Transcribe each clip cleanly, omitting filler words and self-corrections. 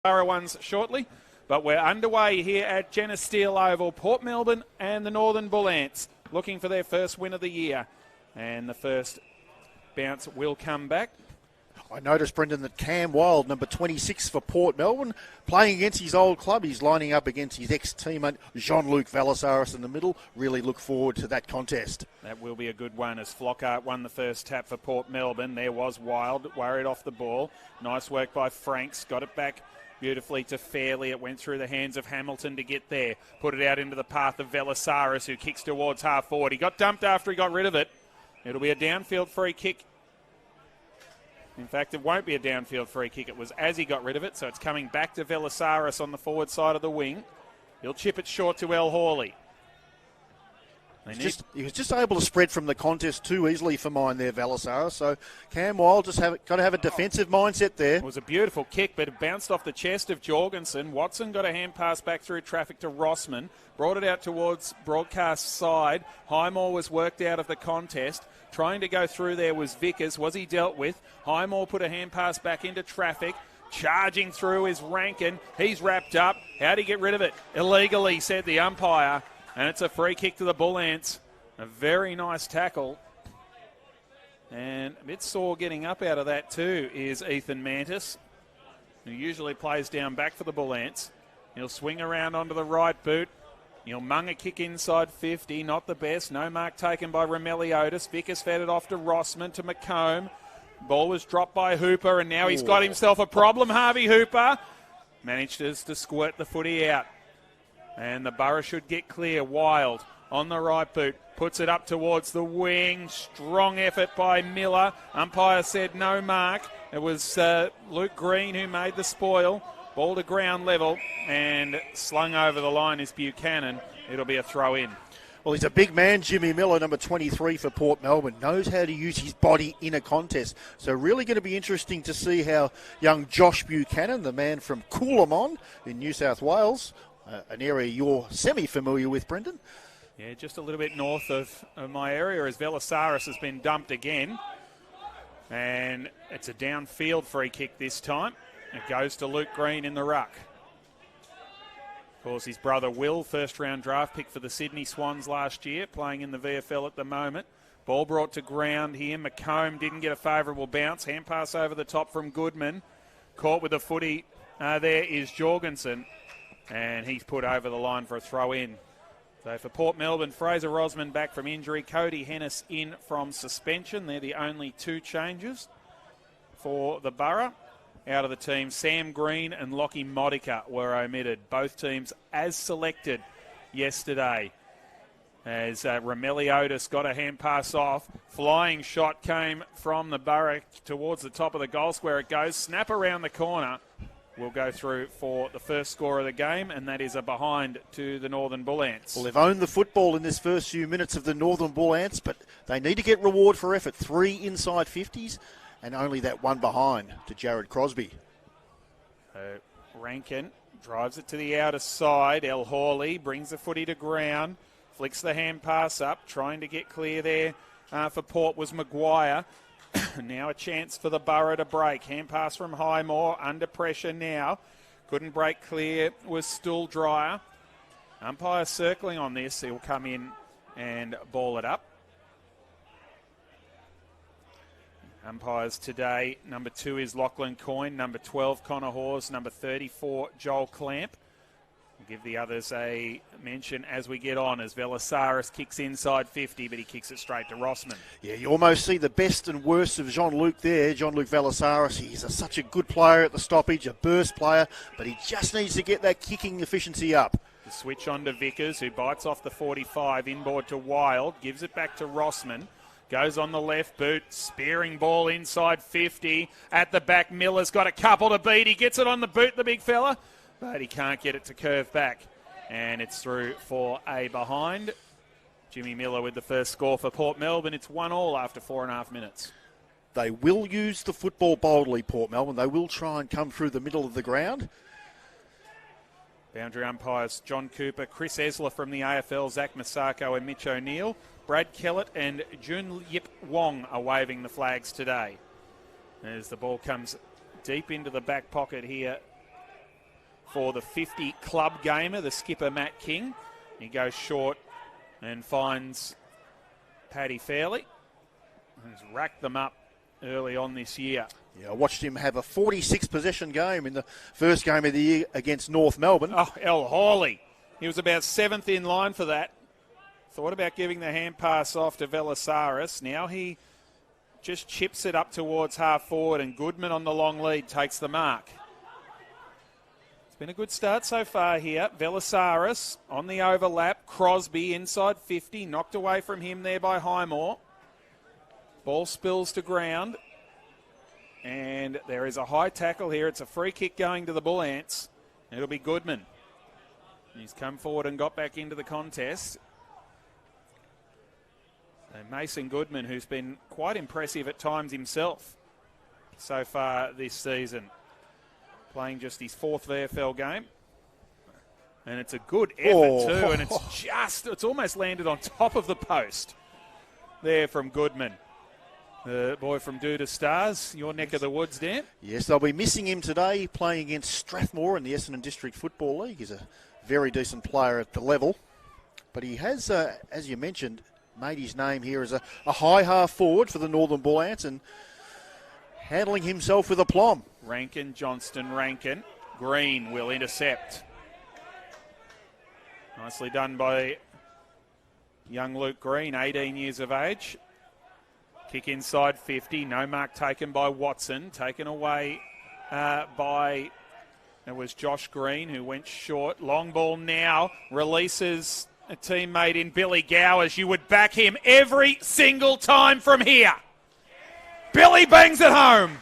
Borough ones shortly. But we're underway here at Genesis Steel Oval. Port Melbourne and the Northern Bull Ants looking for their first win of the year. And the first bounce will come back. I noticed, Brendan, that Cam Wild, number 26 for Port Melbourne, playing against his old club. He's lining up against his ex-teammate Jean-Luc Valasaris in the middle. Really look forward to that contest. That will be a good one as Flockhart won the first tap for Port Melbourne. There was Wild, worried off the ball. Nice work by Franks, got it back beautifully to Fairley. It went through the hands of Hamilton to get there. Put it out into the path of Valasaris, who kicks towards half forward. He got dumped after he got rid of it. It'll be a downfield free kick. In fact, it won't be a downfield free kick. It was as he got rid of it, so it's coming back to Valasaris on the forward side of the wing. He'll chip it short to El Hawley. He was just able to spread from the contest too easily for mine there, Valasaris. So Cam Wild got to have a defensive mindset there. It was a beautiful kick, but it bounced off the chest of Jorgensen. Watson got a hand pass back through traffic to Rossman. Brought it out towards broadcast side. Highmore was worked out of the contest. Trying to go through there was Vickers. Was he dealt with? Highmore put a hand pass back into traffic. Charging through is Rankin. He's wrapped up. How'd he get rid of it? Illegally, said the umpire. And it's a free kick to the Bull Ants. A very nice tackle. And a bit sore getting up out of that too is Ethan Mantis, who usually plays down back for the Bull Ants. He'll swing around onto the right boot. He'll mung a kick inside 50. Not the best. No mark taken by Romeliotis. Vickers fed it off to Rossman, to McComb. Ball was dropped by Hooper, and now he's got himself a problem. Harvey Hooper managed to squirt the footy out. And the Borough should get clear. Wild on the right boot. Puts it up towards the wing. Strong effort by Miller. Umpire said no mark. It was Luke Green who made the spoil. Ball to ground level. And slung over the line is Buchanan. It'll be a throw in. Well, he's a big man, Jimmy Miller, number 23 for Port Melbourne. Knows how to use his body in a contest. So really going to be interesting to see how young Josh Buchanan, the man from Coolamon in New South Wales, an area you're semi-familiar with, Brendan. Yeah, just a little bit north of my area as Valasaris has been dumped again. And it's a downfield free kick this time. It goes to Luke Green in the ruck. Of course, his brother Will, first-round draft pick for the Sydney Swans last year, playing in the VFL at the moment. Ball brought to ground here. McComb didn't get a favourable bounce. Hand pass over the top from Goodman. Caught with the footy. There is Jorgensen. And he's put over the line for a throw in. So for Port Melbourne, Fraser Rosman back from injury. Cody Hennis in from suspension. They're the only two changes for the Borough. Out of the team, Sam Green and Lockie Modica were omitted. Both teams as selected yesterday. As Romeliotis got a hand pass off. Flying shot came from the Borough towards the top of the goal square. It goes. Snap around the corner. Will go through for the first score of the game, and that is a behind to the Northern Bull Ants. Well, they've owned the football in this first few minutes of the Northern Bull Ants, but they need to get reward for effort. 3 inside 50s, and only that one behind to Jared Crosby. Rankin drives it to the outer side. El Hawley brings the footy to ground, flicks the hand pass up, trying to get clear there for Port was Maguire. Now a chance for the Borough to break. Hand pass from Highmore, under pressure now. Couldn't break clear, was still drier. Umpire circling on this. He'll come in and ball it up. Umpires today, number 2 is Lachlan Coyne, number 12 Connor Hawes, number 34 Joel Clamp. We'll give the others a mention as we get on, as Valasaris kicks inside 50, but he kicks it straight to Rossman. Yeah, you almost see the best and worst of Jean-Luc there, Jean-Luc Valasaris. He's such a good player at the stoppage, a burst player, but he just needs to get that kicking efficiency up. The switch on to Vickers, who bites off the 45, inboard to Wild, gives it back to Rossman. Goes on the left boot, spearing ball inside 50. At the back, Miller's got a couple to beat. He gets it on the boot, the big fella, but he can't get it to curve back. And it's through for a behind. Jimmy Miller with the first score for Port Melbourne. It's 1-1 after 4.5 minutes. They will use the football boldly, Port Melbourne. They will try and come through the middle of the ground. Boundary umpires John Cooper, Chris Esler from the AFL, Zach Masako and Mitch O'Neill. Brad Kellett and Jun Yip Wong are waving the flags today. As the ball comes deep into the back pocket here for the 50 club gamer, the skipper Matt King. He goes short and finds Paddy Fairley, who's racked them up early on this year. Yeah, I watched him have a 46 possession game in the first game of the year against North Melbourne. Oh, El Hawley. He was about 7th in line for that. Thought about giving the hand pass off to Velasaris. Now he just chips it up towards half forward, and Goodman on the long lead takes the mark. It's been a good start so far here. Velasaris on the overlap. Crosby inside 50. Knocked away from him there by Highmore. Ball spills to ground. And there is a high tackle here. It's a free kick going to the Bull Ants. It'll be Goodman. He's come forward and got back into the contest. And Mason Goodman, who's been quite impressive at times himself so far this season, playing just his 4th VFL game. And it's a good effort too, and it's almost landed on top of the post there from Goodman. The boy from Duda Stars, your neck of the woods, Dan. Yes, they'll be missing him today, playing against Strathmore in the Essendon District Football League. He's a very decent player at the level. But he has, as you mentioned, made his name here as a high half forward for the Northern Bull Ants and handling himself with aplomb. Rankin, Johnston, Rankin. Green will intercept. Nicely done by young Luke Green, 18 years of age. Kick inside 50. No mark taken by Watson. Taken away by... It was Josh Green who went short. Long ball now. Releases a teammate in Billy Gowers. You would back him every single time from here. Billy bangs it home.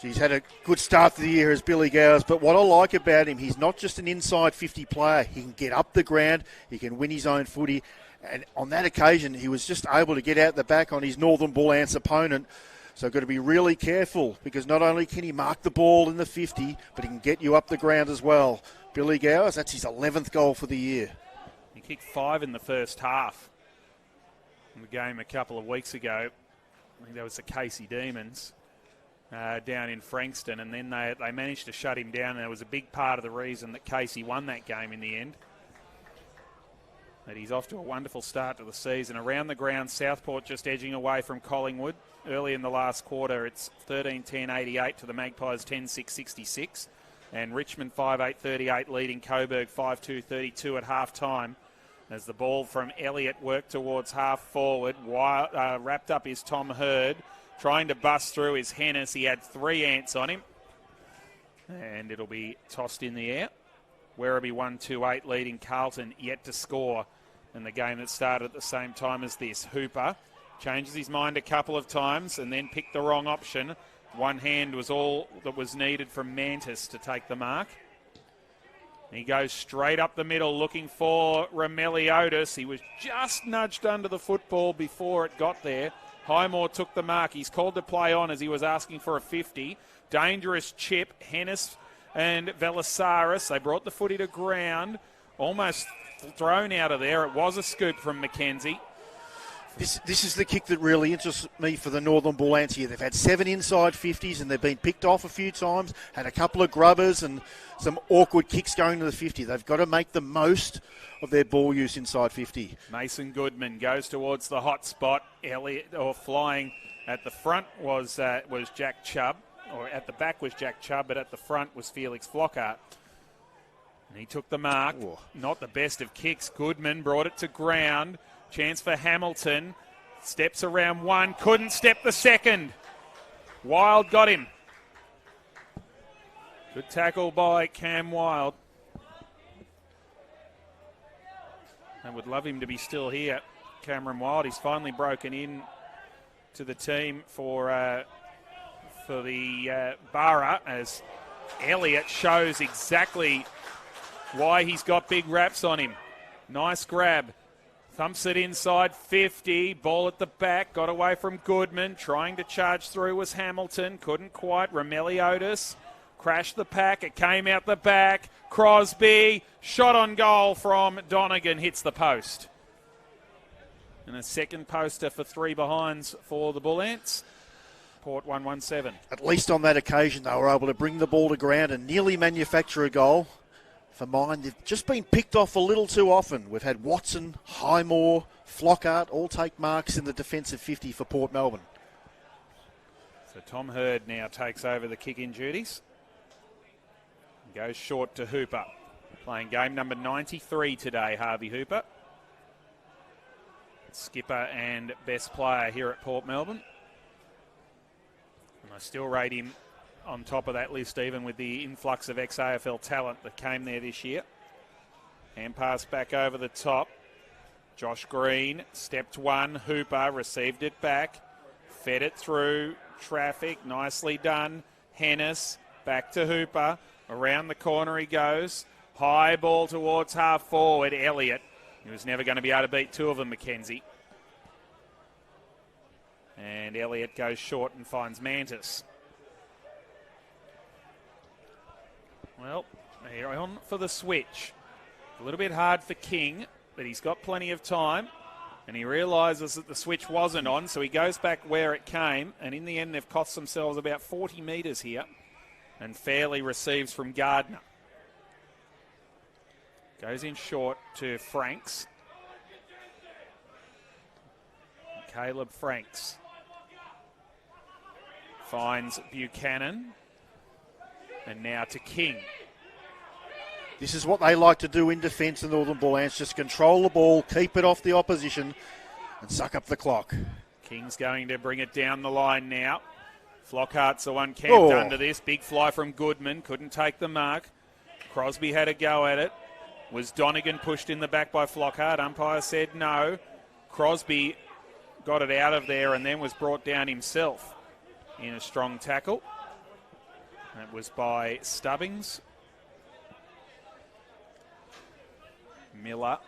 He's had a good start to the year as Billy Gowers, but what I like about him, he's not just an inside 50 player. He can get up the ground, he can win his own footy, and on that occasion, he was just able to get out the back on his Northern Bull Ants opponent. So got to be really careful, because not only can he mark the ball in the 50, but he can get you up the ground as well. Billy Gowers, that's his 11th goal for the year. He kicked 5 in the first half in the game a couple of weeks ago. I think that was the Casey Demons. Down in Frankston, and then they managed to shut him down, and it was a big part of the reason that Casey won that game in the end. But he's off to a wonderful start to the season. Around the ground, Southport just edging away from Collingwood. Early in the last quarter, it's 13-10-88 to the Magpies 10-6-66, and Richmond 5-8-38 leading Coburg 5-2-32 at half-time as the ball from Elliott worked towards half forward. Wrapped up is Tom Hurd. Trying to bust through his Hennis. He had 3 ants on him. And it'll be tossed in the air. Werribee 1-2-8 leading Carlton, yet to score in the game that started at the same time as this. Hooper changes his mind a couple of times and then picked the wrong option. One hand was all that was needed from Mantis to take the mark. He goes straight up the middle looking for Rameliotis. He was just nudged under the football before it got there. Highmore took the mark. He's called to play on as he was asking for a 50. Dangerous chip. Hennis and Velasaris. They brought the footy to ground. Almost thrown out of there. It was a scoop from McKenzie. This is the kick that really interests me for the Northern Bull Ants here. They've had 7 inside 50s and they've been picked off a few times, had a couple of grubbers and some awkward kicks going to the 50. They've got to make the most of their ball use inside 50. Mason Goodman goes towards the hot spot. Elliott, or flying at the front was Jack Chubb, or at the back was Jack Chubb, but at the front was Felix Flockhart. And he took the mark. Whoa. Not the best of kicks. Goodman brought it to ground. Chance for Hamilton. Steps around one. Couldn't step the second. Wild got him. Good tackle by Cam Wild. I would love him to be still here. Cameron Wild. He's finally broken in to the team for the Barra, as Elliott shows exactly why he's got big raps on him. Nice grab. Thumps it inside 50. Ball at the back. Got away from Goodman. Trying to charge through was Hamilton. Couldn't quite. Rameliotis crashed the pack. It came out the back. Crosby. Shot on goal from Donegan. Hits the post. And a second poster for 3 behinds for the Bull Ants. Port 117. At least on that occasion, they were able to bring the ball to ground and nearly manufacture a goal. For mine, they've just been picked off a little too often. We've had Watson, Highmore, Flockhart all take marks in the defensive 50 for Port Melbourne. So Tom Hurd now takes over the kick-in duties. Goes short to Hooper. Playing game number 93 today, Harvey Hooper. Skipper and best player here at Port Melbourne. And I still rate him on top of that list, even with the influx of ex-AFL talent that came there this year. Hand pass back over the top. Josh Green stepped one. Hooper received it back. Fed it through traffic. Nicely done. Hennis back to Hooper. Around the corner he goes. High ball towards half forward. Elliott. He was never going to be able to beat two of them, Mackenzie. And Elliott goes short and finds Mantis. Well, they're on for the switch. A little bit hard for King, but he's got plenty of time. And he realises that the switch wasn't on, so he goes back where it came. And in the end, they've cost themselves about 40 metres here. And Fairley receives from Gardner. Goes in short to Franks. Caleb Franks finds Buchanan. And now to King. This is what they like to do in defence, the Northern Bullants. Just control the ball, keep it off the opposition, and suck up the clock. King's going to bring it down the line now. Flockhart's the one camped under this. Big fly from Goodman. Couldn't take the mark. Crosby had a go at it. Was Donegan pushed in the back by Flockhart? Umpire said no. Crosby got it out of there and then was brought down himself in a strong tackle. That was by Stubbings. Miller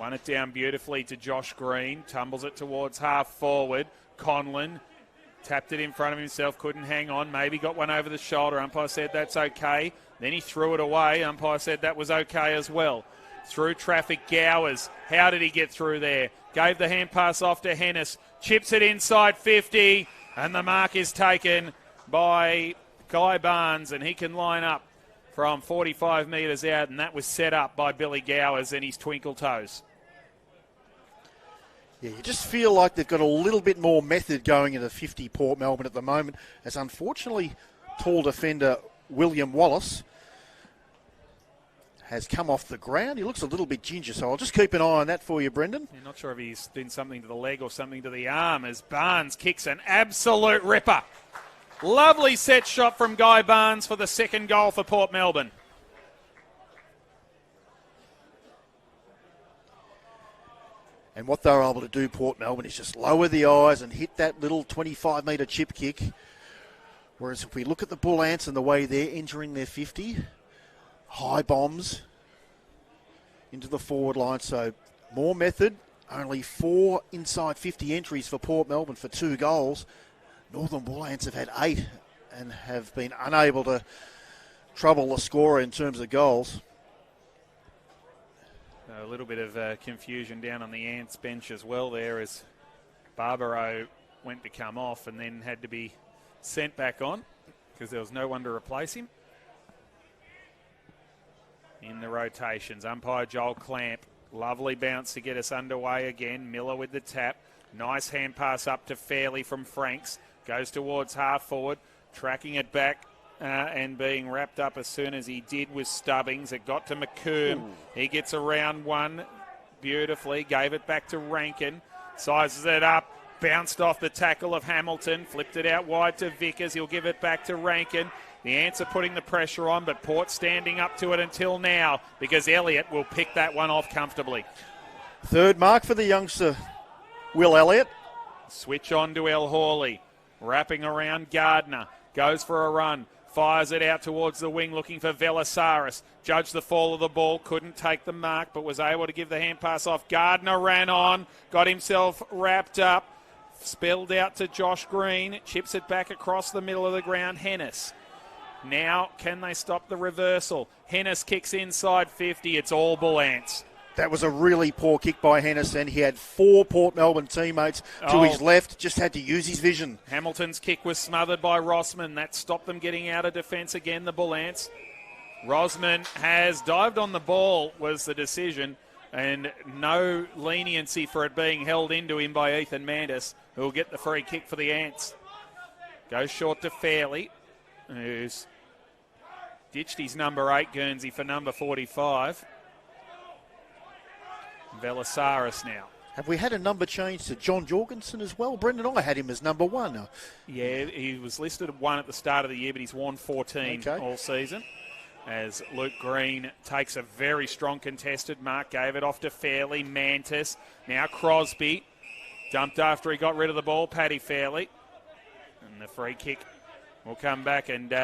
won it down beautifully to Josh Green. Tumbles it towards half forward. Conlon tapped it in front of himself. Couldn't hang on. Maybe got one over the shoulder. Umpire said that's okay. Then he threw it away. Umpire said that was okay as well. Through traffic, Gowers. How did he get through there? Gave the hand pass off to Hennis. Chips it inside 50. And the mark is taken by Guy Barnes. And he can line up from 45 metres out. And that was set up by Billy Gowers and his twinkle toes. Yeah, you just feel like they've got a little bit more method going in the 50 Port Melbourne at the moment, as unfortunately tall defender William Wallace has come off the ground. He looks a little bit ginger, so I'll just keep an eye on that for you, Brendan. I'm not sure if he's done something to the leg or something to the arm, as Barnes kicks an absolute ripper. Lovely set shot from Guy Barnes for the second goal for Port Melbourne. And what they were able to do, Port Melbourne, is just lower the eyes and hit that little 25-metre chip kick. Whereas if we look at the Bull Ants and the way they're entering their 50, high bombs into the forward line. So more method, only 4 inside 50 entries for Port Melbourne for 2 goals. Northern Bull Ants have had 8 and have been unable to trouble the scorer in terms of goals. A little bit of confusion down on the Ants bench as well there, as Barbaro went to come off and then had to be sent back on because there was no one to replace him. In the rotations, umpire Joel Clamp. Lovely bounce to get us underway again. Miller with the tap. Nice hand pass up to Fairley from Franks. Goes towards half forward. Tracking it back and being wrapped up as soon as he did was Stubbings. It got to McComb. Ooh. He gets around one beautifully. Gave it back to Rankin. Sizes it up. Bounced off the tackle of Hamilton. Flipped it out wide to Vickers. He'll give it back to Rankin. The Ants are putting the pressure on, but Port standing up to it until now because Elliott will pick that one off comfortably. Third mark for the youngster, Will Elliott. Switch on to El Hawley. Wrapping around Gardner. Goes for a run. Fires it out towards the wing looking for Velasaris. Judged the fall of the ball. Couldn't take the mark, but was able to give the hand pass off. Gardner ran on. Got himself wrapped up. Spilled out to Josh Green. Chips it back across the middle of the ground. Hennis. Now, can they stop the reversal? Hennis kicks inside 50. It's all Bull Ants. That was a really poor kick by Henderson. He had 4 Port Melbourne teammates to his left, just had to use his vision. Hamilton's kick was smothered by Rossman. That stopped them getting out of defence again, the Bull Ants. Rosman has dived on the ball, was the decision, and no leniency for it being held into him by Ethan Mandis, who will get the free kick for the Ants. Goes short to Fairley, who's ditched his number 8, Guernsey, for number 45. Velasaris now. Have we had a number change to John Jorgensen as well? Brendan, I had him as number 1. Yeah, he was listed at 1 at the start of the year, but he's worn 14 all season. As Luke Green takes a very strong contested mark, gave it off to Fairley. Mantis, now Crosby. Dumped after he got rid of the ball, Paddy Fairley. And the free kick will come back, and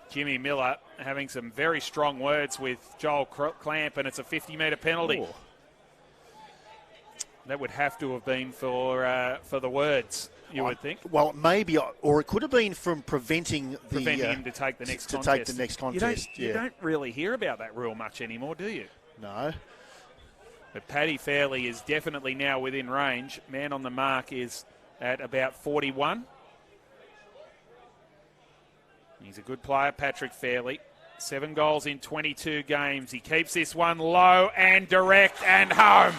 Jimmy Miller having some very strong words with Joel Clamp, and it's a 50-metre penalty. Ooh. That would have to have been for the words, you would think. Well, maybe, or it could have been from preventing him to take the next contest. Take the next contest. You don't really hear about that rule much anymore, do you? No. But Paddy Fairley is definitely now within range. Man on the mark is at about 41. He's a good player, Patrick Fairley. 7 goals in 22 games. He keeps this one low and direct and home.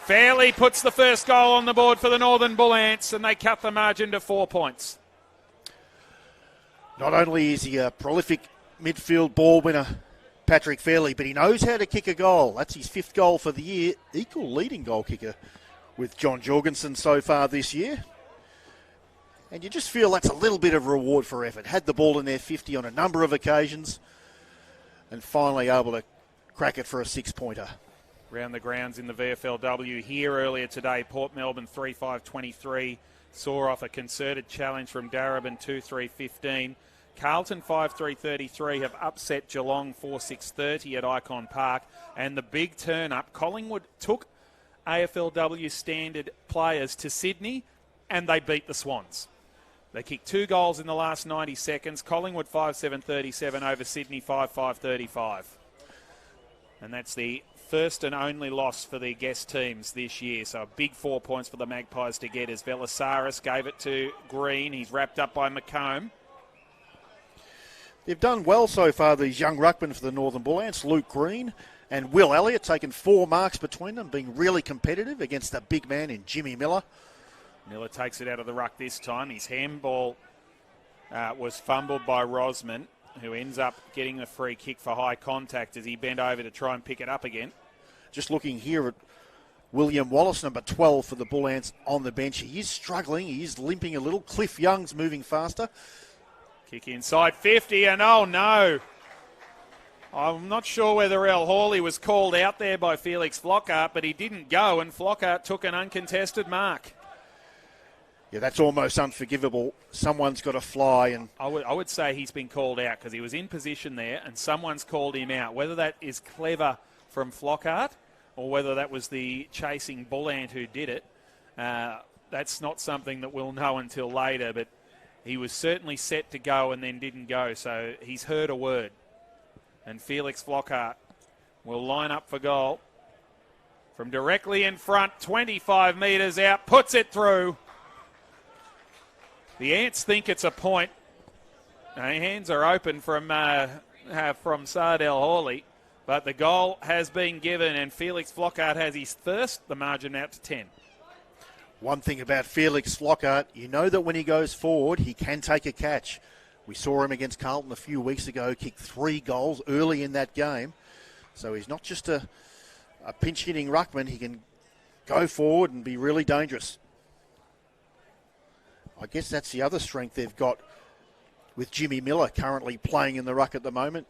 Fairley puts the first goal on the board for the Northern Bull Ants, and they cut the margin to 4 points. Not only is he a prolific midfield ball winner, Patrick Fairley, but he knows how to kick a goal. That's his 5th goal for the year, equal leading goal kicker with John Jorgensen so far this year. And you just feel that's a little bit of reward for effort. Had the ball in their 50 on a number of occasions and finally able to crack it for a 6-pointer. Round the grounds in the VFLW here earlier today, Port Melbourne 3-5-23 saw off a concerted challenge from Darebin 2-3-15. Carlton 5-3-33 have upset Geelong 4-6-30 at Icon Park, and the big turn up, Collingwood took AFLW standard players to Sydney and they beat the Swans. They kicked 2 goals in the last 90 seconds. Collingwood 5-7-37 over Sydney 5-5-35. And that's the first and only loss for the guest teams this year. So a big 4 points for the Magpies to get as Velasaris gave it to Green. He's wrapped up by McComb. They've done well so far, these young ruckmen for the Northern Bull Ants. Luke Green and Will Elliott taking 4 marks between them, being really competitive against the big man in Jimmy Miller. Miller takes it out of the ruck this time. His handball was fumbled by Rosman, who ends up getting the free kick for high contact as he bent over to try and pick it up again. Just looking here at William Wallace, number 12 for the Bull Ants on the bench. He is struggling. He is limping a little. Cliff Young's moving faster. Kick inside 50, and oh no. I'm not sure whether El Hawley was called out there by Felix Flockhart, but he didn't go, and Flockhart took an uncontested mark. Yeah, that's almost unforgivable. Someone's got to fly. And I would say he's been called out because he was in position there and someone's called him out. Whether that is clever from Flockhart or whether that was the chasing Bull Ant who did it, that's not something that we'll know until later. But he was certainly set to go and then didn't go, so he's heard a word. And Felix Flockhart will line up for goal. From directly in front, 25 metres out, puts it through. The Ants think it's a point. Hands are open from Saad El Hawley, but the goal has been given, and Felix Flockhart has his first, the margin out to 10. One thing about Felix Flockhart, you know that when he goes forward, he can take a catch. We saw him against Carlton a few weeks ago, kick 3 goals early in that game. So he's not just a pinch-hitting ruckman. He can go forward and be really dangerous. I guess that's the other strength they've got with Jimmy Miller currently playing in the ruck at the moment.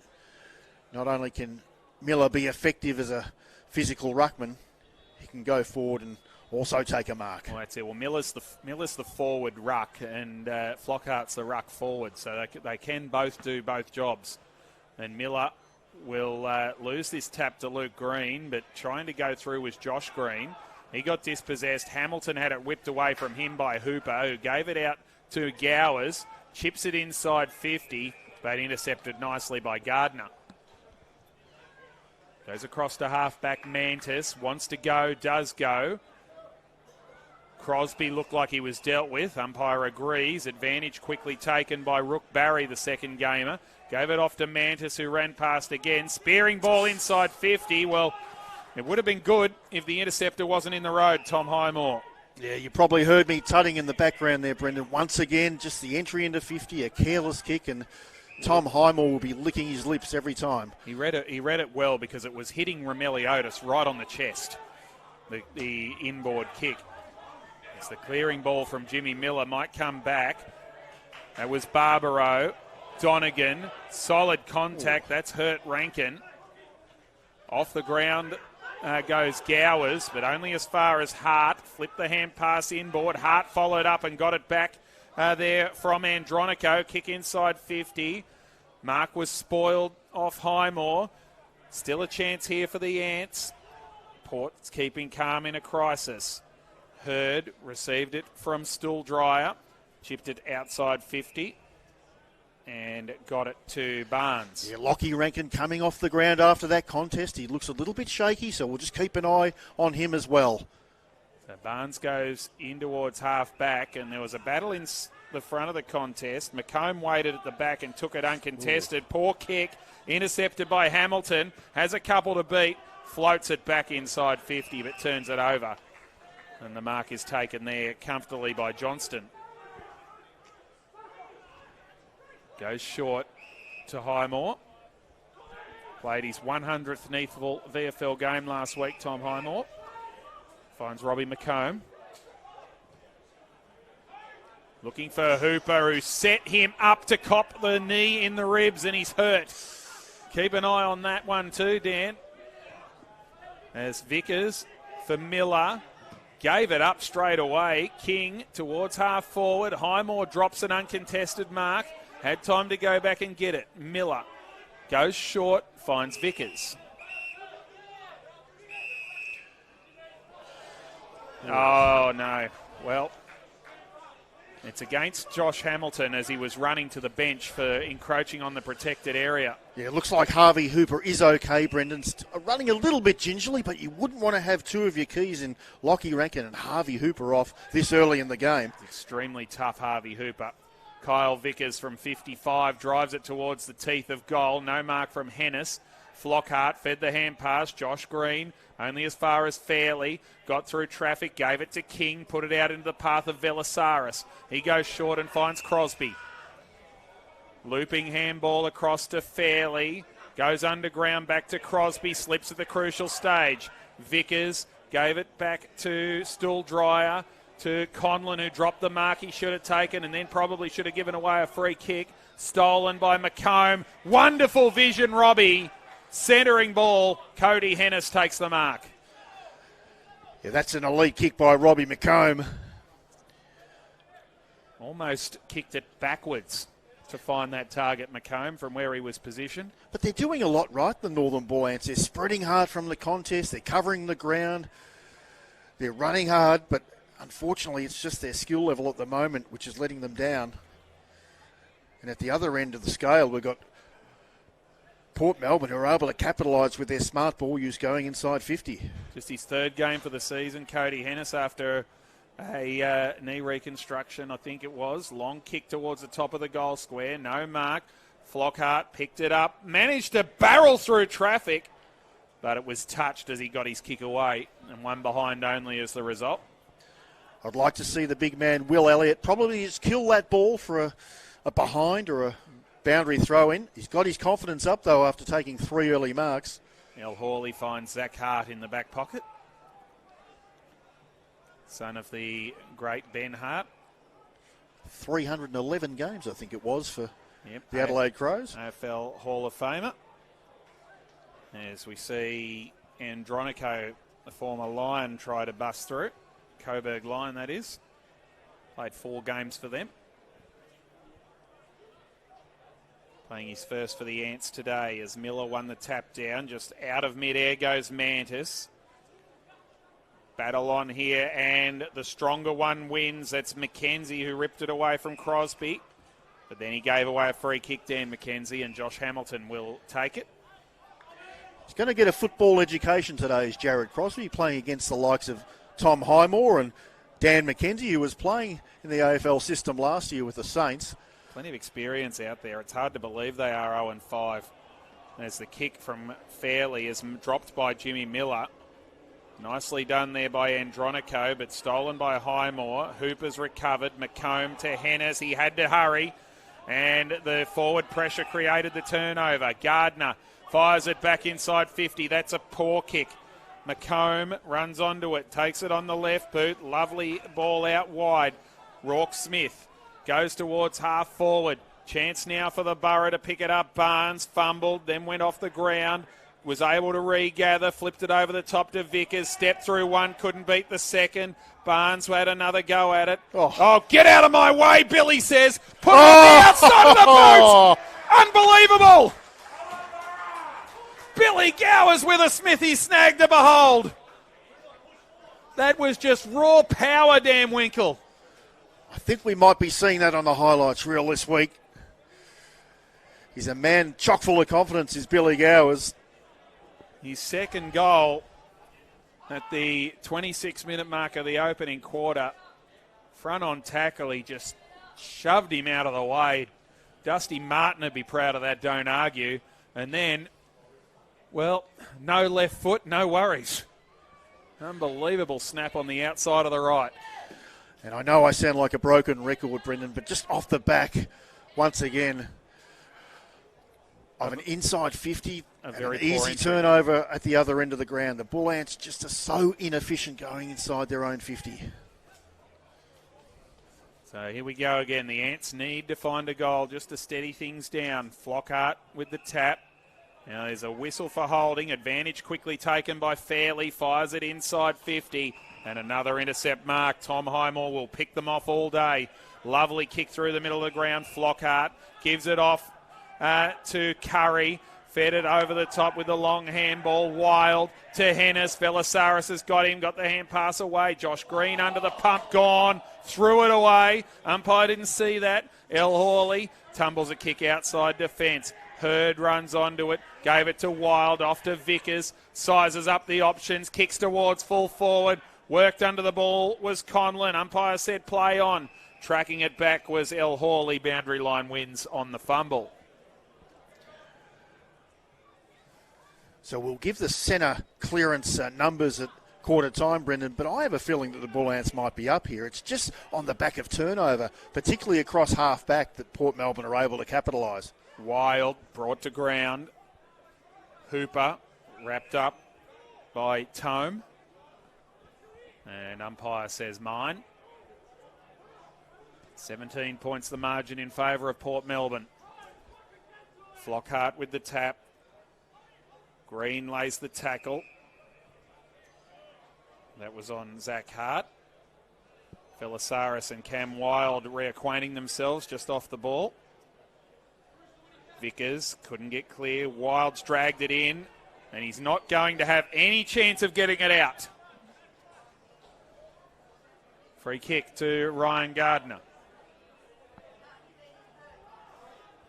Not only can Miller be effective as a physical ruckman, he can go forward and also take a mark. Well, that's it. Well, Miller's the forward ruck, and Flockhart's the ruck forward, so they can both do both jobs. And Miller will lose this tap to Luke Green, but trying to go through was Josh Green. He got dispossessed. Hamilton had it whipped away from him by Hooper, who gave it out to Gowers, chips it inside 50, but intercepted nicely by Gardner. Goes across to halfback Mantis. Wants to go, does go. Crosby looked like he was dealt with. Umpire agrees. Advantage quickly taken by Rook Barry, the second gamer. Gave it off to Mantis, who ran past again. Spearing ball inside 50. Well, it would have been good if the interceptor wasn't in the road, Tom Highmore. Yeah, you probably heard me tutting in the background there, Brendan. Once again, just the entry into 50, a careless kick, and Tom Highmore will be licking his lips every time. He read it well because it was hitting Romeliotis right on the chest, the inboard kick. It's the clearing ball from Jimmy Miller, might come back. That was Barbaro. Donegan, solid contact. That's hurt Rankin. Off the ground goes Gowers, but only as far as Hart. Flipped the hand pass inboard. Hart followed up and got it back there from Andronico. Kick inside 50. Mark was spoiled off Highmore. Still a chance here for the Ants. Port's keeping calm in a crisis. Hurd received it from Stooldryer. Chipped it outside 50. And got it to Barnes. Yeah, Lockie Rankin coming off the ground after that contest. He looks a little bit shaky, so we'll just keep an eye on him as well. So Barnes goes in towards half back, and there was a battle in the front of the contest. McComb waited at the back and took it uncontested. Ooh. Poor kick, intercepted by Hamilton. Has a couple to beat, floats it back inside 50, but turns it over. And the mark is taken there comfortably by Johnston. Goes short to Highmore. Played his 100th Neathville VFL game last week, Tom Highmore. Finds Robbie McComb. Looking for Hooper, who set him up to cop the knee in the ribs, and he's hurt. Keep an eye on that one too, Dan. As Vickers for Miller. Gave it up straight away. King towards half forward. Highmore drops an uncontested mark. Had time to go back and get it. Miller goes short, finds Vickers. Oh, no. Well, it's against Josh Hamilton as he was running to the bench for encroaching on the protected area. Yeah, it looks like Harvey Hooper is okay, Brendan. Running a little bit gingerly, but you wouldn't want to have two of your keys in Lockie Rankin and Harvey Hooper off this early in the game. It's extremely tough, Harvey Hooper. Kyle Vickers from 55 drives it towards the teeth of goal. No mark from Hennis. Flockhart fed the hand pass. Josh Green only as far as Fairley. Got through traffic, gave it to King, put it out into the path of Velasaris. He goes short and finds Crosby. Looping handball across to Fairley. Goes underground back to Crosby. Slips at the crucial stage. Vickers gave it back to Stooldryer. To Conlon, who dropped the mark he should have taken and then probably should have given away a free kick. Stolen by McComb. Wonderful vision, Robbie. Centering ball. Cody Hennis takes the mark. Yeah, that's an elite kick by Robbie McComb. Almost kicked it backwards to find that target, McComb, from where he was positioned. But they're doing a lot right, the Northern Bull Ants. They're spreading hard from the contest. They're covering the ground. They're running hard, but unfortunately, it's just their skill level at the moment which is letting them down. And at the other end of the scale, we've got Port Melbourne, who are able to capitalise with their smart ball use going inside 50. Just his third game for the season, Cody Hennis, after a knee reconstruction, I think it was. Long kick towards the top of the goal square. No mark. Flockhart picked it up. Managed to barrel through traffic, but it was touched as he got his kick away, and one behind only as the result. I'd like to see the big man, Will Elliott, probably just kill that ball for a behind or a boundary throw-in. He's got his confidence up, though, after taking 3 early marks. El Hawley finds Zach Hart in the back pocket. Son of the great Ben Hart. 311 games, I think it was, for the Adelaide Crows. AFL Hall of Famer. As we see Andronico, the former Lion, try to bust through. Coburg Lion, that is. Played 4 games for them. Playing his first for the Ants today as Miller won the tap down. Just out of midair goes Mantis. Battle on here, and the stronger one wins. That's McKenzie, who ripped it away from Crosby. But then he gave away a free kick, Dan McKenzie, and Josh Hamilton will take it. He's going to get a football education today, is Jared Crosby, playing against the likes of Tom Highmore and Dan McKenzie, who was playing in the AFL system last year with the Saints. Plenty of experience out there. It's hard to believe they are 0-5. There's the kick from Fairley is dropped by Jimmy Miller. Nicely done there by Andronico, but stolen by Highmore. Hooper's recovered. McComb to Hennis. He had to hurry, and the forward pressure created the turnover. Gardner fires it back inside 50. That's a poor kick. McComb runs onto it, takes it on the left boot. Lovely ball out wide. Rourke Smith goes towards half forward. Chance now for the Borough to pick it up. Barnes fumbled, then went off the ground. Was able to regather, flipped it over the top to Vickers. Stepped through one, couldn't beat the second. Barnes had another go at it. Oh, get out of my way, Billy says. Put it on the outside of the boot. Unbelievable. Billy Gowers with a Smithy snag to behold. That was just raw power, Dan Winkle. I think we might be seeing that on the highlights reel this week. He's a man chock full of confidence, is Billy Gowers. His second goal at the 26-minute mark of the opening quarter. Front on tackle, he just shoved him out of the way. Dusty Martin would be proud of that, don't argue. And then, well, no left foot, no worries. Unbelievable snap on the outside of the right. And I know I sound like a broken record, Brendan, but just off the back, once again, of an inside 50, a very an easy turnover at the other end of the ground. The Bull Ants just are so inefficient going inside their own 50. So here we go again. The Ants need to find a goal just to steady things down. Flockhart with the tap. Now there's a whistle for holding. Advantage quickly taken by Fairley. Fires it inside 50. And another intercept mark. Tom Highmore will pick them off all day. Lovely kick through the middle of the ground. Flockhart gives it off to Curry. Fed it over the top with the long handball. Wild to Hennis. Velasaris has got him. Got the hand pass away. Josh Green under the pump. Gone. Threw it away. Umpire didn't see that. El Hawley tumbles a kick outside defence. Hurd runs onto it. Gave it to Wild. Off to Vickers. Sizes up the options. Kicks towards full forward. Worked under the ball was Conlon. Umpire said play on. Tracking it back was El Hawley. Boundary line wins on the fumble. So we'll give the centre clearance numbers at quarter time, Brendan, but I have a feeling that the Bull Ants might be up here. It's just on the back of turnover, particularly across half back, that Port Melbourne are able to capitalise. Wild brought to ground. Hooper wrapped up by Tome. And umpire says mine. 17 points the margin in favour of Port Melbourne. Flockhart with the tap. Green lays the tackle. That was on Zach Hart. Velasaris and Cam Wild reacquainting themselves just off the ball. Vickers couldn't get clear. Wild's dragged it in, and he's not going to have any chance of getting it out. Free kick to Ryan Gardner.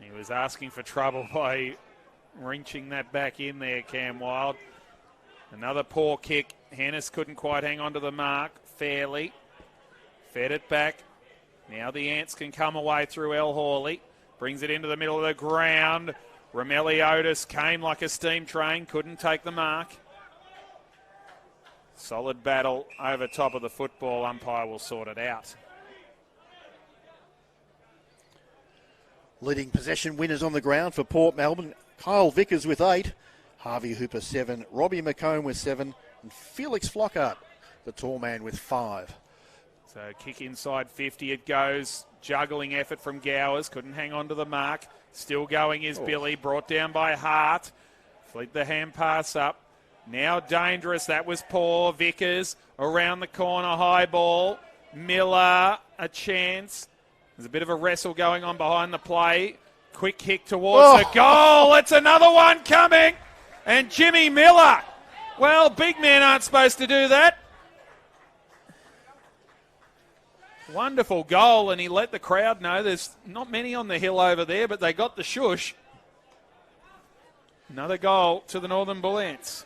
He was asking for trouble by wrenching that back in there, Cam Wild. Another poor kick. Hennis couldn't quite hang on to the mark. Fairly fed it back. Now the Ants can come away through El Hawley. Brings it into the middle of the ground. Romeliotis came like a steam train. Couldn't take the mark. Solid battle over top of the football. Umpire will sort it out. Leading possession winners on the ground for Port Melbourne. Kyle Vickers with 8. Harvey Hooper 7. Robbie McComb with 7. And Felix Flockhart, the tall man, with 5. So kick inside 50 it goes. Juggling effort from Gowers. Couldn't hang on to the mark. Still going is Billy. Brought down by Hart. Flicked the hand pass up. Now dangerous. That was poor. Vickers around the corner. High ball. Miller a chance. There's a bit of a wrestle going on behind the play. Quick kick towards the goal. It's another one coming. And Jimmy Miller. Well, big men aren't supposed to do that. Wonderful goal, and he let the crowd know there's not many on the hill over there, but they got the shush. Another goal to the Northern Bull Ants.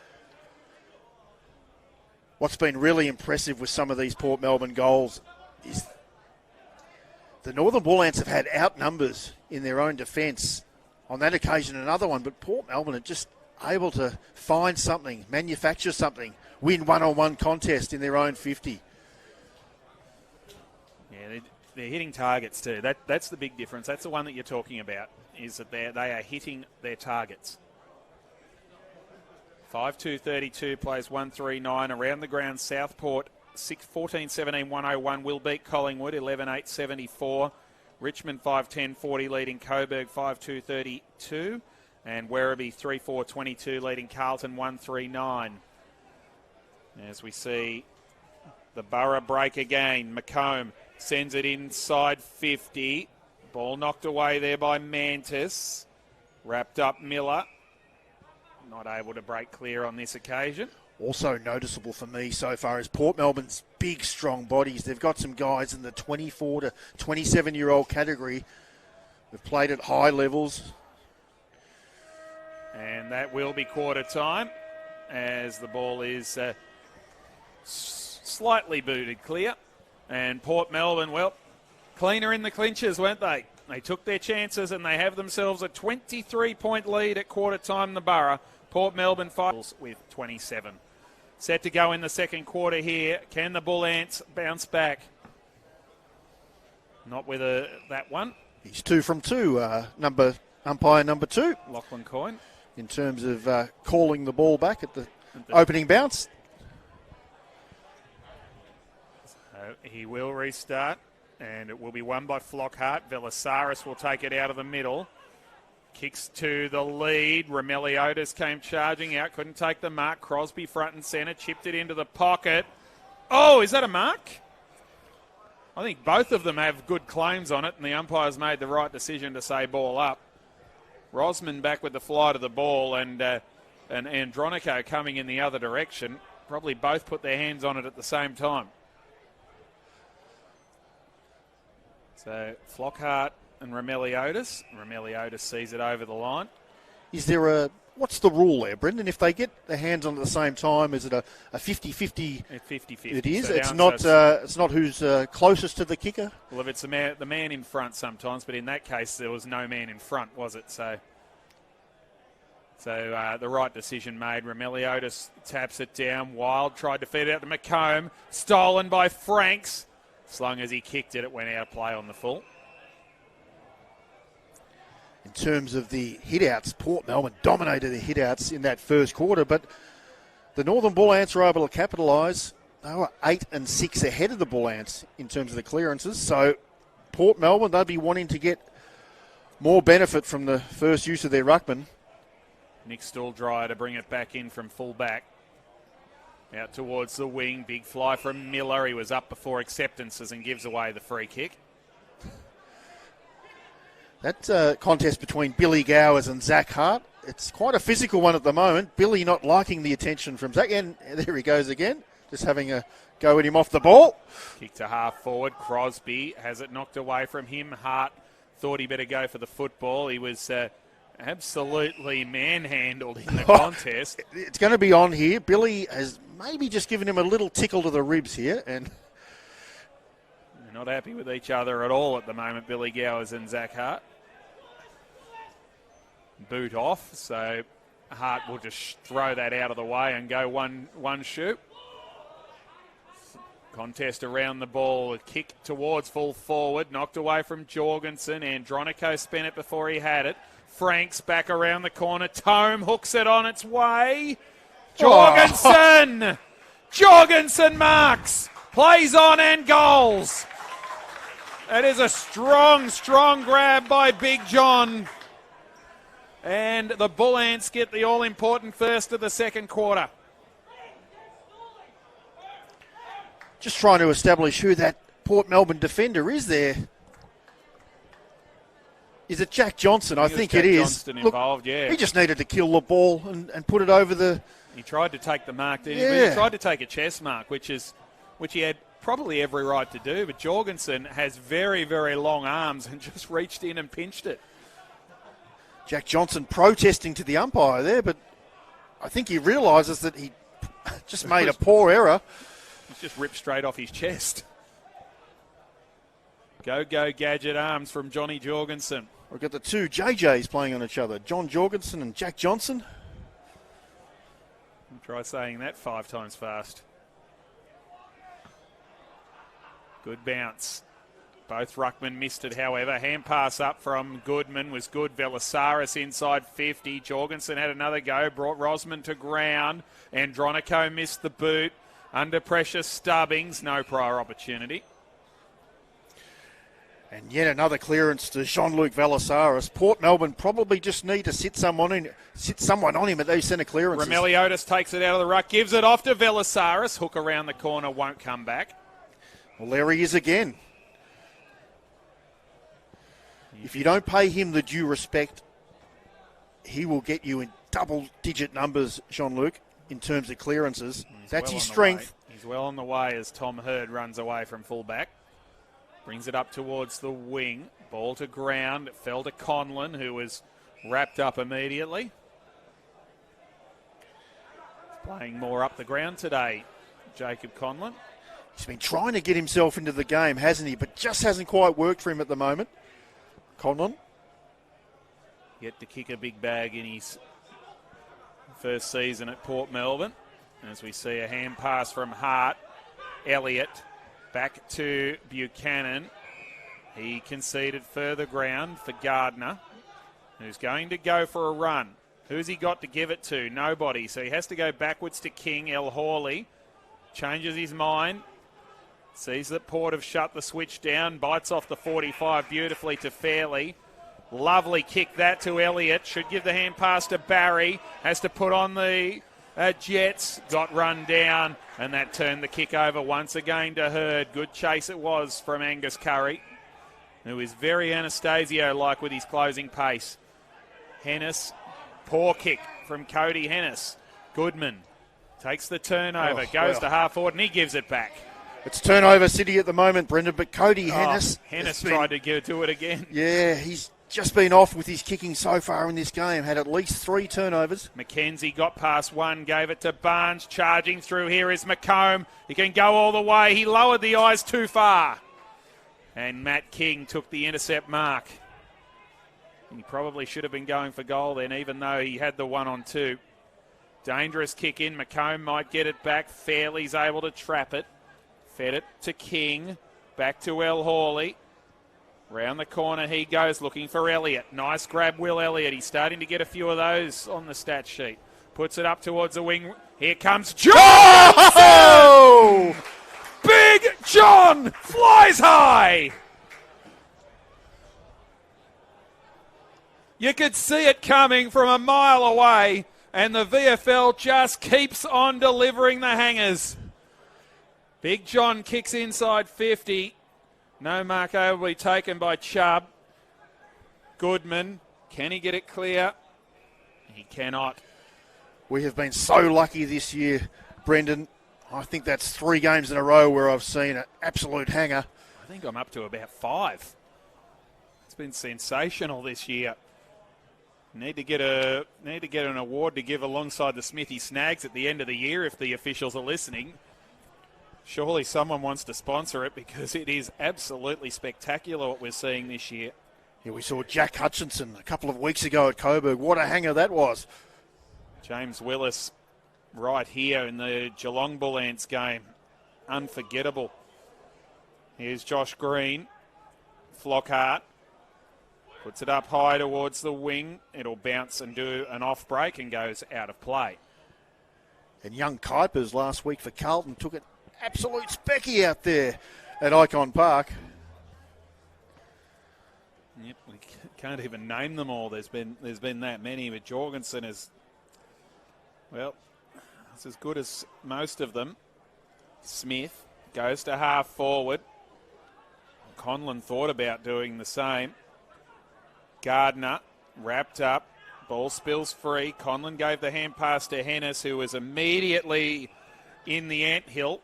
What's been really impressive with some of these Port Melbourne goals is the Northern Bull Ants have had outnumbers in their own defence. On that occasion, another one, but Port Melbourne are just able to find something, manufacture something, win one-on-one contest in their own 50. Yeah, they're hitting targets too. That's the big difference. That's the one that you're talking about, is that they are hitting their targets. 5-2-32 plays 1-3-9 around the ground. Southport 14-17-101 will beat Collingwood 11-8-74. Richmond 5-10-40 leading Coburg 5-2-32. And Werribee 3-4-22 leading Carlton 1-3-9. As we see the Borough break again. McComb sends it inside 50. Ball knocked away there by Mantis. Wrapped up Miller. Not able to break clear on this occasion. Also noticeable for me so far is Port Melbourne's big, strong bodies. They've got some guys in the 24 to 27-year-old category who've played at high levels. And that will be quarter time as the ball is slightly booted clear. And Port Melbourne, well, cleaner in the clinches, weren't they? They took their chances and they have themselves a 23-point lead at quarter time, the Borough. Port Melbourne finals with 27. Set to go in the second quarter here. Can the Bull Ants bounce back? Not with that one. He's 2 from 2, umpire number 2. Lachlan Coyne. In terms of calling the ball back at the opening bounce. So he will restart, and it will be won by Flockhart. Velasaris will take it out of the middle. Kicks to the lead. Remeliotis came charging out, couldn't take the mark. Crosby front and centre, chipped it into the pocket. Oh, is that a mark? I think both of them have good claims on it, and the umpire's made the right decision to say ball up. Rosman back with the flight of the ball, and Andronico coming in the other direction. Probably both put their hands on it at the same time. So Flockhart and Remeliotis. Remeliotis sees it over the line. Is there what's the rule there, Brendan? If they get their hands on it at the same time, is it a 50-50? It's 50-50. It is. So it's not who's closest to the kicker. Well, if it's the man in front sometimes, but in that case there was no man in front, was it? So the right decision made. Remeliotis taps it down. Wild tried to feed it out to McComb. Stolen by Franks. As long as he kicked it, it went out of play on the full. In terms of the hit-outs, Port Melbourne dominated the hit-outs in that first quarter, but the Northern Bull Ants were able to capitalise. They were 8 and 6 ahead of the Bull Ants in terms of the clearances. So Port Melbourne, they'll be wanting to get more benefit from the first use of their ruckman. Nick Stooldryer to bring it back in from full back. Out towards the wing. Big fly from Miller. He was up before acceptances and gives away the free kick. That contest between Billy Gowers and Zach Hart, it's quite a physical one at the moment. Billy not liking the attention from Zach. And there he goes again, just having a go at him off the ball. Kick to half forward. Crosby has it knocked away from him. Hart thought he better go for the football. He was absolutely manhandled in the contest. It's going to be on here. Billy has maybe just given him a little tickle to the ribs here. And they're not happy with each other at all at the moment, Billy Gowers and Zach Hart. Boot off, so Hart will just throw that out of the way and go one shoot. Contest around the ball, a kick towards full forward, knocked away from Jorgensen. Andronico spent it before he had it. Franks back around the corner. Tome hooks it on its way. Jorgensen! Oh. Jorgensen marks. Plays on and goals. That is a strong, strong grab by Big John. And the Bull Ants get the all-important first of the second quarter. Just trying to establish who that Port Melbourne defender is there. Is it Jack Johnson? I think it is. Johnston involved, yeah. He just needed to kill the ball and put it over the... He tried to take the mark, didn't he? Yeah. He tried to take a chest mark, which he had probably every right to do, but Jorgensen has very, very long arms and just reached in and pinched it. Jack Johnson protesting to the umpire there, but I think he realises that he just made a poor error. He's just ripped straight off his chest. Go Gadget arms from Johnny Jorgensen. We've got the two JJs playing on each other, John Jorgensen and Jack Johnson. Try saying that 5 times fast. Good bounce. Both ruckmen missed it, however. Hand pass up from Goodman was good. Velasaris inside 50. Jorgensen had another go. Brought Rosman to ground. Andronico missed the boot. Under pressure, Stubbings. No prior opportunity. And yet another clearance to Jean-Luc Velasaris. Port Melbourne probably just need to sit someone on him at those centre clearances. Romeliotis takes it out of the ruck. Gives it off to Velasaris. Hook around the corner. Won't come back. Well, there he is again. If you don't pay him the due respect, he will get you in double-digit numbers, Jean-Luc, in terms of clearances. That's his strength. He's well on the way as Tom Hurd runs away from fullback. Brings it up towards the wing. Ball to ground. It fell to Conlon, who was wrapped up immediately. Playing more up the ground today, Jacob Conlon. He's been trying to get himself into the game, hasn't he? But just hasn't quite worked for him at the moment. Conlon. Yet to kick a big bag in his first season at Port Melbourne. As we see a hand pass from Hart. Elliott back to Buchanan. He conceded further ground for Gardner, who's going to go for a run. Who's he got to give it to? Nobody. So he has to go backwards to King. El Hawley changes his mind. Sees that Port have shut the switch down. Bites off the 45 beautifully to Fairley. Lovely kick that to Elliott. Should give the hand pass to Barry. Has to put on the Jets. Got run down. And that turned the kick over once again to Hurd. Good chase it was from Angus Curry, who is very Anastasio-like with his closing pace. Hennis. Poor kick from Cody Hennis. Goodman takes the turnover. Goes to half forward and he gives it back. It's turnover city at the moment, Brendan, but Cody Hennis... Hennis tried to do it again. Yeah, he's just been off with his kicking so far in this game. Had at least 3 turnovers. McKenzie got past one, gave it to Barnes. Charging through here is McComb. He can go all the way. He lowered the eyes too far. And Matt King took the intercept mark. He probably should have been going for goal then, even though he had the 1-on-2. Dangerous kick in. McComb might get it back. Fairley's able to trap it. Fed it to King. Back to El Hawley. Round the corner he goes looking for Elliott. Nice grab, Will Elliott. He's starting to get a few of those on the stat sheet. Puts it up towards the wing. Here comes John! Oh! Big John flies high! You could see it coming from a mile away, and the VFL just keeps on delivering the hangers. Big John kicks inside 50. No mark over will be taken by Chubb. Goodman, can he get it clear? He cannot. We have been so lucky this year, Brendan. I think that's 3 games in a row where I've seen an absolute hanger. I think I'm up to about 5. It's been sensational this year. Need to get an award to give alongside the Smithy Snags at the end of the year if the officials are listening. Surely someone wants to sponsor it because it is absolutely spectacular what we're seeing this year. Yeah, we saw Jack Hutchinson a couple of weeks ago at Coburg. What a hanger that was. James Willis right here in the Geelong Bull Ants game. Unforgettable. Here's Josh Green. Flockhart puts it up high towards the wing. It'll bounce and do an off break and goes out of play. And young Kuipers last week for Carlton took it absolute specky out there at Icon Park. Yep, we can't even name them all. There's been that many, but Jorgensen is, well, it's as good as most of them. Smith goes to half forward. Conlon thought about doing the same. Gardner wrapped up. Ball spills free. Conlon gave the hand pass to Hennis, who was immediately in the anthill.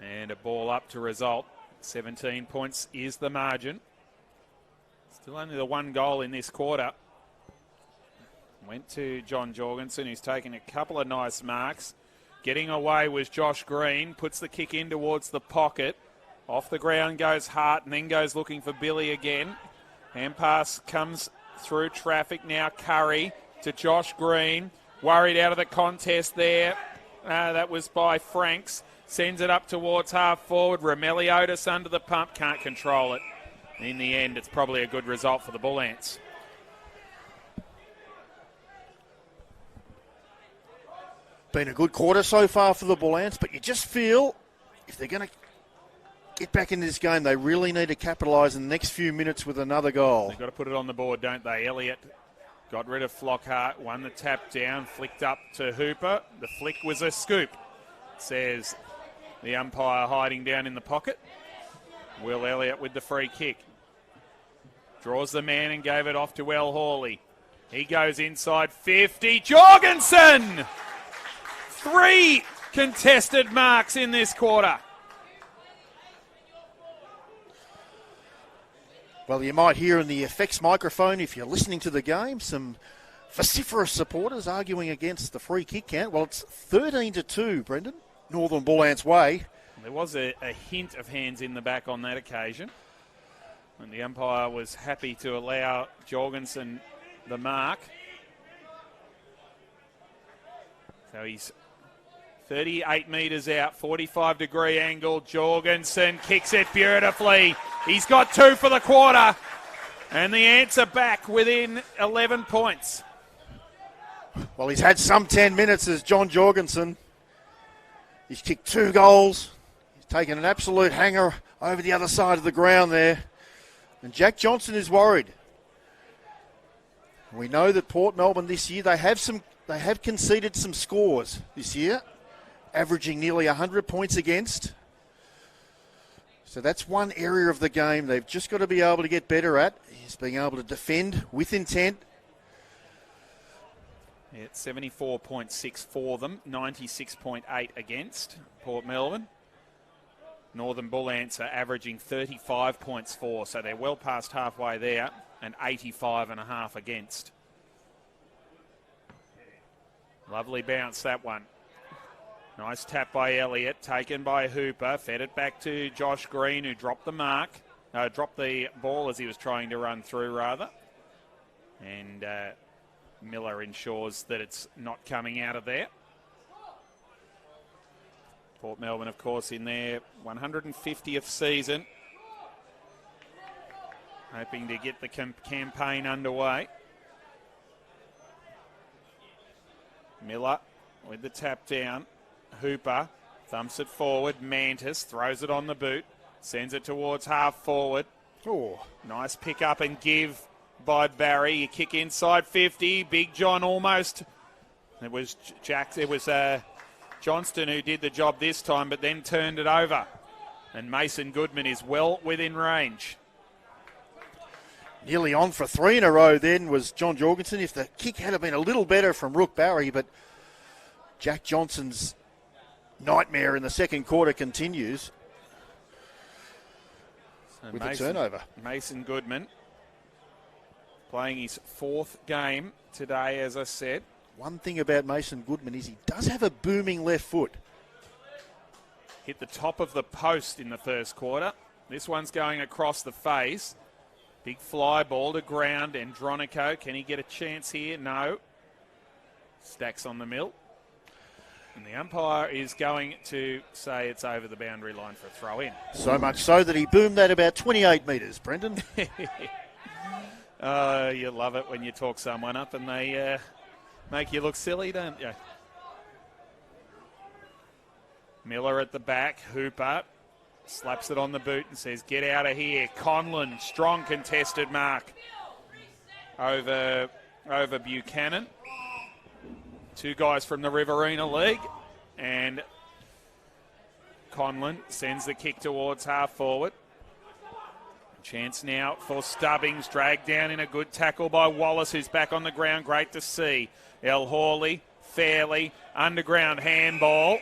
And a ball up to result. 17 points is the margin. It's Still only the one goal in this quarter. Went to John Jorgensen, who's taken a couple of nice marks. Getting away was Josh Green. Puts the kick in towards the pocket. Off the ground goes Hart and then goes looking for Billy again. Hand pass comes through traffic now. Curry to Josh Green. Worried out of the contest there. That was by Franks. Sends it up towards half forward. Romeliotis under the pump. Can't control it. In the end, it's probably a good result for the Bull Ants. Been a good quarter so far for the Bull Ants, but you just feel if they're going to get back into this game, they really need to capitalise in the next few minutes with another goal. They've got to put it on the board, don't they? Elliott got rid of Flockhart, won the tap down, flicked up to Hooper. The flick was a scoop, says the umpire hiding down in the pocket. Will Elliott with the free kick. Draws the man and gave it off to El Hawley. He goes inside 50. Jorgensen! 3 contested marks in this quarter. Well, you might hear in the effects microphone, if you're listening to the game, some vociferous supporters arguing against the free kick count. Well, it's 13-2, Brendan. Northern Bull Ants way. There was a hint of hands in the back on that occasion. And the umpire was happy to allow Jorgensen the mark. So he's 38 metres out, 45-degree angle. Jorgensen kicks it beautifully. He's got 2 for the quarter. And the Ants are back within 11 points. Well, he's had some 10 minutes as John Jorgensen. He's kicked 2 goals. He's taken an absolute hanger over the other side of the ground there. And Jack Johnson is worried. We know that Port Melbourne this year, they have conceded some scores this year, averaging nearly 100 points against. So that's one area of the game they've just got to be able to get better at, is being able to defend with intent. Yeah, it's 74.6 for them, 96.8 against Port Melbourne. Northern Bull Ants are averaging 35 points for, so they're well past halfway there, and 85.5 against. Lovely bounce, that one. Nice tap by Elliott, taken by Hooper, fed it back to Josh Green, who dropped the ball as he was trying to run through, rather. And Miller ensures that it's not coming out of there. Port Melbourne, of course, in their 150th season, hoping to get the campaign underway. Miller with the tap down. Hooper thumps it forward. Mantis throws it on the boot, sends it towards half forward. Oh, nice pick up and give by Barry. You kick inside 50. Big John almost. It was Johnston who did the job this time, but then turned it over. And Mason Goodman is well within range. Nearly on for 3 in a row then was John Jorgensen. If the kick had been a little better from Rook Barry, but Jack Johnson's nightmare in the second quarter continues with the turnover. Mason Goodman playing his 4th game today, as I said. One thing about Mason Goodman is he does have a booming left foot. Hit the top of the post in the first quarter. This one's going across the face. Big fly ball to ground. Andronico, can he get a chance here? No. Stacks on the mill. And the umpire is going to say it's over the boundary line for a throw in. So much so that he boomed that about 28 metres, Brendan. You love it when you talk someone up and they make you look silly, don't you? Miller at the back. Hooper slaps it on the boot and says, get out of here. Conlon, strong contested mark over Buchanan. 2 guys from the Riverina League. And Conlon sends the kick towards half forward. Chance now for Stubbings, dragged down in a good tackle by Wallace, who's back on the ground. Great to see. El Hawley, fairly, underground handball.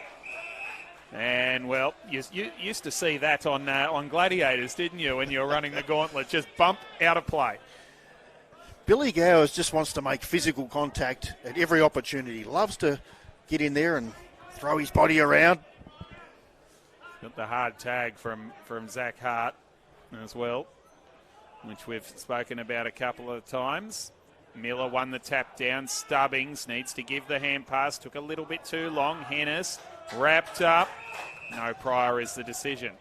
And, well, you used to see that on Gladiators, didn't you, when you were running the gauntlet? Just bump out of play. Billy Gowers just wants to make physical contact at every opportunity. Loves to get in there and throw his body around. Got the hard tag from Zach Hart as well, which we've spoken about a couple of times. Miller won the tap down. Stubbings needs to give the hand pass. Took a little bit too long. Hennis wrapped up. No prior is the decision.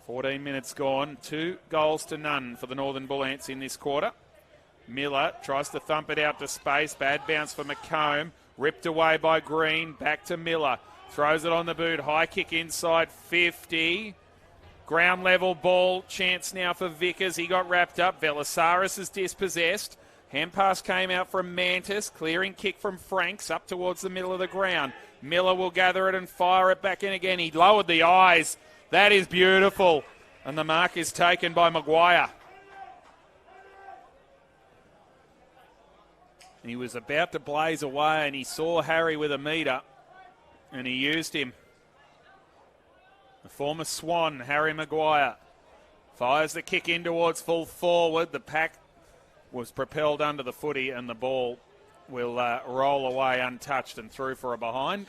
14 minutes gone. 2 goals to none for the Northern Bull Ants in this quarter. Miller tries to thump it out to space. Bad bounce for McComb. Ripped away by Green. Back to Miller. Throws it on the boot. High kick inside 50. Ground level ball. Chance now for Vickers. He got wrapped up. Velasaris is dispossessed. Hand pass came out from Mantis. Clearing kick from Franks up towards the middle of the ground. Miller will gather it and fire it back in again. He lowered the eyes. That is beautiful. And the mark is taken by Maguire. He was about to blaze away and he saw Harry with a metre and he used him. The former Swan, Harry Maguire, fires the kick in towards full forward. The pack was propelled under the footy and the ball will roll away untouched and through for a behind.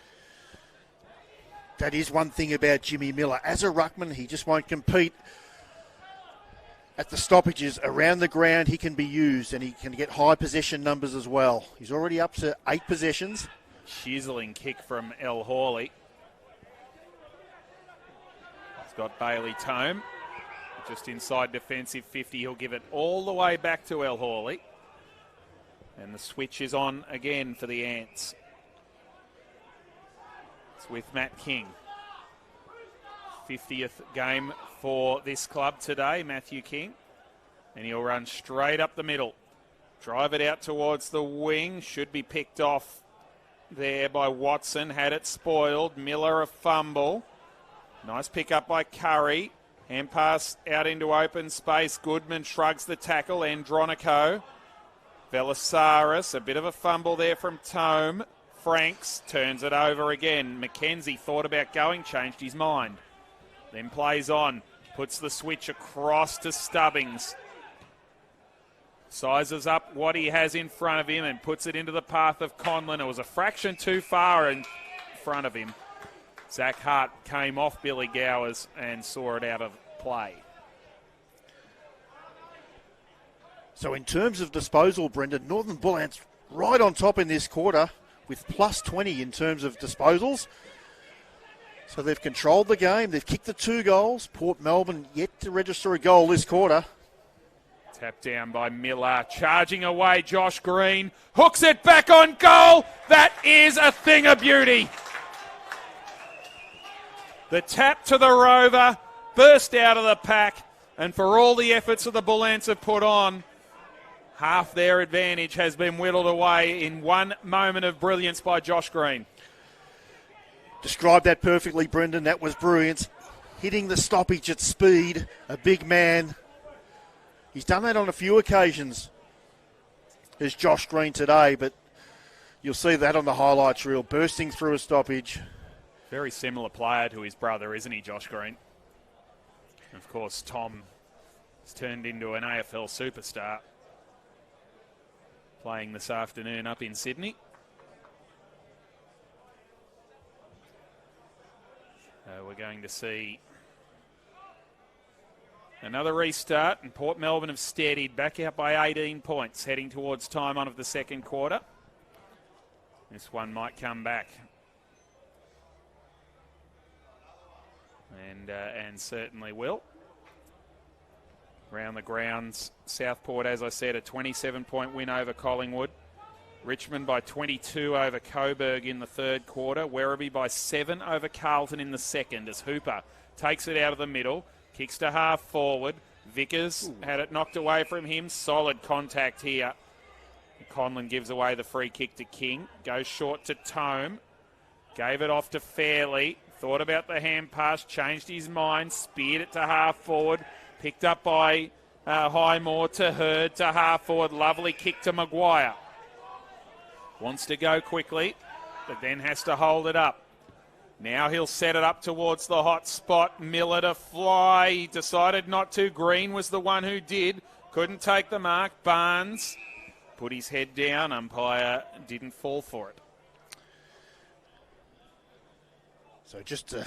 That is one thing about Jimmy Miller. As a ruckman, he just won't compete at the stoppages around the ground. He can be used and he can get high possession numbers as well. He's already up to 8 possessions. Chiseling kick from El Hawley. He's got Bailey Tome just inside defensive 50. He'll give it all the way back to El Hawley. And the switch is on again for the Ants. It's with Matt King. 50th game for this club today, Matthew King. And he'll run straight up the middle. Drive it out towards the wing. Should be picked off there by Watson. Had it spoiled. Miller a fumble. Nice pick up by Curry. Hand pass out into open space. Goodman shrugs the tackle. Andronico. Velasaris. A bit of a fumble there from Tome. Franks turns it over again. Mackenzie thought about going, changed his mind. Then plays on. Puts the switch across to Stubbings. Sizes up what he has in front of him and puts it into the path of Conlon. It was a fraction too far in front of him. Zach Hart came off Billy Gowers and saw it out of play. So in terms of disposal, Brendan, Northern Bull Ants right on top in this quarter with plus 20 in terms of disposals. So they've controlled the game. They've kicked the 2 goals. Port Melbourne yet to register a goal this quarter. Tap down by Miller. Charging away, Josh Green. Hooks it back on goal. That is a thing of beauty. The tap to the rover. Burst out of the pack. And for all the efforts that the Bull Ants have put on, half their advantage has been whittled away in one moment of brilliance by Josh Green. Described that perfectly, Brendan. That was brilliant. Hitting the stoppage at speed. A big man. He's done that on a few occasions. There's Josh Green today, but you'll see that on the highlights reel. Bursting through a stoppage. Very similar player to his brother, isn't he, Josh Green? Of course, Tom has turned into an AFL superstar. Playing this afternoon up in Sydney. We're going to see another restart, and Port Melbourne have steadied back out by 18 points, heading towards time on of the second quarter. This one might come back. And certainly will. Around the grounds, Southport, as I said, a 27-point win over Collingwood. Richmond by 22 over Coburg in the third quarter. Werribee by 7 over Carlton in the second as Hooper takes it out of the middle, kicks to half forward. Vickers had it knocked away from him. Solid contact here. Conlon gives away the free kick to King. Goes short to Tome. Gave it off to Fairley. Thought about the hand pass, changed his mind, speared it to half forward. Picked up by Highmore to Hurd to half forward. Lovely kick to Maguire. Wants to go quickly. but then has to hold it up. Now he'll set it up towards the hot spot. Miller to fly. He decided not to. Green was the one who did. Couldn't take the mark. Barnes put his head down. Umpire didn't fall for it. So just a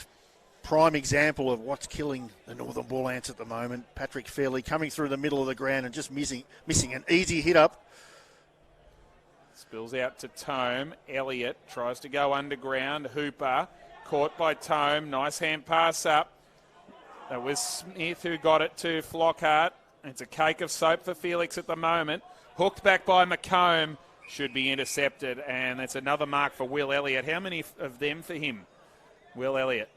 prime example of what's killing the Northern Bull Ants at the moment. Patrick Fairley coming through the middle of the ground and just missing an easy hit up. Spills out to Tome. Elliott tries to go underground. Hooper caught by Tome. Nice hand pass up. It was Smith who got it to Flockhart. It's a cake of soap for Felix at the moment. Hooked back by McComb. Should be intercepted. And that's another mark for Will Elliott. How many of them for him? Will Elliott.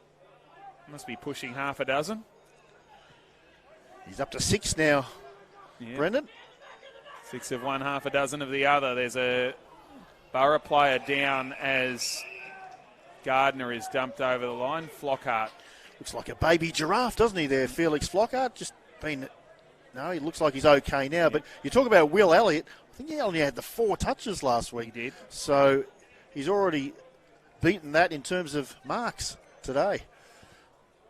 Must be pushing half a dozen. He's up to 6 now, Brendan. 6 of one, half a dozen of the other. There's a Borough player down as Gardner is dumped over the line. Flockhart. Looks like a baby giraffe, doesn't he there, Felix Flockhart? No, he looks like he's okay now. But you talk about Will Elliott. I think he only had the 4 touches last week. He did. So he's already beaten that in terms of marks today.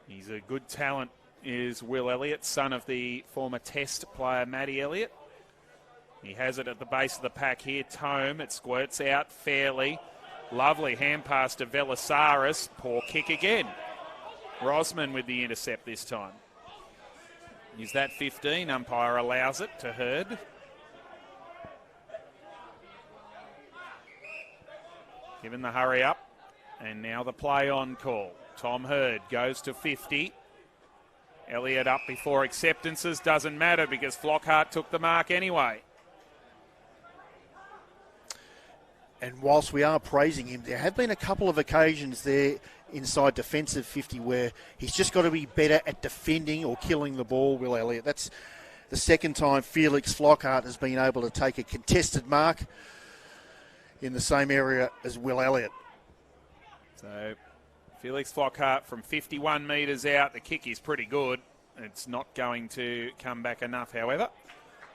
He's a good talent, is Will Elliott, son of the former Test player Matty Elliott. He has it at the base of the pack here. Tome, it squirts out fairly. Lovely hand pass to Velasaris. Poor kick again. Rosman with the intercept this time. Is that 15? Umpire allows it to Hurd. Given the hurry up. And now the play on call. Tom Hurd goes to 50. Elliott up before acceptances. Doesn't matter because Flockhart took the mark anyway. And whilst we are praising him, there have been a couple of occasions there inside defensive 50 where he's just got to be better at defending or killing the ball, Will Elliott. That's the second time Felix Flockhart has been able to take a contested mark in the same area as Will Elliott. So Felix Flockhart from 51 metres out. The kick is pretty good. It's not going to come back enough, however.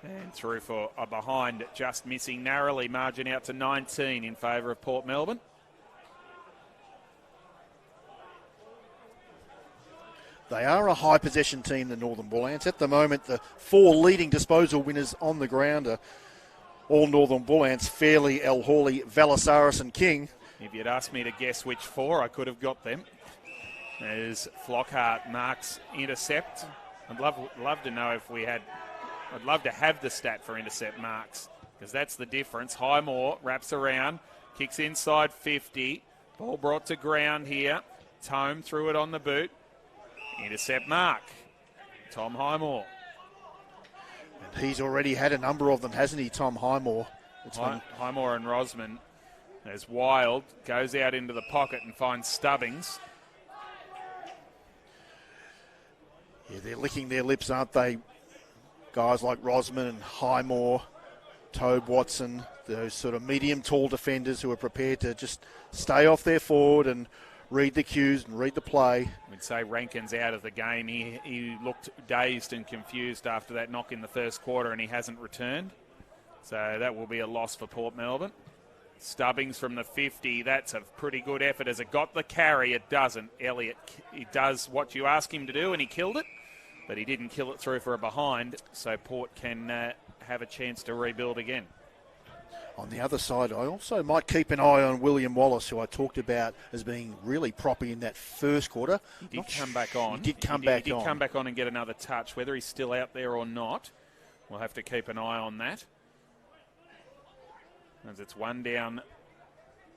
And through for a behind, just missing narrowly. Margin out to 19 in favour of Port Melbourne. They are a high possession team, the Northern Bull Ants. At the moment, the 4 leading disposal winners on the ground are all Northern Bull Ants: Fairley, El Hawley, Velasaris and King. If you'd asked me to guess which 4, I could have got them. As Flockhart marks intercept. I'd love to know if we had... I'd love to have the stat for intercept marks because that's the difference. Highmore wraps around, kicks inside 50. Ball brought to ground here. Tome threw it on the boot. Intercept mark. Tom Highmore. And he's already had a number of them, hasn't he, Tom Highmore? Highmore and Rosman. As Wild goes out into the pocket and finds Stubbings. Yeah, they're licking their lips, aren't they? Guys like Rosman and Highmore, Tobe Watson, those sort of medium tall defenders who are prepared to just stay off their forward and read the cues and read the play. We'd say Rankin's out of the game. He looked dazed and confused after that knock in the first quarter and he hasn't returned. So that will be a loss for Port Melbourne. Stubbings from the 50. That's a pretty good effort. Has it got the carry? It doesn't. Elliott, he does what you ask him to do and he killed it. But he didn't kill it through for a behind, so Port can have a chance to rebuild again. On the other side, I also might keep an eye on William Wallace, who I talked about as being really proppy in that first quarter. He did come back on. He did come back on and get another touch. Whether he's still out there or not, we'll have to keep an eye on that. As it's one down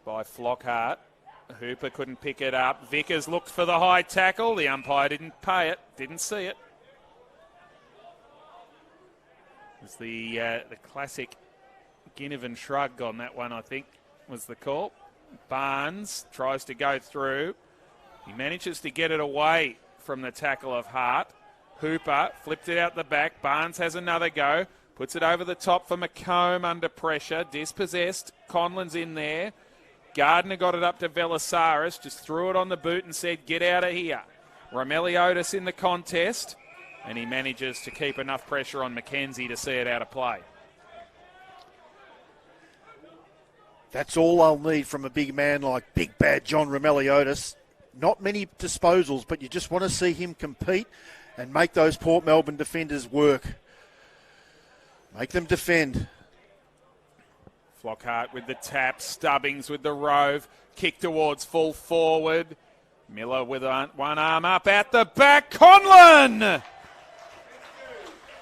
by Flockhart. Hooper couldn't pick it up. Vickers looked for the high tackle. The umpire didn't pay it, didn't see it. It's the classic Ginnivan shrug on that one, I think, was the call. Barnes tries to go through. He manages to get it away from the tackle of Hart. Hooper flipped it out the back. Barnes has another go. Puts it over the top for McComb under pressure. Dispossessed. Conlon's in there. Gardner got it up to Velasaris. Just threw it on the boot and said, get out of here. Romeliotis in the contest. And he manages to keep enough pressure on McKenzie to see it out of play. That's all they'll need from a big man like Big Bad John Romeliotis. Not many disposals, but you just want to see him compete and make those Port Melbourne defenders work. Make them defend. Flockhart with the tap, Stubbings with the rove, kick towards full forward. Miller with one arm up at the back. Conlon!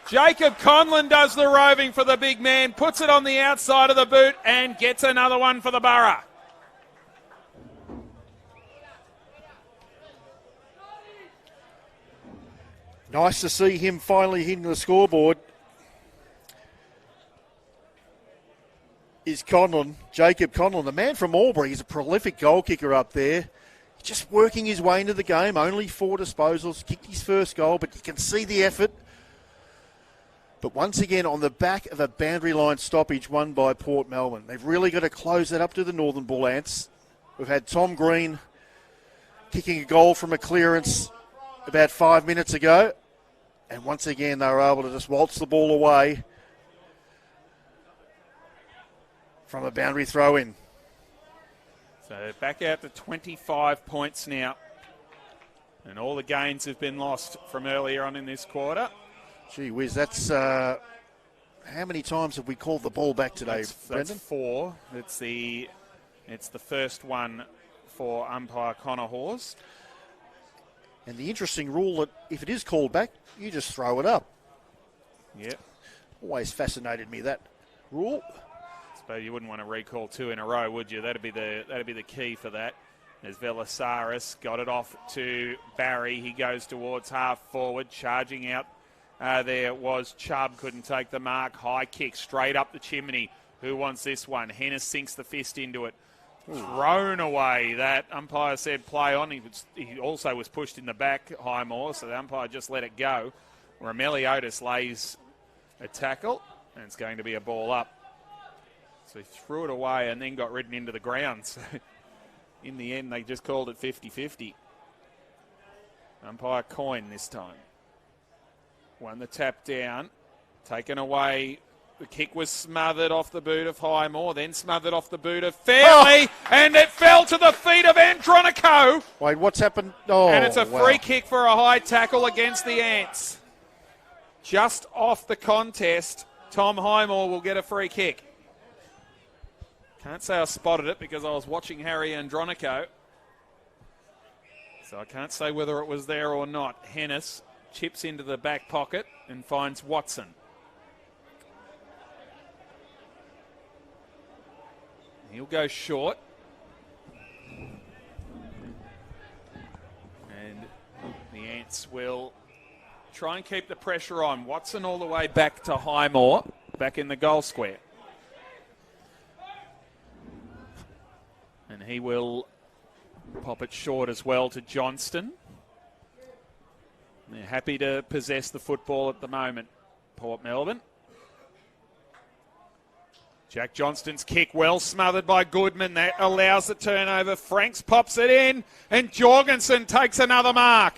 Jacob Conlon does the roving for the big man, puts it on the outside of the boot and gets another one for the Borough. Nice to see him finally hitting the scoreboard. Is Conlon, Jacob Conlon, the man from Albury. He's a prolific goal kicker up there. Just working his way into the game. Only 4 disposals. Kicked his first goal, but you can see the effort. But once again, on the back of a boundary line stoppage won by Port Melbourne. They've really got to close that up to the Northern Bull Ants. We've had Tom Green kicking a goal from a clearance about 5 minutes ago. And once again, they were able to just waltz the ball away from a boundary throw-in. So back out to 25 points now. And all the gains have been lost from earlier on in this quarter. Gee whiz, that's... how many times have we called the ball back today, Brendan? That's 4. It's the first one for umpire Connor Hawes. And the interesting rule that if it is called back, you just throw it up. Yep. Always fascinated me, that rule. But you wouldn't want to recall 2 in a row, would you? That'd be the key for that. There's Velasaris, got it off to Barry. He goes towards half forward, charging out. There was Chubb, couldn't take the mark. High kick straight up the chimney. Who wants this one? Hennis sinks the fist into it. Thrown away. That umpire said play on. He also was pushed in the back, Highmore, so the umpire just let it go. Romeliotis lays a tackle, and it's going to be a ball up. So he threw it away and then got ridden into the ground. So in the end, they just called it 50-50. Umpire Coyne this time. Won the tap down. Taken away. The kick was smothered off the boot of Highmore, then smothered off the boot of Fairley, and it fell to the feet of Andronico. Wait, what's happened? Oh, and it's a free kick for a high tackle against the Ants. Just off the contest, Tom Highmore will get a free kick. Can't say I spotted it because I was watching Harry Andronico. So I can't say whether it was there or not. Hennis chips into the back pocket and finds Watson. He'll go short. And the Ants will try and keep the pressure on. Watson all the way back to Highmore, back in the goal square. And he will pop it short as well to Johnston. They're happy to possess the football at the moment, Port Melbourne. Jack Johnston's kick well smothered by Goodman. That allows the turnover. Franks pops it in, and Jorgensen takes another mark.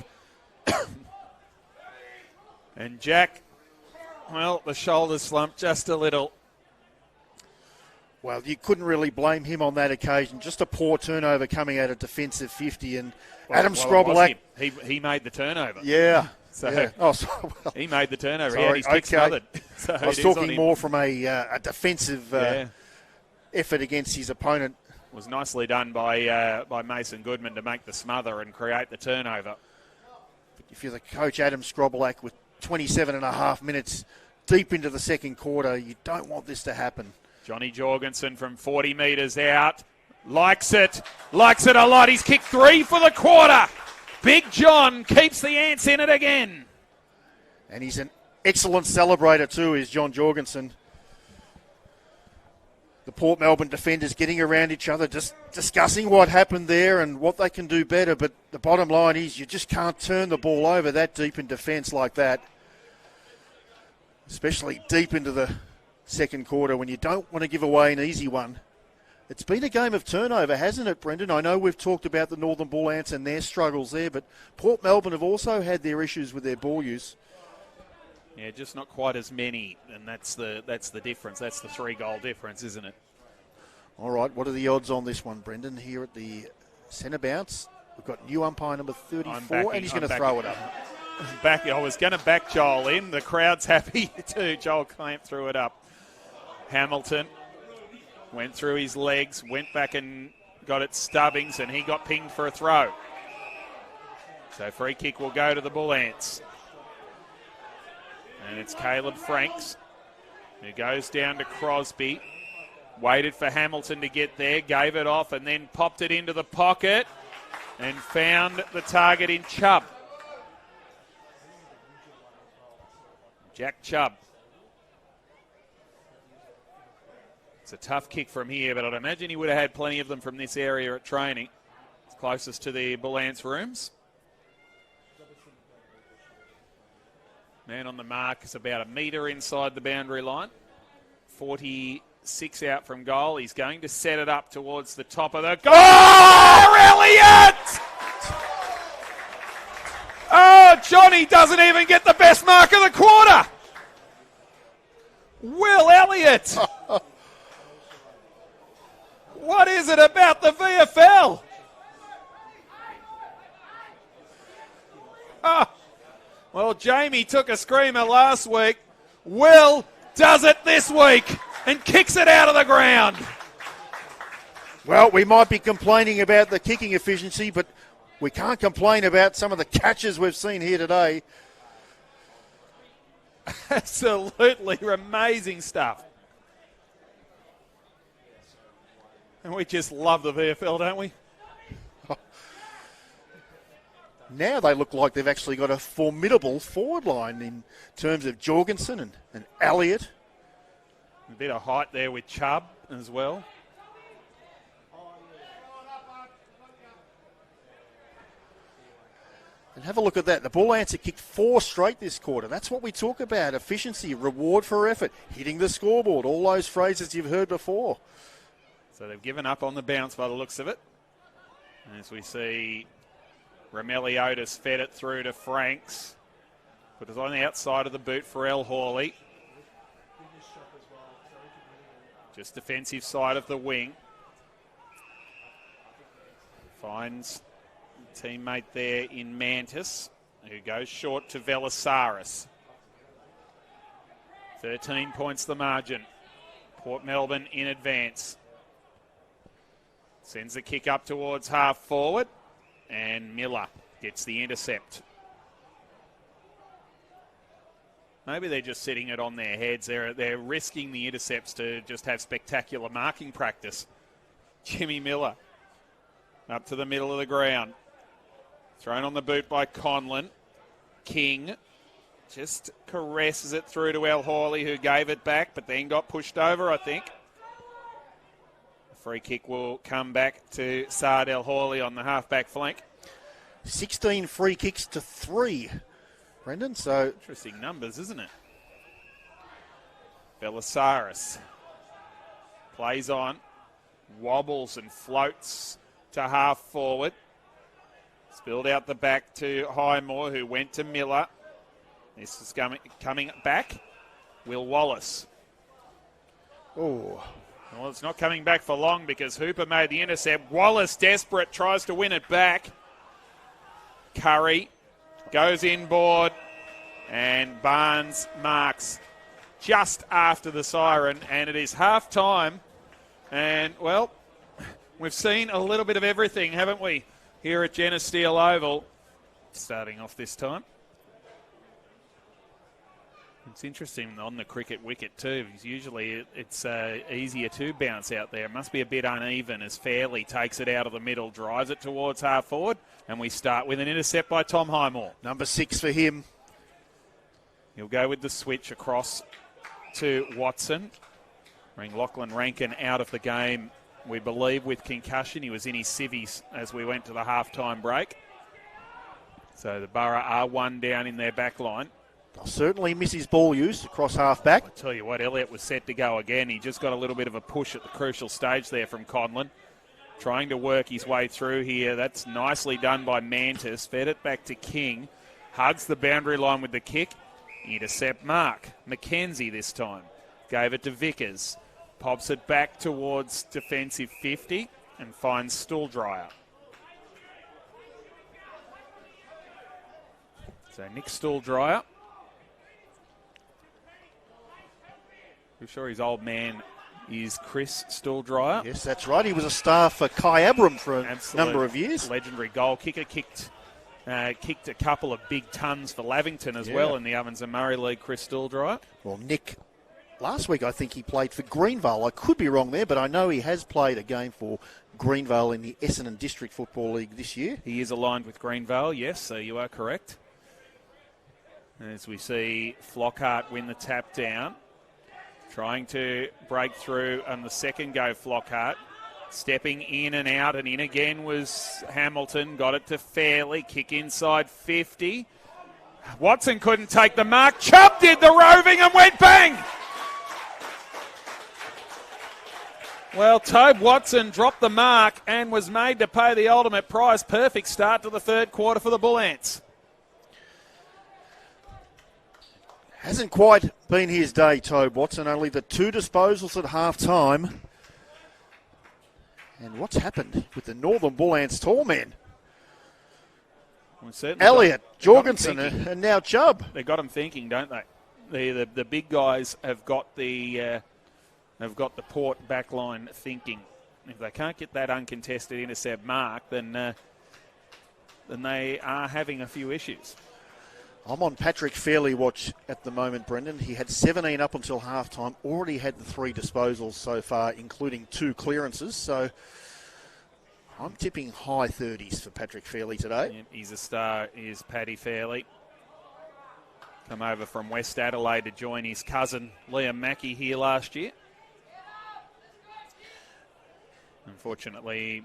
And Jack, well, the shoulders slumped just a little. Well, you couldn't really blame him on that occasion. Just a poor turnover coming out of defensive 50. And Adam Skrobelak... He made the turnover. Yeah. So yeah. Oh, so, well, he made the turnover. Sorry, He had his kick smothered. So I was talking more from a defensive effort against his opponent. It was nicely done by Mason Goodman to make the smother and create the turnover. But if you're the coach, Adam Skrobelak, with 27 and a half minutes deep into the second quarter, you don't want this to happen. Johnny Jorgensen from 40 metres out. Likes it a lot. He's kicked 3 for the quarter. Big John keeps the Ants in it again. And he's an excellent celebrator too, is John Jorgensen. The Port Melbourne defenders getting around each other, just discussing what happened there and what they can do better. But the bottom line is you just can't turn the ball over that deep in defence like that. Especially deep into the second quarter when you don't want to give away an easy one. It's been a game of turnover, hasn't it, Brendan? I know we've talked about the Northern Bull Ants and their struggles there, but Port Melbourne have also had their issues with their ball use. Yeah, just not quite as many, and that's the difference. That's the 3-goal difference, isn't it? All right, what are the odds on this one, Brendan? Here at the centre bounce, we've got new umpire number 34, and he's going to throw it up. I was going to back Joel in. The crowd's happy too. Joel Clamp threw it up. Hamilton went through his legs, went back and got it Stubbings, and he got pinged for a throw. So free kick will go to the Bull Ants. And it's Caleb Franks who goes down to Crosby. Waited for Hamilton to get there, gave it off, and then popped it into the pocket and found the target in Chubb. Jack Chubb. It's a tough kick from here, but I'd imagine he would have had plenty of them from this area at training. It's closest to the Bull Ants rooms. Man on the mark is about a metre inside the boundary line. 46 out from goal. He's going to set it up towards the top of the goal. Elliott! Oh, Johnny doesn't even get the best mark of the quarter. Will Elliott. What is it about the VFL? Oh. Well, Jamie took a screamer last week. Will does it this week and kicks it out of the ground. Well, we might be complaining about the kicking efficiency, but we can't complain about some of the catches we've seen here today. Absolutely amazing stuff. And we just love the VFL, don't we? Now they look like they've actually got a formidable forward line in terms of Jorgensen and Elliott. A bit of height there with Chubb as well. And have a look at that. The Bull Ants have kicked 4 straight this quarter. That's what we talk about. Efficiency, reward for effort, hitting the scoreboard, all those phrases you've heard before. So they've given up on the bounce by the looks of it. As we see Romelli Otis fed it through to Franks. Put it on the outside of the boot for El Hawley. Just defensive side of the wing. Finds a teammate there in Mantis, who goes short to Velasaris. 13 points the margin. Port Melbourne in advance. Sends the kick up towards half forward. And Miller gets the intercept. Maybe they're just setting it on their heads. They're risking the intercepts to just have spectacular marking practice. Jimmy Miller up to the middle of the ground. Thrown on the boot by Conlon. King just caresses it through to El Hawley, who gave it back, but then got pushed over, I think. Free kick will come back to Saad El Hawley on the half-back flank. 16 free kicks to 3, Brendan. So interesting numbers, isn't it? Velasaris plays on, wobbles and floats to half forward. Spilled out the back to Highmore, who went to Miller. This is coming back. Will Wallace. Oh. Well, it's not coming back for long because Hooper made the intercept. Wallace, desperate, tries to win it back. Curry goes inboard, and Barnes marks just after the siren, and it is half time. And, well, we've seen a little bit of everything, haven't we, here at Jenna Steele Oval. Starting off this time. It's interesting on the cricket wicket too, because usually it's easier to bounce out there. It must be a bit uneven as Fairley takes it out of the middle, drives it towards half forward, and we start with an intercept by Tom Highmore. Number 6 for him. He'll go with the switch across to Watson. Bring Lachlan Rankin out of the game, we believe, with concussion. He was in his civvies as we went to the half-time break. So the Borough are one down in their back line. They'll certainly miss his ball use across half-back. I tell you what, Elliott was set to go again. He just got a little bit of a push at the crucial stage there from Conlon. Trying to work his way through here. That's nicely done by Mantis. Fed it back to King. Hugs the boundary line with the kick. Intercept mark. McKenzie this time. Gave it to Vickers. Pops it back towards defensive 50 and finds Stooldryer. So Nick Stooldryer. I'm sure his old man is Chris Stooldryer. Yes, that's right. He was a star for Kai Abram for a number of years. Legendary goal kicker. Kicked a couple of big tons for Lavington as well in the Ovens and Murray League, Chris Stooldryer. Well, Nick, last week I think he played for Greenvale. I could be wrong there, but I know he has played a game for Greenvale in the Essendon District Football League this year. He is aligned with Greenvale, yes, so you are correct. As we see Flockhart win the tap down. Trying to break through on the second go, Flockhart. Stepping in and out, and in again was Hamilton. Got it to Fairley. Kick inside 50. Watson couldn't take the mark. Chubb did the roving and went bang! Well, Tobe Watson dropped the mark and was made to pay the ultimate price. Perfect start to the third quarter for the Bull Ants. Hasn't quite been his day, Tobe Watson. Only the 2 disposals at half-time. And what's happened with the Northern Bull Ants tall men? Elliott, Jorgensen, and now Chubb. They got them thinking, don't they? The big guys have got the Port back line thinking. If they can't get that uncontested intercept mark, then they are having a few issues. I'm on Patrick Fairley watch at the moment, Brendan. He had 17 up until halftime, already had the 3 disposals so far, including 2 clearances. So I'm tipping high 30s for Patrick Fairley today. Yeah, he's a star, is Paddy Fairley. Come over from West Adelaide to join his cousin Liam Mackey here last year. Unfortunately,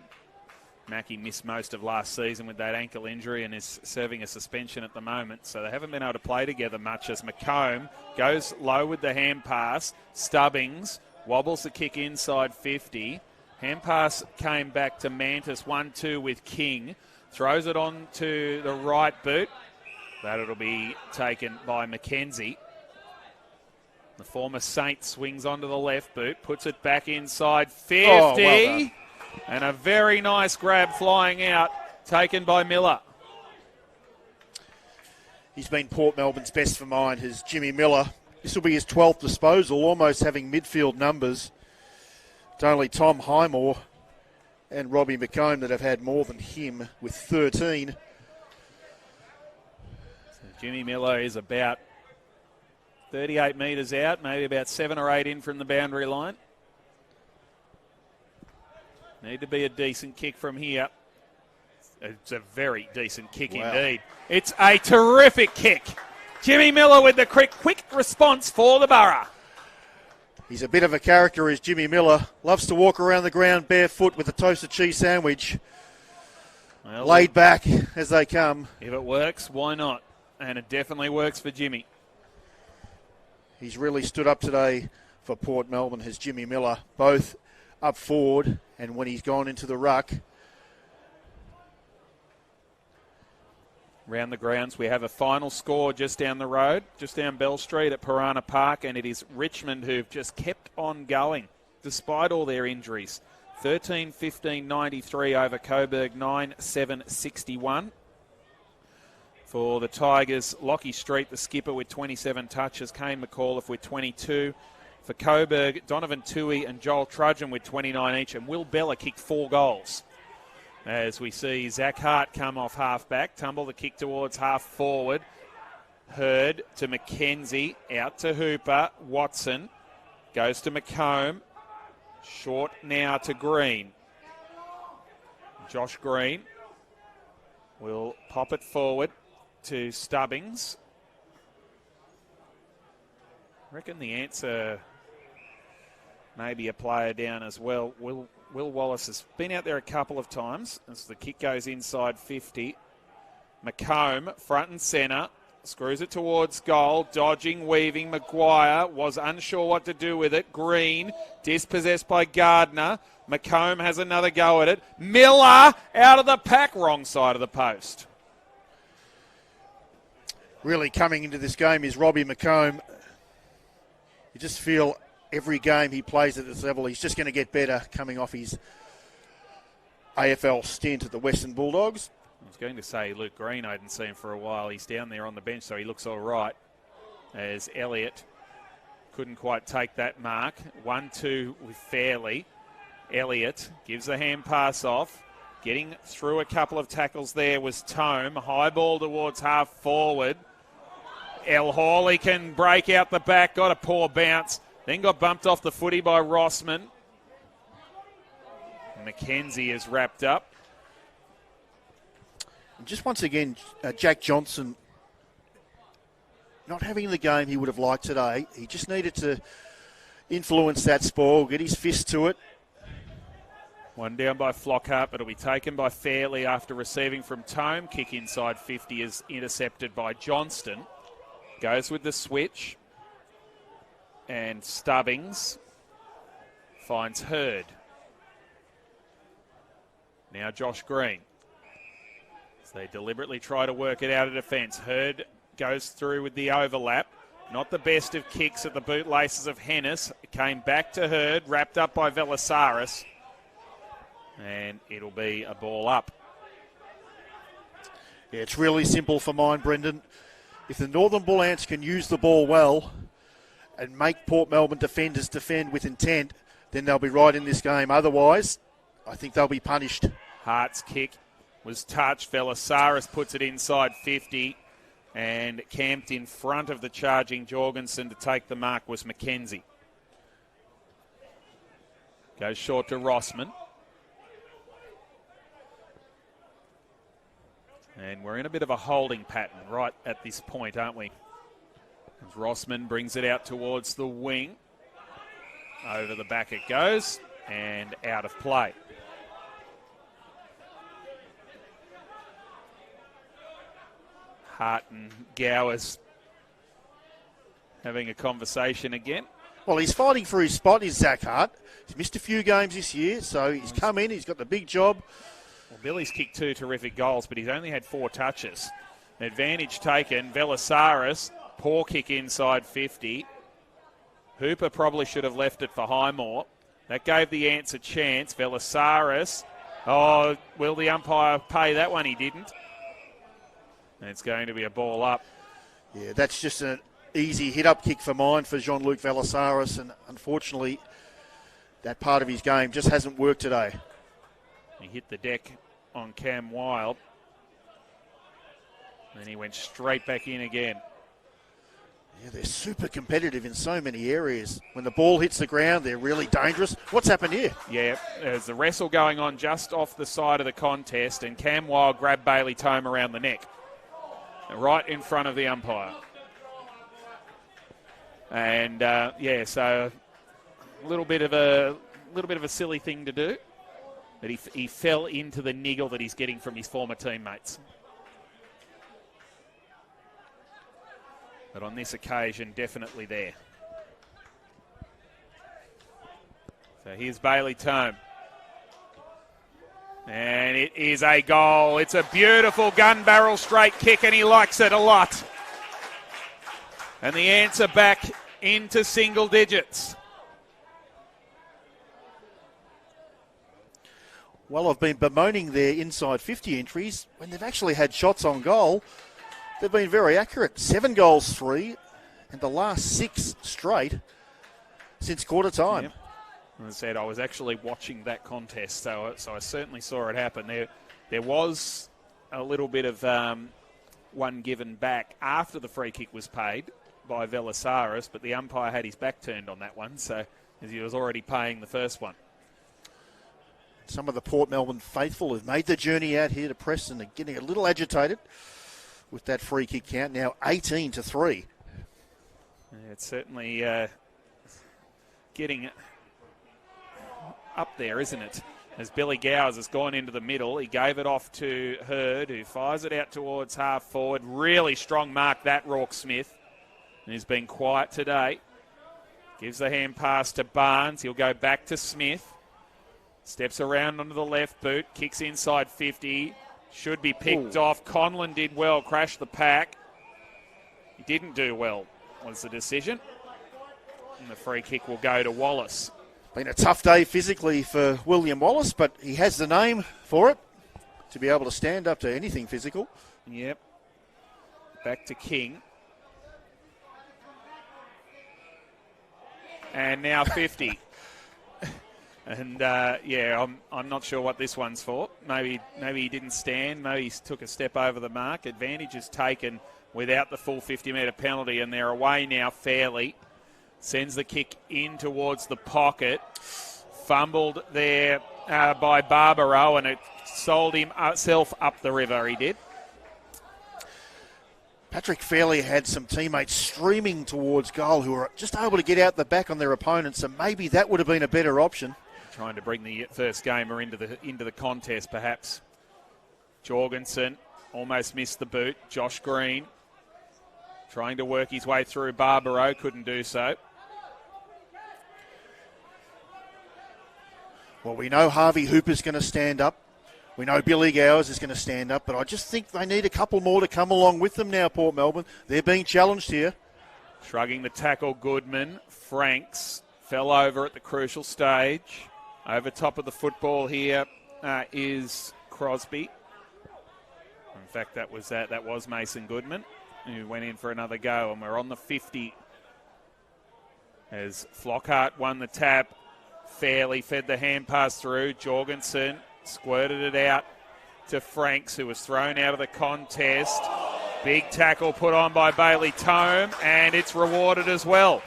Mackey missed most of last season with that ankle injury and is serving a suspension at the moment. So they haven't been able to play together much as McComb goes low with the hand pass. Stubbings wobbles the kick inside 50. Hand pass came back to Mantis, 1-2 with King. Throws it on to the right boot. That'll be taken by McKenzie. The former Saint swings onto the left boot, puts it back inside 50. Oh, well done. And a very nice grab flying out, taken by Miller. He's been Port Melbourne's best for mine, his Jimmy Miller. This will be his 12th disposal, almost having midfield numbers. It's only Tom Highmore and Robbie McComb that have had more than him with 13. So Jimmy Miller is about 38 metres out, maybe about 7 or 8 in from the boundary line. Need to be a decent kick from here. It's a very decent kick indeed. It's a terrific kick. Jimmy Miller with the quick response for the Borough. He's a bit of a character, is Jimmy Miller. Loves to walk around the ground barefoot with a toasted cheese sandwich. Well, laid back as they come. If it works, why not? And it definitely works for Jimmy. He's really stood up today for Port Melbourne, has Jimmy Miller, both up forward and when he's gone into the ruck. Round the grounds, we have a final score just down the road, just down Bell Street at Piranha Park, and it is Richmond who've just kept on going despite all their injuries. 13-15-93 over Coburg, 9-7-61. For the Tigers, Lockie Street, the skipper, with 27 touches. Kane McAuliffe with 22. For Coburg, Donovan Toohey and Joel Trudgeon with 29 each, and Will Bella kicked 4 goals. As we see Zach Hart come off half-back, tumble the kick towards half-forward. Hurd to McKenzie, out to Hooper. Watson goes to McComb. Short now to Green. Josh Green will pop it forward to Stubbings. I reckon the answer maybe a player down as well. Will Wallace has been out there a couple of times as the kick goes inside 50. McComb, front and centre, screws it towards goal, dodging, weaving. Maguire was unsure what to do with it. Green, dispossessed by Gardner. McComb has another go at it. Miller out of the pack, wrong side of the post. Really coming into this game is Robbie McComb. You just feel every game he plays at this level, he's just going to get better coming off his AFL stint at the Western Bulldogs. I was going to say Luke Green, I hadn't seen for a while. He's down there on the bench, so he looks all right. As Elliott couldn't quite take that mark. 1-2 with Fairley. Elliott gives the hand pass off. Getting through a couple of tackles there was Tome. High ball towards half forward. El Hawley can break out the back. Got a poor bounce. Then got bumped off the footy by Rossman. McKenzie is wrapped up. Just once again, Jack Johnson not having the game he would have liked today. He just needed to influence that spoil, get his fist to it. One down by Flockhart, but it'll be taken by Fairley after receiving from Tome. Kick inside 50 is intercepted by Johnston. Goes with the switch. And Stubbings finds Hurd. Now Josh Green. So they deliberately try to work it out of defence. Hurd goes through with the overlap. Not the best of kicks at the bootlaces of Hennis. It came back to Hurd, wrapped up by Velasaris. And it'll be a ball up. Yeah, it's really simple for mine, Brendan. If the Northern Bull Ants can use the ball well and make Port Melbourne defenders defend with intent, then they'll be right in this game. Otherwise, I think they'll be punished. Hart's kick was touched. Velasaris puts it inside 50 and camped in front of the charging Jorgensen to take the mark was McKenzie. Goes short to Rossman. And we're in a bit of a holding pattern right at this point, aren't we? As Rossman brings it out towards the wing. Over the back it goes and out of play. Hart and Gowers having a conversation again. Well, he's fighting for his spot, is Zach Hart. He's missed a few games this year, so he's come in, he's got the big job. Well, Billy's kicked 2 terrific goals, but he's only had 4 touches. Advantage taken. Velasaris, poor kick inside 50. Hooper probably should have left it for Highmore. That gave the Ants a chance. Velasaris. Oh, will the umpire pay that one? He didn't. And it's going to be a ball up. Yeah, that's just an easy hit-up kick for mine for Jean-Luc Velasaris, and unfortunately that part of his game just hasn't worked today. He hit the deck on Cam Wild. Then he went straight back in again. Yeah, they're super competitive in so many areas. When the ball hits the ground, they're really dangerous. What's happened here? Yeah, there's a wrestle going on just off the side of the contest, and Cam Wild grabbed Bailey Tome around the neck, right in front of the umpire. And so a little bit of a silly thing to do, but he fell into the niggle that he's getting from his former teammates. But on this occasion, definitely there. So here's Bailey Tome. And it is a goal. It's a beautiful gun barrel straight kick, and he likes it a lot. And the Ants are back into single digits. Well, I've been bemoaning their inside 50 entries. When they've actually had shots on goal, they've been very accurate. 7 goals, 3, and the last 6 straight since quarter time. Yep. As I said, I was actually watching that contest, so I certainly saw it happen. There was a little bit of one given back after the free kick was paid by Velasaris, but the umpire had his back turned on that one, so as he was already paying the first one. Some of the Port Melbourne faithful have made the journey out here to Preston and getting a little agitated with that free kick count, now 18-3. Yeah, it's certainly getting up there, isn't it? As Billy Gowers has gone into the middle, he gave it off to Hurd, who fires it out towards half forward. Really strong mark, that Rourke Smith. And he's been quiet today. Gives the hand pass to Barnes. He'll go back to Smith. Steps around onto the left boot. Kicks inside 50. Should be picked off. Conlon did well, crashed the pack. He didn't do well, was the decision. And the free kick will go to Wallace. Been a tough day physically for William Wallace, but he has the name for it to be able to stand up to anything physical. Yep. Back to King. And now 50. And, I'm not sure what this one's for. Maybe he didn't stand. Maybe he took a step over the mark. Advantage is taken without the full 50-metre penalty, and they're away now fairly. Sends the kick in towards the pocket. Fumbled there by Barbaro, and it sold himself up the river, he did. Patrick Fairley had some teammates streaming towards goal who were just able to get out the back on their opponents, so maybe that would have been a better option. Trying to bring the first gamer into the contest, perhaps. Jorgensen almost missed the boot. Josh Green trying to work his way through Barbaro, couldn't do so. Well, we know Harvey Hooper's going to stand up. We know Billy Gowers is going to stand up, but I just think they need a couple more to come along with them now, Port Melbourne. They're being challenged here. Shrugging the tackle, Goodman. Franks fell over at the crucial stage. Over top of the football here is Crosby. In fact, that was Mason Goodman, who went in for another go, and we're on the 50 as Flockhart won the tap. Fairly fed the hand pass through. Jorgensen squirted it out to Franks, who was thrown out of the contest. Big tackle put on by Bailey Tome, and it's rewarded as well.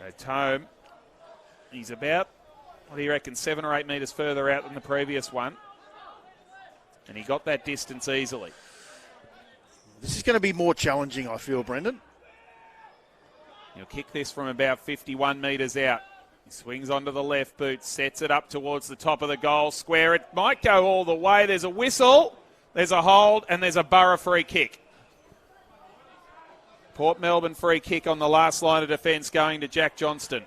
So Tome, he's about, what do you reckon, 7 or 8 metres further out than the previous one. And he got that distance easily. This is going to be more challenging, I feel, Brendan. He'll kick this from about 51 metres out. He swings onto the left boot, sets it up towards the top of the goal square. It might go all the way. There's a whistle, there's a hold, and there's a Borough free kick. Port Melbourne free kick on the last line of defence going to Jack Johnston.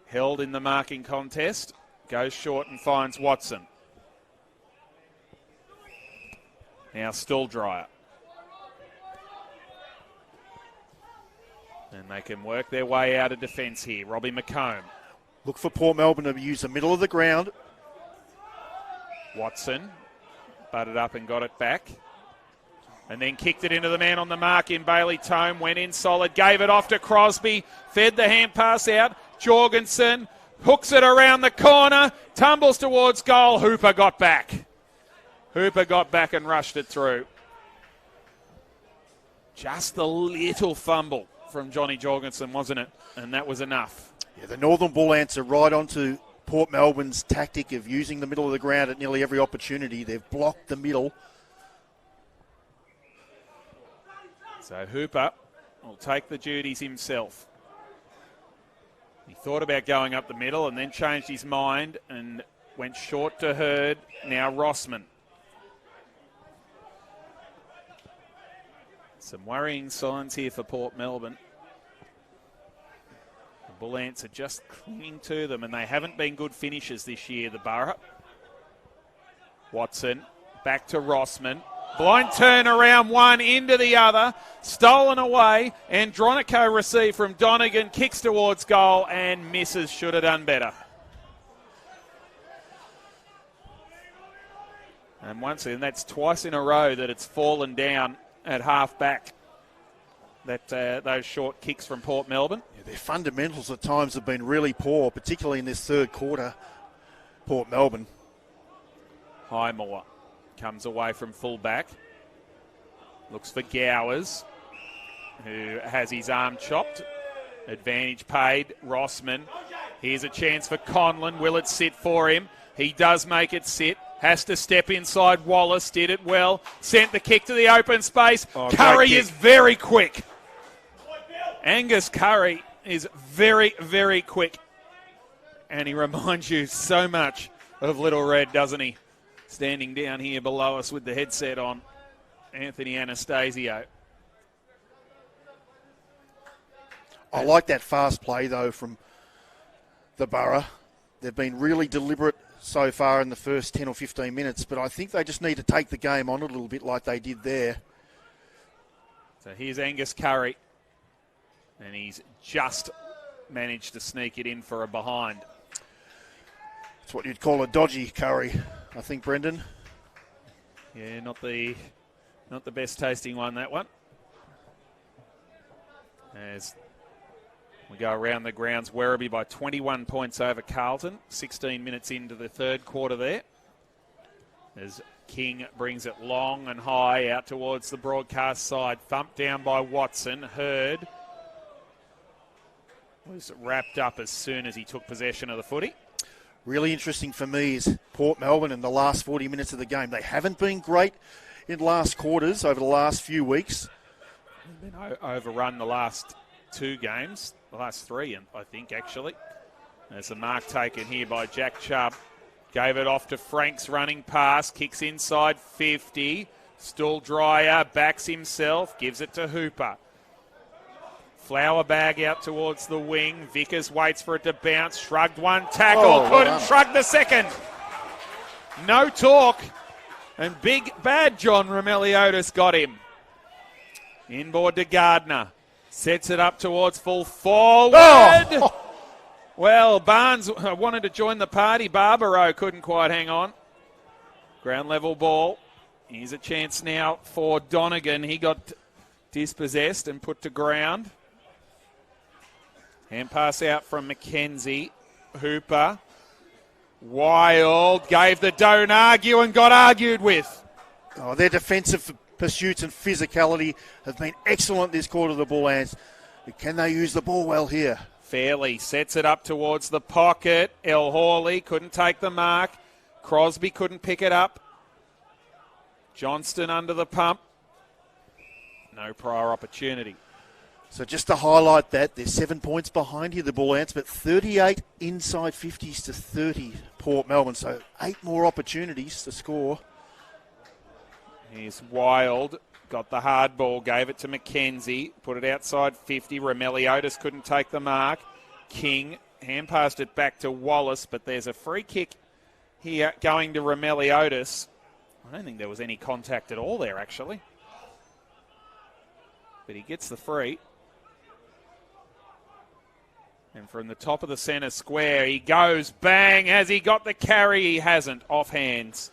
Held in the marking contest. Goes short and finds Watson. Now Stilldryer. And they can work their way out of defence here. Robbie McComb. Look for Port Melbourne to use the middle of the ground. Watson butted up and got it back. And then kicked it into the man on the mark in Bailey Tome. Went in solid. Gave it off to Crosby. Fed the hand pass out. Jorgensen hooks it around the corner. Tumbles towards goal. Hooper got back. Hooper got back and rushed it through. Just a little fumble from Johnny Jorgensen, wasn't it? And that was enough. Yeah, the Northern Bull Ants are right onto Port Melbourne's tactic of using the middle of the ground at nearly every opportunity. They've blocked the middle. So Hooper will take the duties himself. He thought about going up the middle and then changed his mind and went short to Hurd. Now Rossman. Some worrying signs here for Port Melbourne. The Bull Ants are just clinging to them, and they haven't been good finishers this year, the Borough. Watson, back to Rossman. Blind turn around one into the other. Stolen away. Andronico received from Donegan. Kicks towards goal and misses. Should have done better. And once again, that's twice in a row that it's fallen down at half back. Those short kicks from Port Melbourne. Yeah, their fundamentals at times have been really poor, particularly in this third quarter. Port Melbourne. Highmore comes away from fullback. Looks for Gowers, who has his arm chopped. Advantage paid. Rossman. Here's a chance for Conlon. Will it sit for him? He does make it sit. Has to step inside. Wallace did it well. Sent the kick to the open space. Curry is very quick. Angus Curry is very, very quick. And he reminds you so much of Little Red, doesn't he? Standing down here below us with the headset on. Anthony Anastasio. I like that fast play, though, from the Borough. They've been really deliberate so far in the first 10 or 15 minutes, but I think they just need to take the game on a little bit like they did there. So here's Angus Curry, and he's just managed to sneak it in for a behind. It's what you'd call a dodgy Curry, I think, Brendan. Yeah, not the best tasting one, that one. As we go around the grounds, Werribee by 21 points over Carlton. 16 minutes into the third quarter there. As King brings it long and high out towards the broadcast side. Thumped down by Watson. Hurd was wrapped up as soon as he took possession of the footy. Really interesting for me is Port Melbourne in the last 40 minutes of the game. They haven't been great in last quarters over the last few weeks. They've been overrun the last two games, the last three, I think, actually. There's a mark taken here by Jack Chubb. Gave it off to Franks running past, kicks inside 50. Stool Dryer backs himself, gives it to Hooper. Flower bag out towards the wing. Vickers waits for it to bounce. Shrugged one tackle. Couldn't shrug the second. No talk. And big bad John Romeliotis got him. Inboard to Gardner. Sets it up towards full forward. Oh. Well, Barnes wanted to join the party. Barbaro couldn't quite hang on. Ground level ball. Here's a chance now for Donegan. He got dispossessed and put to ground. Hand pass out from McKenzie. Hooper. Wild. Gave the don't argue and got argued with. Oh, their defensive pursuits and physicality have been excellent this quarter of the Bull Ants. Can they use the ball well here? Fairley sets it up towards the pocket. El Hawley couldn't take the mark. Crosby couldn't pick it up. Johnston under the pump. No prior opportunity. So just to highlight that, they're 7 points behind here, the Bull Ants, but 38 inside 50s to 30 Port Melbourne. So 8 more opportunities to score. Here's Wild. Got the hard ball, gave it to McKenzie. Put it outside 50. Romeliotis couldn't take the mark. King hand passed it back to Wallace, but there's a free kick here going to Romeliotis. I don't think there was any contact at all there, actually. But he gets the free. And from the top of the centre square, he goes, bang. Has he got the carry? He hasn't. Off hands.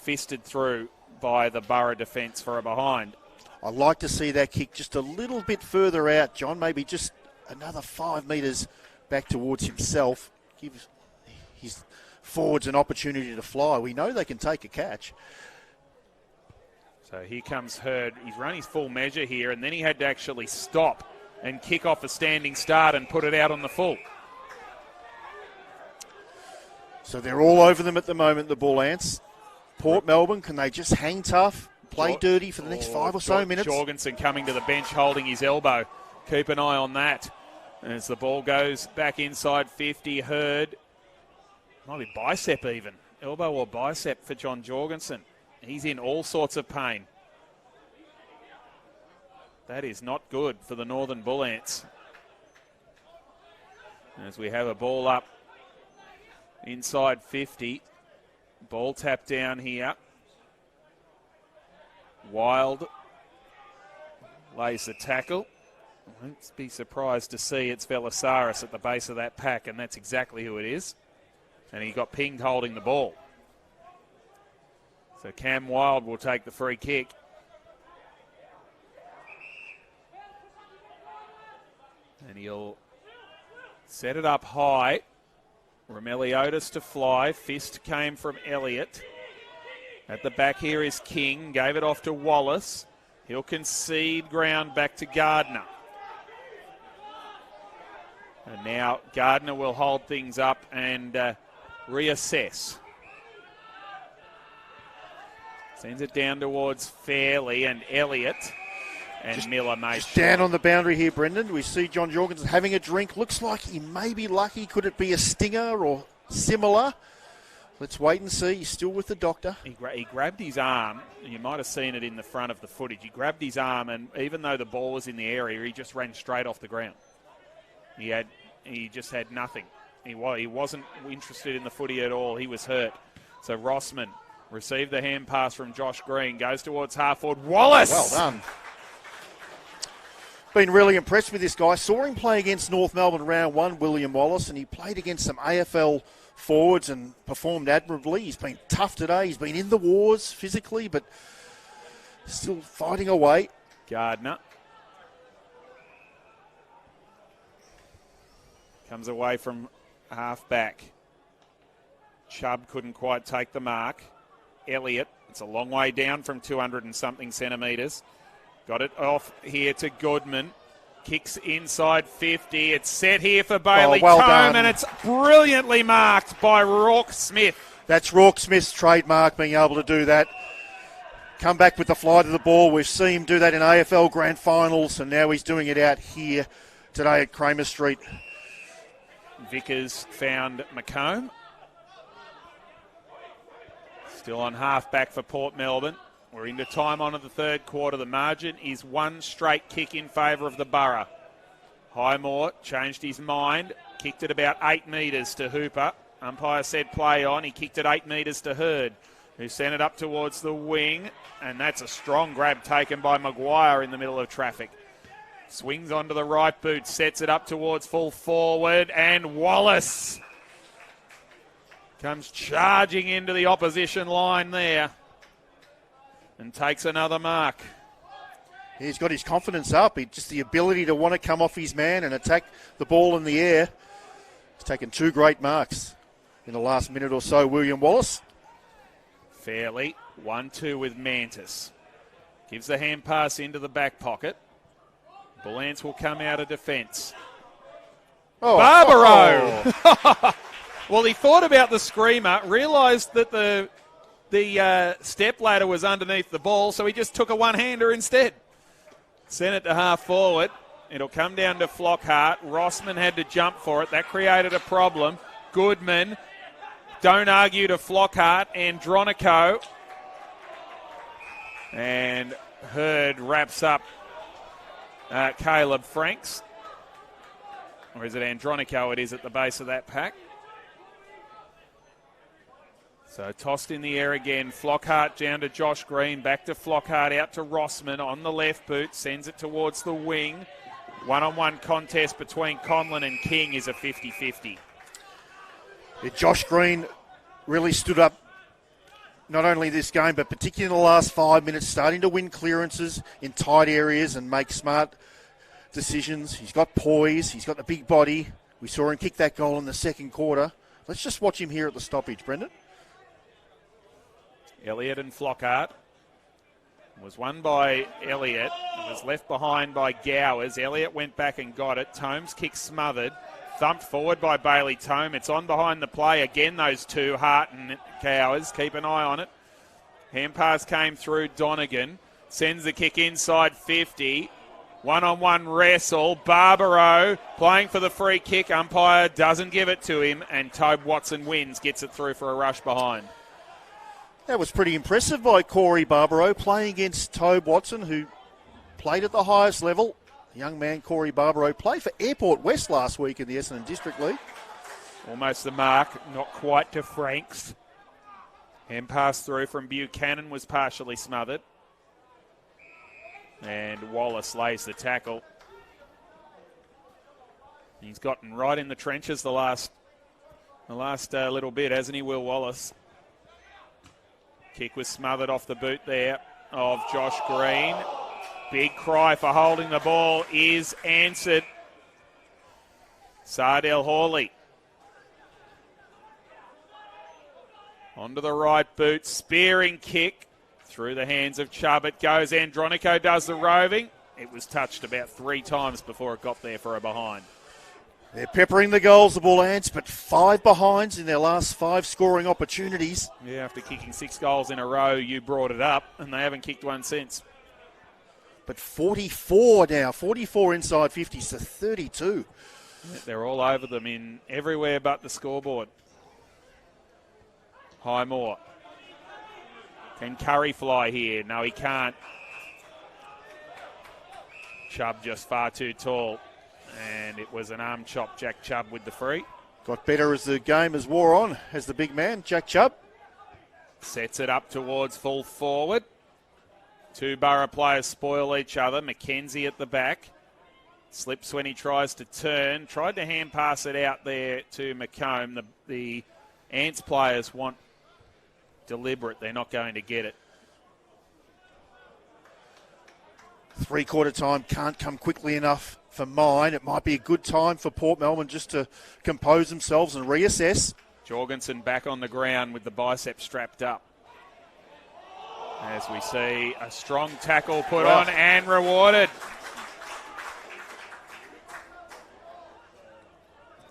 Fisted through by the Borough defence for a behind. I'd like to see that kick just a little bit further out, John. Maybe just another 5 metres back towards himself. Gives his forwards an opportunity to fly. We know they can take a catch. So here comes Hurd. He's run his full measure here, and then he had to actually stop and kick off a standing start and put it out on the full. So they're all over them at the moment, the Bull Ants. Port Melbourne, can they just hang tough, play dirty for the next 5 or so minutes? Jorgensen coming to the bench holding his elbow. Keep an eye on that. As the ball goes back inside 50, Hurd. Might be bicep even. Elbow or bicep for John Jorgensen. He's in all sorts of pain. That is not good for the Northern Bull Ants. As we have a ball up inside 50. Ball tap down here. Wild lays the tackle. I won't be surprised to see it's Velasaris at the base of that pack, and that's exactly who it is. And he got pinged holding the ball. So Cam Wild will take the free kick. And he'll set it up high. Romeliotis to fly. Fist came from Elliott. At the back here is King. Gave it off to Wallace. He'll concede ground back to Gardner. And now Gardner will hold things up and reassess. Sends it down towards Fairley and Elliott. And just, Miller made just down on the boundary here, Brendan. We see John Jorgensen having a drink. Looks like he may be lucky. Could it be a stinger or similar? Let's wait and see. He's still with the doctor. He grabbed his arm. You might have seen it in the front of the footage. He grabbed his arm, and even though the ball was in the area, he just ran straight off the ground. He just had nothing. He wasn't interested in the footy at all. He was hurt. So Rossman received the hand pass from Josh Green. Goes towards half forward. Wallace! Well done. Been really impressed with this guy. Saw him play against North Melbourne round 1, William Wallace, and he played against some AFL forwards and performed admirably. He's been tough today. He's been in the wars physically, but still fighting away. Gardner comes away from half back. Chubb couldn't quite take the mark. Elliott, it's a long way down from 200 and something centimetres. Got it off here to Goodman. Kicks inside 50. It's set here for Bailey well Tome, done. and it's brilliantly marked by Rourke Smith. That's Rourke Smith's trademark, being able to do that. Come back with the flight of the ball. We've seen him do that in AFL Grand Finals, and now he's doing it out here today at Kramer Street. Vickers found McComb. Still on half back for Port Melbourne. We're into time on in the third quarter. The margin is one straight kick in favour of the Borough. Highmore changed his mind, kicked it about 8 metres to Hooper. Umpire said play on. He kicked it 8 metres to Hurd, who sent it up towards the wing, and that's a strong grab taken by Maguire in the middle of traffic. Swings onto the right boot, sets it up towards full forward, and Wallace comes charging into the opposition line there and takes another mark. He's got his confidence up. Just the ability to want to come off his man and attack the ball in the air. He's taken 2 great marks in the last minute or so, William Wallace. Fairly, 1-2 with Mantis. Gives the hand pass into the back pocket. Ballance will come out of defence. Barbaro! Oh. Well, he thought about the screamer, realised that the step ladder was underneath the ball, so he just took a one-hander instead. Sent it to half forward. It'll come down to Flockhart. Rossman had to jump for it. That created a problem. Goodman, don't argue to Flockhart. Andronico. And Hurd wraps up Caleb Franks. Or is it Andronico? It is at the base of that pack. So tossed in the air again. Flockhart down to Josh Green. Back to Flockhart, out to Rossman on the left boot. Sends it towards the wing. One-on-one contest between Conlon and King is a 50-50. Yeah, Josh Green really stood up not only this game, but particularly in the last 5 minutes, starting to win clearances in tight areas and make smart decisions. He's got poise. He's got the big body. We saw him kick that goal in the second quarter. Let's just watch him here at the stoppage, Brendan. Elliott and Flockhart. Was won by Elliott. It was left behind by Gowers. Elliott went back and got it. Tome's kick smothered. Thumped forward by Bailey Tome. It's on behind the play. Again, those two, Hart and Gowers. Keep an eye on it. Hand pass came through. Donegan sends the kick inside 50. One-on-one wrestle. Barbaro playing for the free kick. Umpire doesn't give it to him. And Tobe Watson wins. Gets it through for a rush behind. That was pretty impressive by Corey Barbaro, playing against Tobe Watson, who played at the highest level. The young man, Corey Barbaro, played for Airport West last week in the Essendon District League. Almost the mark, not quite to Franks. Hand pass through from Buchanan was partially smothered. And Wallace lays the tackle. He's gotten right in the trenches the last little bit, hasn't he, Will Wallace? Kick was smothered off the boot there of Josh Green. Big cry for holding the ball is answered. Sardell Hawley. Onto the right boot. Spearing kick through the hands of Chubb. It goes. Andronico does the roving. It was touched about 3 times before it got there for a behind. They're peppering the goals, the Bull Ants, but 5 behinds in their last 5 scoring opportunities. Yeah, after kicking 6 goals in a row, you brought it up, and they haven't kicked one since. But 44 now, 44 inside 50, so 32. Yeah, they're all over them in everywhere but the scoreboard. Highmore. Can Curry fly here? No, he can't. Chubb just far too tall. And it was an arm chop, Jack Chubb with the free. Got better as the game has wore on, as the big man, Jack Chubb. Sets it up towards full forward. Two Borough players spoil each other. McKenzie at the back. Slips when he tries to turn. Tried to hand pass it out there to McComb. The Ants players want deliberate. They're not going to get it. Three-quarter time can't come quickly enough for mine. It might be a good time for Port Melbourne just to compose themselves and reassess. Jorgensen back on the ground with the bicep strapped up. As we see a strong tackle put on and rewarded.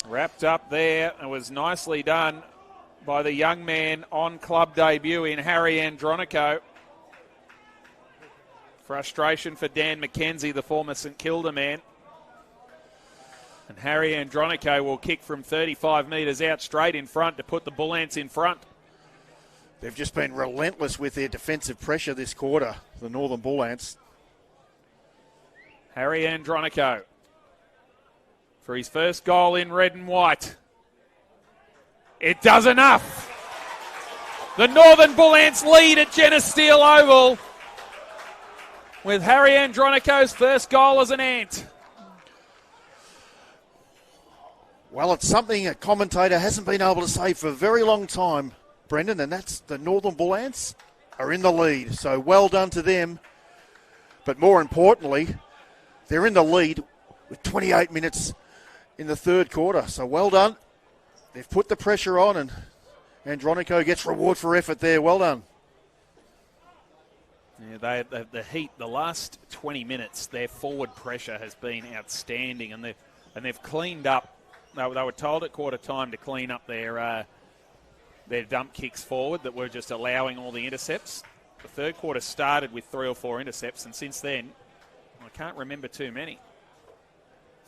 Wrapped up there. It was nicely done by the young man on club debut in Harry Andronico. Frustration for Dan McKenzie, the former St Kilda man. And Harry Andronico will kick from 35 metres out straight in front to put the Bull Ants in front. They've just been relentless with their defensive pressure this quarter, the Northern Bull Ants. Harry Andronico for his first goal in red and white. It does enough. The Northern Bull Ants lead at Geneseo Oval with Harry Andronico's first goal as an Ant. Well, it's something a commentator hasn't been able to say for a very long time, Brendan, and that's the Northern Bull Ants are in the lead. So well done to them. But more importantly, they're in the lead with 28 minutes in the third quarter. So well done. They've put the pressure on, and Andronico gets reward for effort there. Well done. Yeah, the Heat, the last 20 minutes, their forward pressure has been outstanding, and they've cleaned up. They were told at quarter time to clean up their dump kicks forward that were just allowing all the intercepts. The third quarter started with 3 or 4 intercepts, and since then, I can't remember too many.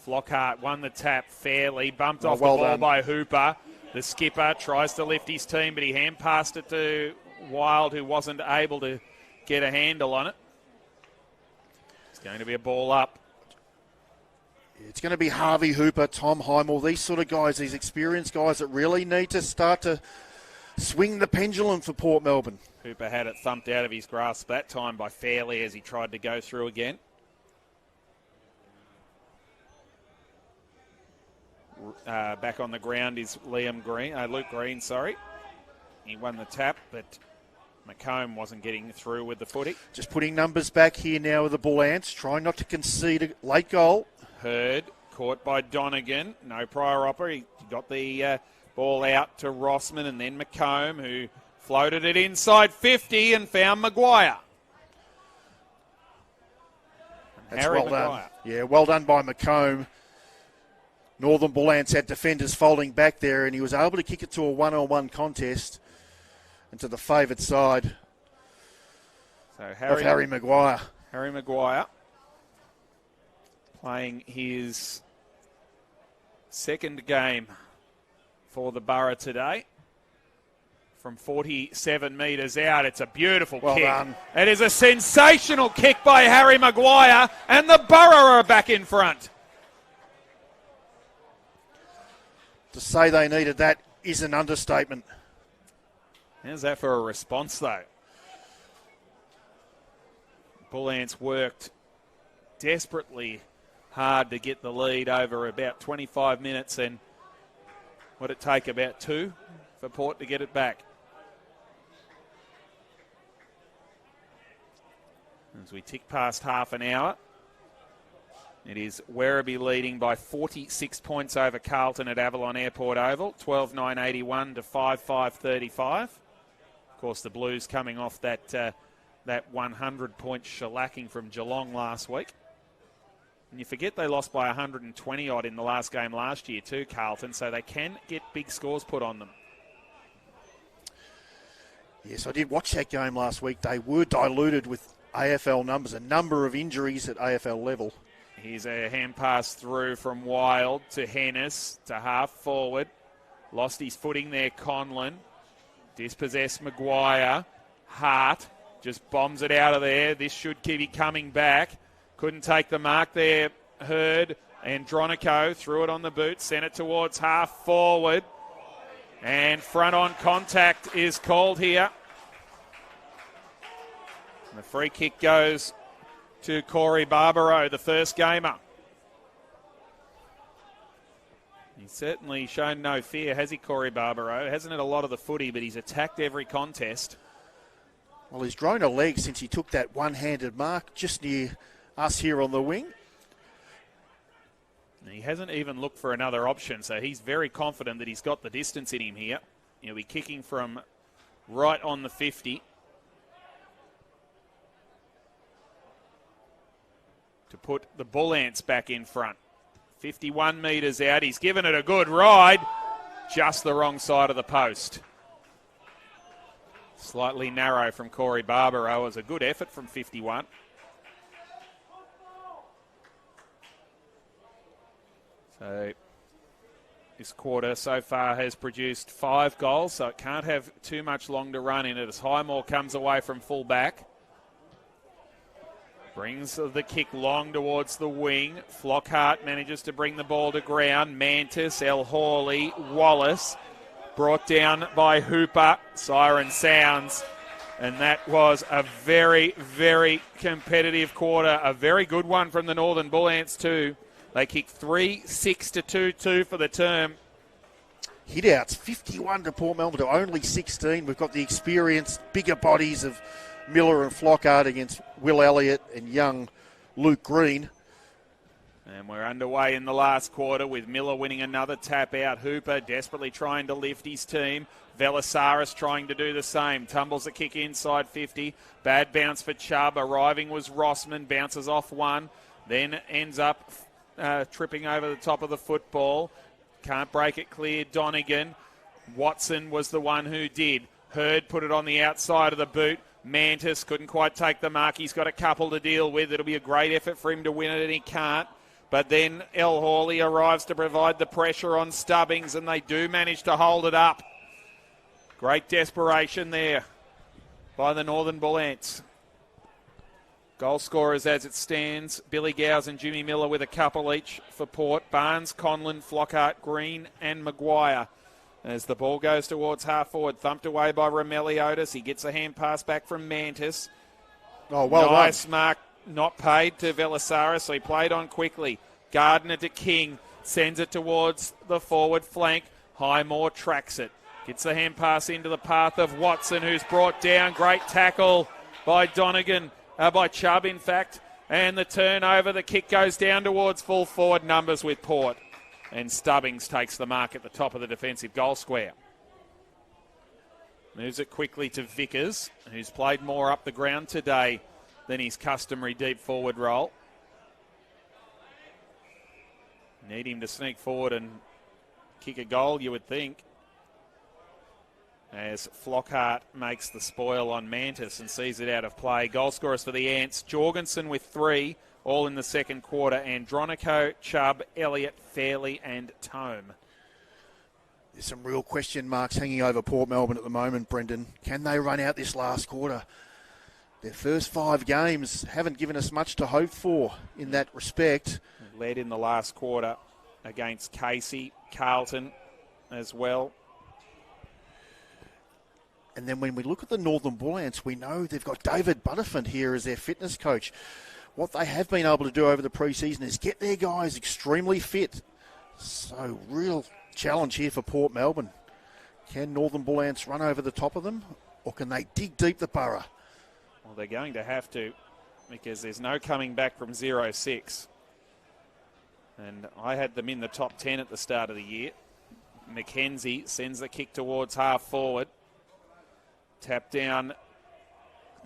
Flockhart won the tap fairly, bumped off the ball by Hooper. The skipper tries to lift his team, but he hand passed it to Wild, who wasn't able to get a handle on it. It's going to be a ball up. It's going to be Harvey Hooper, Tom Highmore, these sort of guys, these experienced guys that really need to start to swing the pendulum for Port Melbourne. Hooper had it thumped out of his grasp that time by Fairley as he tried to go through again. Back on the ground is Luke Green. He won the tap, but McComb wasn't getting through with the footy. Just putting numbers back here now with the Bull Ants, trying not to concede a late goal. Hurd, caught by Donegan. No prior upper. He got the ball out to Rossman and then McComb, who floated it inside 50 and found Maguire. That's well done. Yeah, well done by McComb. Northern Bull Ants had defenders folding back there, and he was able to kick it to a one-on-one contest and to the favoured side of Harry Maguire. Harry Maguire playing his second game for the Borough today. From 47 metres out, it's a beautiful kick. Well done. It is a sensational kick by Harry Maguire, and the Borough are back in front. To say they needed that is an understatement. How's that for a response, though? Bull Ants worked desperately hard to get the lead over about 25 minutes, and would it take about 2 for Port to get it back? As we tick past half an hour, it is Werribee leading by 46 points over Carlton at Avalon Airport Oval, 12-9-81 to 5-5-35. Of course, the Blues coming off that 100-point shellacking from Geelong last week. And you forget they lost by 120-odd in the last game last year too, Carlton, so they can get big scores put on them. Yes, I did watch that game last week. They were diluted with AFL numbers, a number of injuries at AFL level. Here's a hand pass through from Wild to Hennis to half forward. Lost his footing there, Conlon. Dispossessed Maguire. Hart just bombs it out of there. This should keep it coming back. Couldn't take the mark there. Hurd Andronico threw it on the boot, sent it towards half forward. And front on contact is called here. And the free kick goes to Corey Barbaro, the first gamer. He's certainly shown no fear, has he, Corey Barbaro? Hasn't had a lot of the footy, but he's attacked every contest. Well, he's grown a leg since he took that one-handed mark just near us here on the wing. He hasn't even looked for another option, so he's very confident that he's got the distance in him here. He'll be kicking from right on the 50. To put the Bull Ants back in front. 51 metres out. He's given it a good ride. Just the wrong side of the post. Slightly narrow from Corey Barbaro. It was a good effort from 51. So this quarter so far has produced 5 goals, so it can't have too much long to run in it as Highmore comes away from full back. Brings the kick long towards the wing. Flockhart manages to bring the ball to ground. Mantis, El Hawley, Wallace. Brought down by Hooper. Siren sounds. And that was a very, very competitive quarter. A very good one from the Northern Bull Ants too. They kicked 3-6 to 2-2 for the term. Hit-outs, 51 to Port Melbourne to only 16. We've got the experienced, bigger bodies of Miller and Flockhart against Will Elliott and young Luke Green. And we're underway in the last quarter with Miller winning another tap out. Hooper desperately trying to lift his team. Velasaris trying to do the same. Tumbles a kick inside 50. Bad bounce for Chubb. Arriving was Rossman. Bounces off one. Then ends up tripping over the top of the football. Can't break it clear. Donegan. Watson was the one who did. Hurd put it on the outside of the boot. Mantis couldn't quite take the mark. He's got a couple to deal with. It'll be a great effort for him to win it, and he can't. But then El Hawley arrives to provide the pressure on Stubbings, and they do manage to hold it up. Great desperation there by the Northern Bull Ants. Goal scorers as it stands, Billy Gowes and Jimmy Miller with a couple each for Port. Barnes, Conlon, Flockhart, Green and Maguire. As the ball goes towards half forward, thumped away by Romeliotis. He gets a hand pass back from Mantis. Oh, well nice done. mark, not paid to Velasaris, so he played on quickly. Gardner to King, sends it towards the forward flank. Highmore tracks it. Gets the hand pass into the path of Watson, who's brought down. Great tackle by Donegan, by Chubb, in fact. And the turnover, the kick goes down towards full forward numbers with Port. And Stubbings takes the mark at the top of the defensive goal square. Moves it quickly to Vickers, who's played more up the ground today than his customary deep forward role. Need him to sneak forward and kick a goal, you would think. As Flockhart makes the spoil on Mantis and sees it out of play. Goal scorers for the Ants, Jorgensen with 3. All in the second quarter. Andronico, Chubb, Elliott, Fairley and Tome. There's some real question marks hanging over Port Melbourne at the moment, Brendan. Can they run out this last quarter? Their first 5 games haven't given us much to hope for in that respect. Led in the last quarter against Casey, Carlton as well. And then when we look at the Northern Bull Ants, we know they've got David Butterfield here as their fitness coach. What they have been able to do over the pre-season is get their guys extremely fit. So real challenge here for Port Melbourne. Can Northern Bull Ants run over the top of them, or can they dig deep the borough? Well, they're going to have to, because there's no coming back from 0-6. And I had them in the top 10 at the start of the year. McKenzie sends the kick towards half forward. Tap down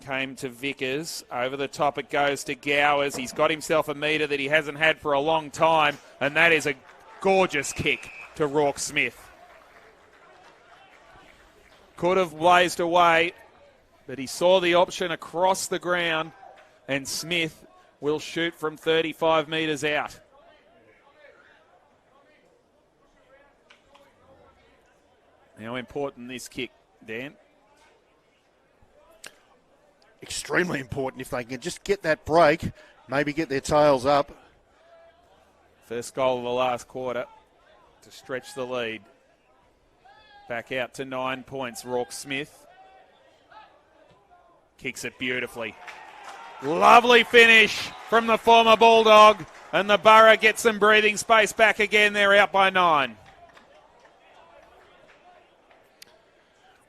came to Vickers. Over the top it goes to Gowers. He's got himself a metre that he hasn't had for a long time, and that is a gorgeous kick to Rourke Smith. Could have blazed away, but he saw the option across the ground, and Smith will shoot from 35 metres out. How important this kick, Dan? Extremely important if they can just get that break, maybe get their tails up. First goal of the last quarter to stretch the lead. Back out to 9 points. Rourke Smith kicks it beautifully. Lovely finish from the former Bulldog, and the Borough gets some breathing space back again. They're out by 9.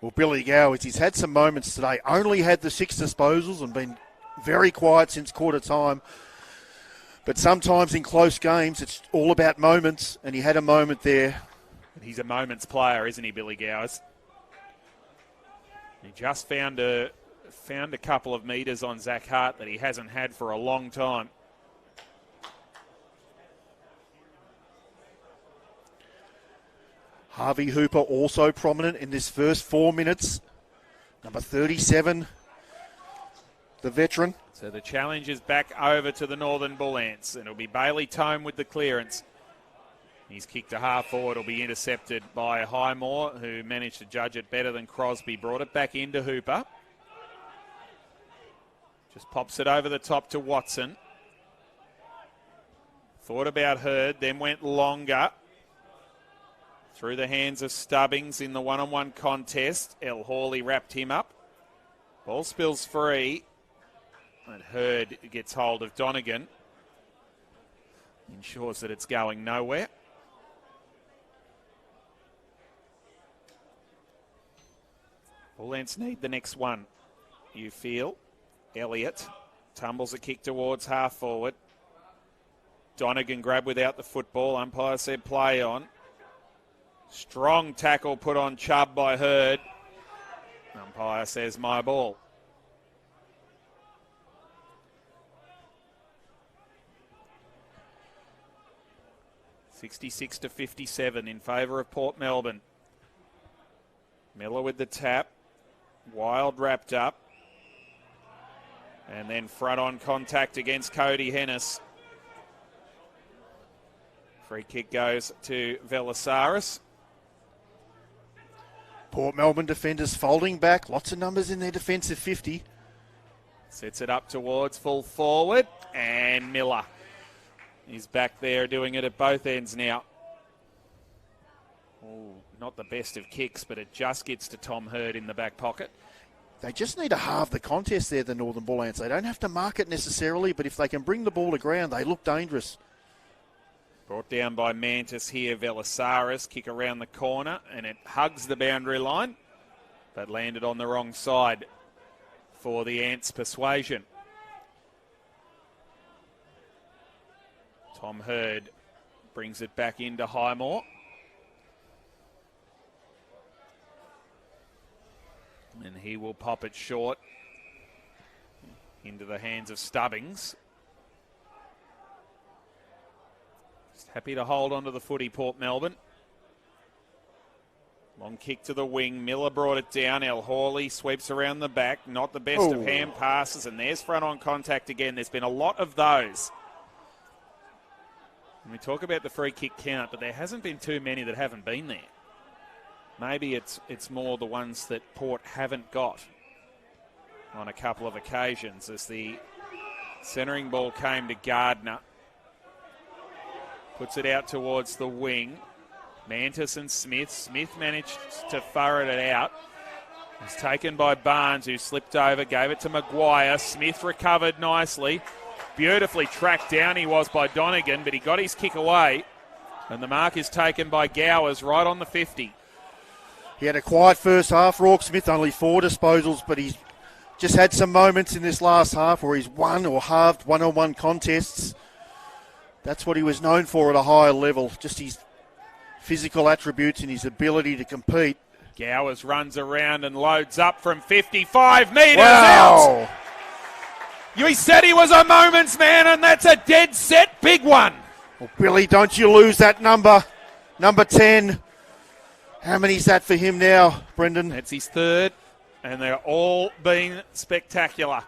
Well, Billy Gowers, he's had some moments today. Only had the 6 disposals and been very quiet since quarter time. But sometimes in close games, it's all about moments, and he had a moment there. He's a moments player, isn't he, Billy Gowers? He just found a couple of metres on Zach Hart that he hasn't had for a long time. Harvey Hooper also prominent in this first 4 minutes. Number 37, the veteran. So the challenge is back over to the Northern Bull Ants, and it'll be Bailey Tome with the clearance. He's kicked a half forward. It'll be intercepted by Highmore, who managed to judge it better than Crosby. Brought it back into Hooper. Just pops it over the top to Watson. Thought about Hurd, then went longer. Through the hands of Stubbings in the one-on-one contest. El Hawley wrapped him up. Ball spills free. And Hurd gets hold of Donegan. Ensures that it's going nowhere. Bull Ants need the next one, you feel. Elliott tumbles a kick towards half forward. Donegan grabbed without the football. Umpire said play on. Strong tackle put on Chubb by Hurd. Umpire says my ball. (66-57) in favour of Port Melbourne. Miller with the tap. Wild wrapped up. And then front on contact against Cody Hennis. Free kick goes to Velasaris. Port Melbourne defenders folding back. Lots of numbers in their defensive 50. Sets it up towards full forward. And Miller is back there doing it at both ends now. Ooh, not the best of kicks, but it just gets to Tom Hurd in the back pocket. They just need to halve the contest there, the Northern Bull Ants. They don't have to mark it necessarily, but if they can bring the ball to ground, they look dangerous. Brought down by Mantis here, Velasaris. Kick around the corner, and it hugs the boundary line, but landed on the wrong side for the Ants' persuasion. Tom Hurd brings it back into Highmore. And he will pop it short into the hands of Stubbings. Just happy to hold onto the footy, Port Melbourne. Long kick to the wing. Miller brought it down. El Hawley sweeps around the back. Not the best of hand passes. And there's front on contact again. There's been a lot of those. And we talk about the free kick count, but there hasn't been too many that haven't been there. Maybe it's more the ones that Port haven't got on a couple of occasions, as the centering ball came to Gardner. Puts it out towards the wing. Mantis and Smith. Smith managed to furrow it out. It's taken by Barnes, who slipped over, gave it to Maguire. Smith recovered nicely. Beautifully tracked down he was by Donegan, but he got his kick away. And the mark is taken by Gowers right on the 50. He had a quiet first half. Rourke Smith only 4 disposals, but he's just had some moments in this last half where he's won or halved one-on-one contests. That's what he was known for at a higher level, just his physical attributes and his ability to compete. Gowers runs around and loads up from 55 metres out. You said he was a moments man, and that's a dead set big one. Well, Billy, don't you lose that number. Number 10. How many's that for him now, Brendan? That's his third, and they're all been spectacular.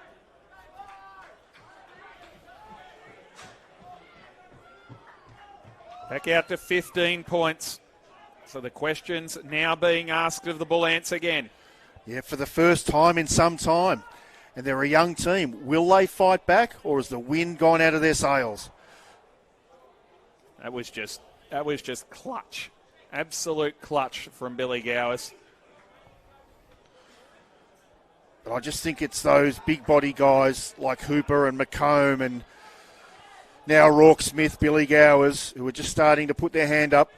Back out to 15 points. So the questions now being asked of the Bull Ants again. Yeah, for the first time in some time. And they're a young team. Will they fight back, or has the wind gone out of their sails? That was just clutch. Absolute clutch from Billy Gowers. But I just think it's those big body guys like Hooper and McComb and now Rourke Smith, Billy Gowers, who are just starting to put their hand up.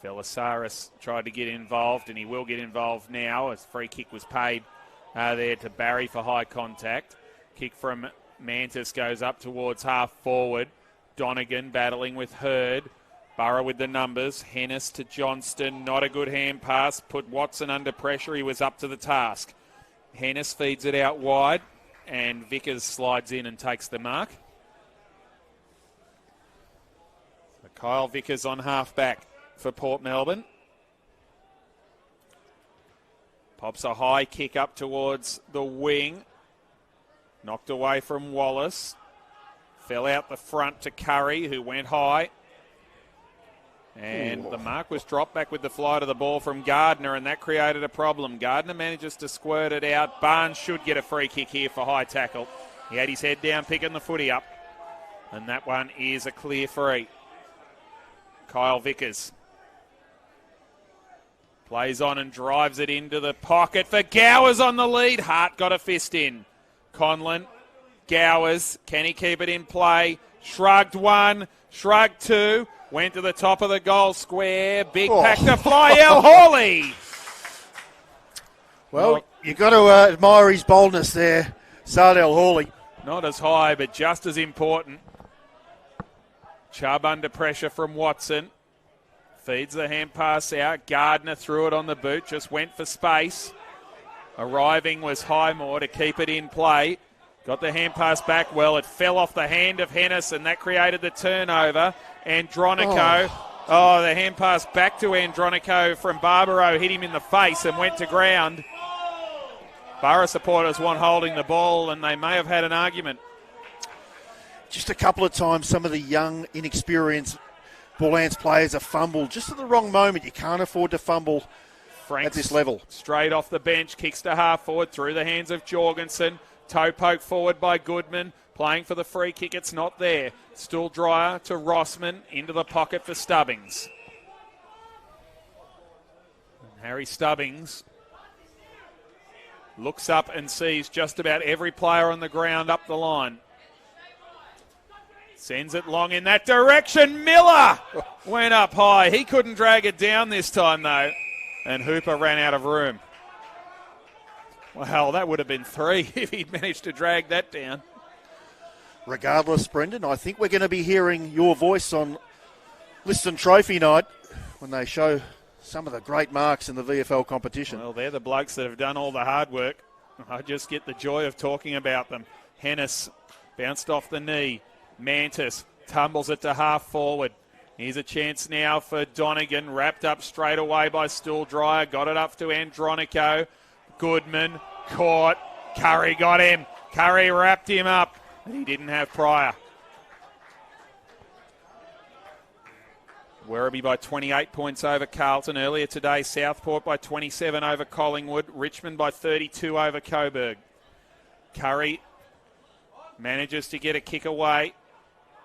Felisaris tried to get involved, and he will get involved now as free kick was paid there to Barry for high contact. Kick from Mantis goes up towards half forward. Donegan battling with Hurd. Burrow with the numbers. Hennis to Johnston. Not a good hand pass. Put Watson under pressure. He was up to the task. Hennis feeds it out wide, and Vickers slides in and takes the mark. So Kyle Vickers on half back for Port Melbourne. Pops a high kick up towards the wing. Knocked away from Wallace. Fell out the front to Curry, who went high. And the mark was dropped back with the flight of the ball from Gardner, and that created a problem. Gardner manages to squirt it out. Barnes should get a free kick here for high tackle. He had his head down, picking the footy up. And that one is a clear free. Kyle Vickers plays on and drives it into the pocket for Gowers on the lead. Hart got a fist in. Conlon, Gowers, can he keep it in play? Shrugged one, shrugged two, went to the top of the goal square. Big pack to fly, El Hawley. Well, you've got to admire his boldness there, Sardell Hawley. Not as high, but just as important. Chubb under pressure from Watson. Feeds the hand pass out. Gardner threw it on the boot, just went for space. Arriving was Highmore to keep it in play. Got the hand pass back well. It fell off the hand of Hennis, and that created the turnover. Andronico. The hand pass back to Andronico from Barbaro hit him in the face and went to ground. Borough supporters want holding the ball, and they may have had an argument. Just a couple of times some of the young, inexperienced Bullants players have fumbled just at the wrong moment. You can't afford to fumble Franks at this level. Straight off the bench, kicks to half forward through the hands of Jorgensen. Toe poke forward by Goodman. Playing for the free kick, it's not there. Stool dryer to Rossman, into the pocket for Stubbings. And Harry Stubbings looks up and sees just about every player on the ground up the line. Sends it long in that direction. Miller went up high. He couldn't drag it down this time, though. And Hooper ran out of room. Well, that would have been 3 if he'd managed to drag that down. Regardless, Brendan, I think we're going to be hearing your voice on Liston Trophy night when they show some of the great marks in the VFL competition. Well, they're the blokes that have done all the hard work. I just get the joy of talking about them. Hennis bounced off the knee. Mantis tumbles it to half forward. Here's a chance now for Donegan. Wrapped up straight away by Stool Dryer. Got it up to Andronico. Goodman caught. Curry got him. Curry wrapped him up. But he didn't have Pryor. Werribee by 28 points over Carlton. Earlier today, Southport by 27 over Collingwood. Richmond by 32 over Coburg. Curry manages to get a kick away.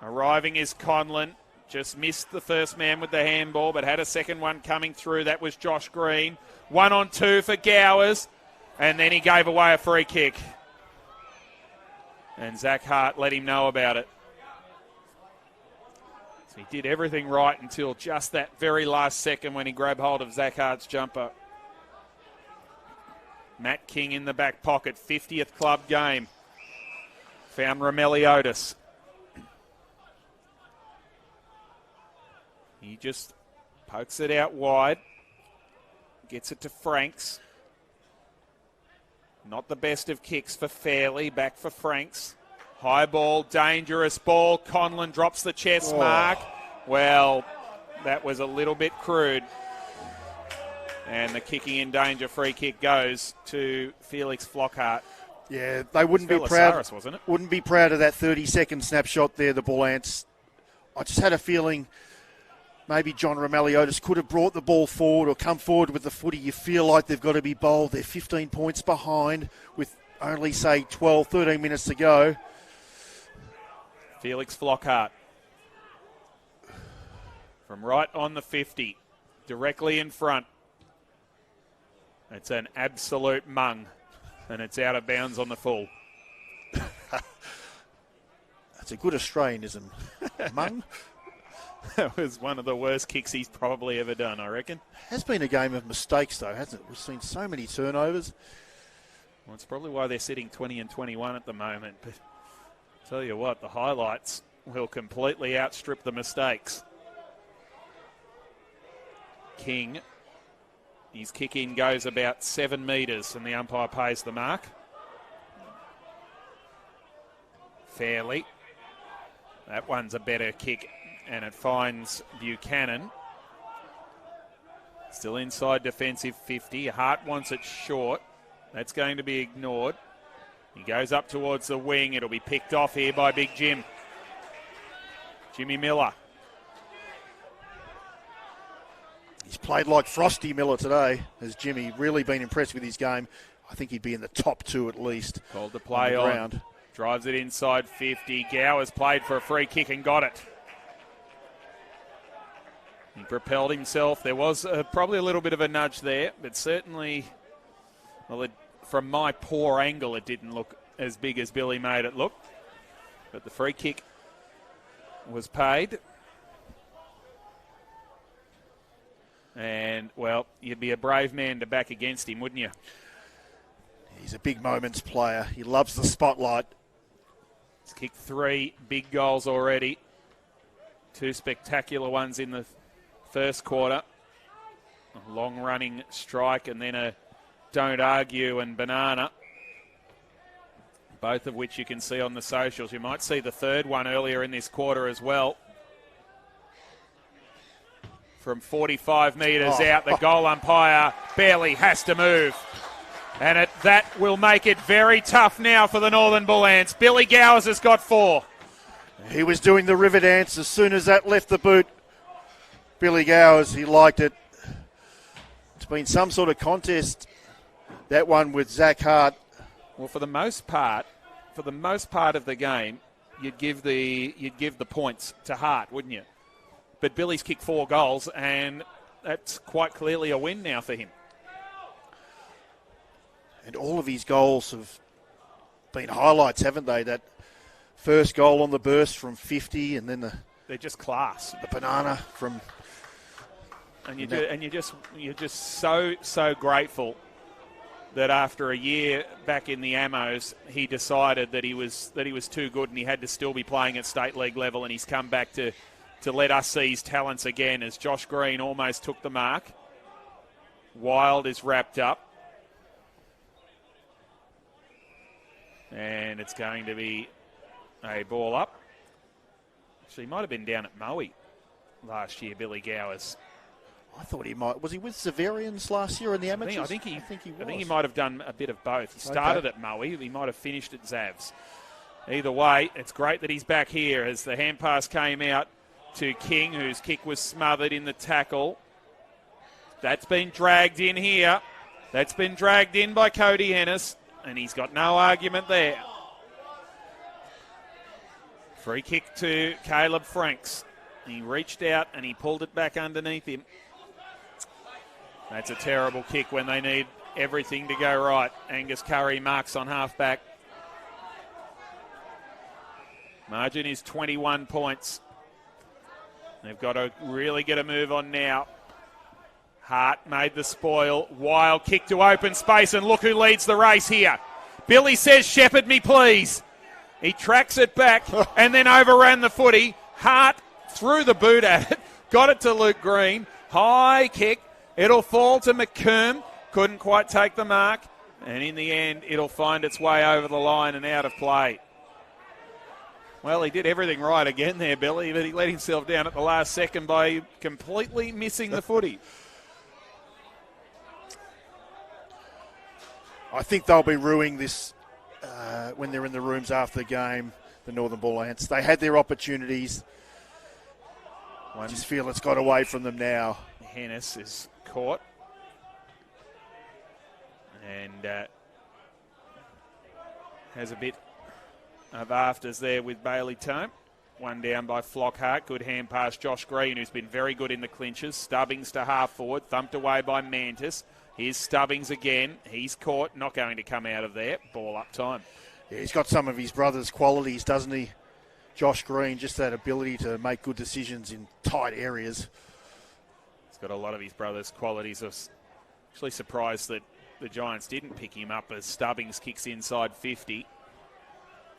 Arriving is Conlon. Just missed the first man with the handball, but had a second one coming through. That was Josh Green. 1-on-2 for Gowers. And then he gave away a free kick. And Zach Hart let him know about it. So he did everything right until just that very last second when he grabbed hold of Zach Hart's jumper. Matt King in the back pocket, 50th club game. Found Romeliotis. He just pokes it out wide. Gets it to Franks. Not the best of kicks for Fairley. Back for Franks. High ball, dangerous ball. Conlon drops the chest mark. Well, that was a little bit crude. And the kicking in danger free kick goes to Felix Flockhart. Yeah, they wouldn't be proud. Wasn't it? Wouldn't be proud of that 30-second snapshot there, the Bullants. I just had a feeling maybe John Romeliotis could have brought the ball forward or come forward with the footy. You feel like they've got to be bold. They're 15 points behind with only, say, 12, 13 minutes to go. Felix Flockhart from right on the 50, directly in front. It's an absolute mung, and it's out of bounds on the full. That's a good Australianism. Mung. That was one of the worst kicks he's probably ever done, I reckon. Has been a game of mistakes, though, hasn't it? We've seen so many turnovers. Well, it's probably why they're sitting 20 and 21 at the moment. But I'll tell you what, the highlights will completely outstrip the mistakes. King, his kick in goes about 7 metres, and the umpire pays the mark. Fairly. That one's a better kick, and it finds Buchanan. Still inside defensive 50. Hart wants it short. That's going to be ignored. He goes up towards the wing. It'll be picked off here by Big Jim. Jimmy Miller. He's played like Frosty Miller today. Has Jimmy really been impressed with his game? I think he'd be in the top 2 at least. Called to play on. Drives it inside 50. Gowers played for a free kick and got it. He propelled himself. There was probably a little bit of a nudge there, but certainly, well, from my poor angle, it didn't look as big as Billy made it look. But the free kick was paid. And, well, you'd be a brave man to back against him, wouldn't you? He's a big moments player. He loves the spotlight. He's kicked 3 big goals already. 2 spectacular ones in the first quarter. A long-running strike and then a don't argue and banana. Both of which you can see on the socials. You might see the third one earlier in this quarter as well. From 45 metres out, the goal umpire barely has to move. And that will make it very tough now for the Northern Bull Ants. Billy Gowers has got 4. He was doing the river dance as soon as that left the boot. Billy Gowers, he liked it. It's been some sort of contest, that one with Zach Hart. Well, for the most part of the game, you'd give the points to Hart, wouldn't you? But Billy's kicked 4 goals, and that's quite clearly a win now for him. And all of his goals have been highlights, haven't they? That first goal on the burst from 50, and then they're just class. The banana from. And you're just so grateful that after a year back in the Ammos, he decided that he was too good, and he had to still be playing at state league level, and he's come back to let us see his talents again as Josh Green almost took the mark. Wild is wrapped up. And it's going to be a ball up. Actually, he might have been down at Maui last year, Billy Gowers. I thought he might. Was he with Severians last year in the amateurs? I think he was. I think he might have done a bit of both. He started at Maui. He might have finished at Zavs. Either way, it's great that he's back here as the hand pass came out to King, whose kick was smothered in the tackle. That's been dragged in here. That's been dragged in by Cody Ennis, and he's got no argument there. Free kick to Caleb Franks. He reached out and he pulled it back underneath him. That's a terrible kick when they need everything to go right. Angus Curry marks on halfback. Margin is 21 points. They've got to really get a move on now. Hart made the spoil. Wild kick to open space, and look who leads the race here. Billy says, "Shepherd me, please." He tracks it back and then overran the footy. Hart threw the boot at it, got it to Luke Green. High kick. It'll fall to McComb. Couldn't quite take the mark. And in the end, it'll find its way over the line and out of play. Well, he did everything right again there, Billy, but he let himself down at the last second by completely missing the footy. I think they'll be ruining this when they're in the rooms after the game, the Northern Bull Ants. They had their opportunities. I just feel it's got away from them now. Hennis is caught. And has a bit of afters there with Bailey Tome. One down by Flockhart. Good hand pass Josh Green, who's been very good in the clinches. Stubbings to half forward. Thumped away by Mantis. Here's Stubbings again. He's caught. Not going to come out of there. Ball up time. Yeah, he's got some of his brother's qualities, doesn't he? Josh Green, just that ability to make good decisions in tight areas. He's got a lot of his brother's qualities. I was actually surprised that the Giants didn't pick him up as Stubbings kicks inside 50.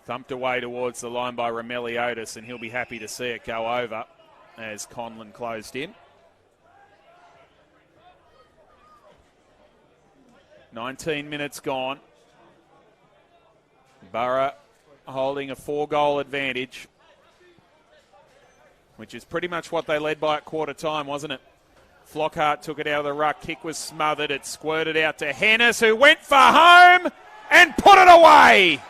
Thumped away towards the line by Romeliotis, and he'll be happy to see it go over as Conlon closed in. 19 minutes gone. Borough holding a 4-goal advantage, which is pretty much what they led by at quarter time, wasn't it? Flockhart took it out of the ruck. Kick was smothered. It squirted out to Hennis, who went for home and put it away.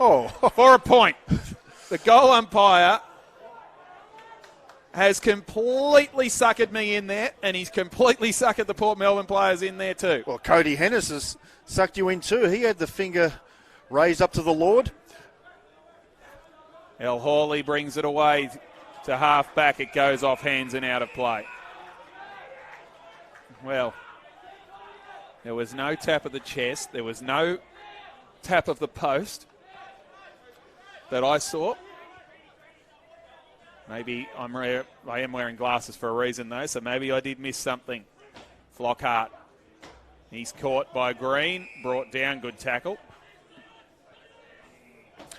Oh, for a point. The goal umpire has completely suckered me in there, and he's completely suckered the Port Melbourne players in there too. Well, Cody Hennis has sucked you in too. He had the finger raised up to the Lord. El Hawley brings it away to half back. It goes off hands and out of play. Well, there was no tap of the chest. There was no tap of the post that I saw. Maybe I am wearing glasses for a reason, though, so maybe I did miss something. Flockhart. He's caught by Green, brought down, good tackle.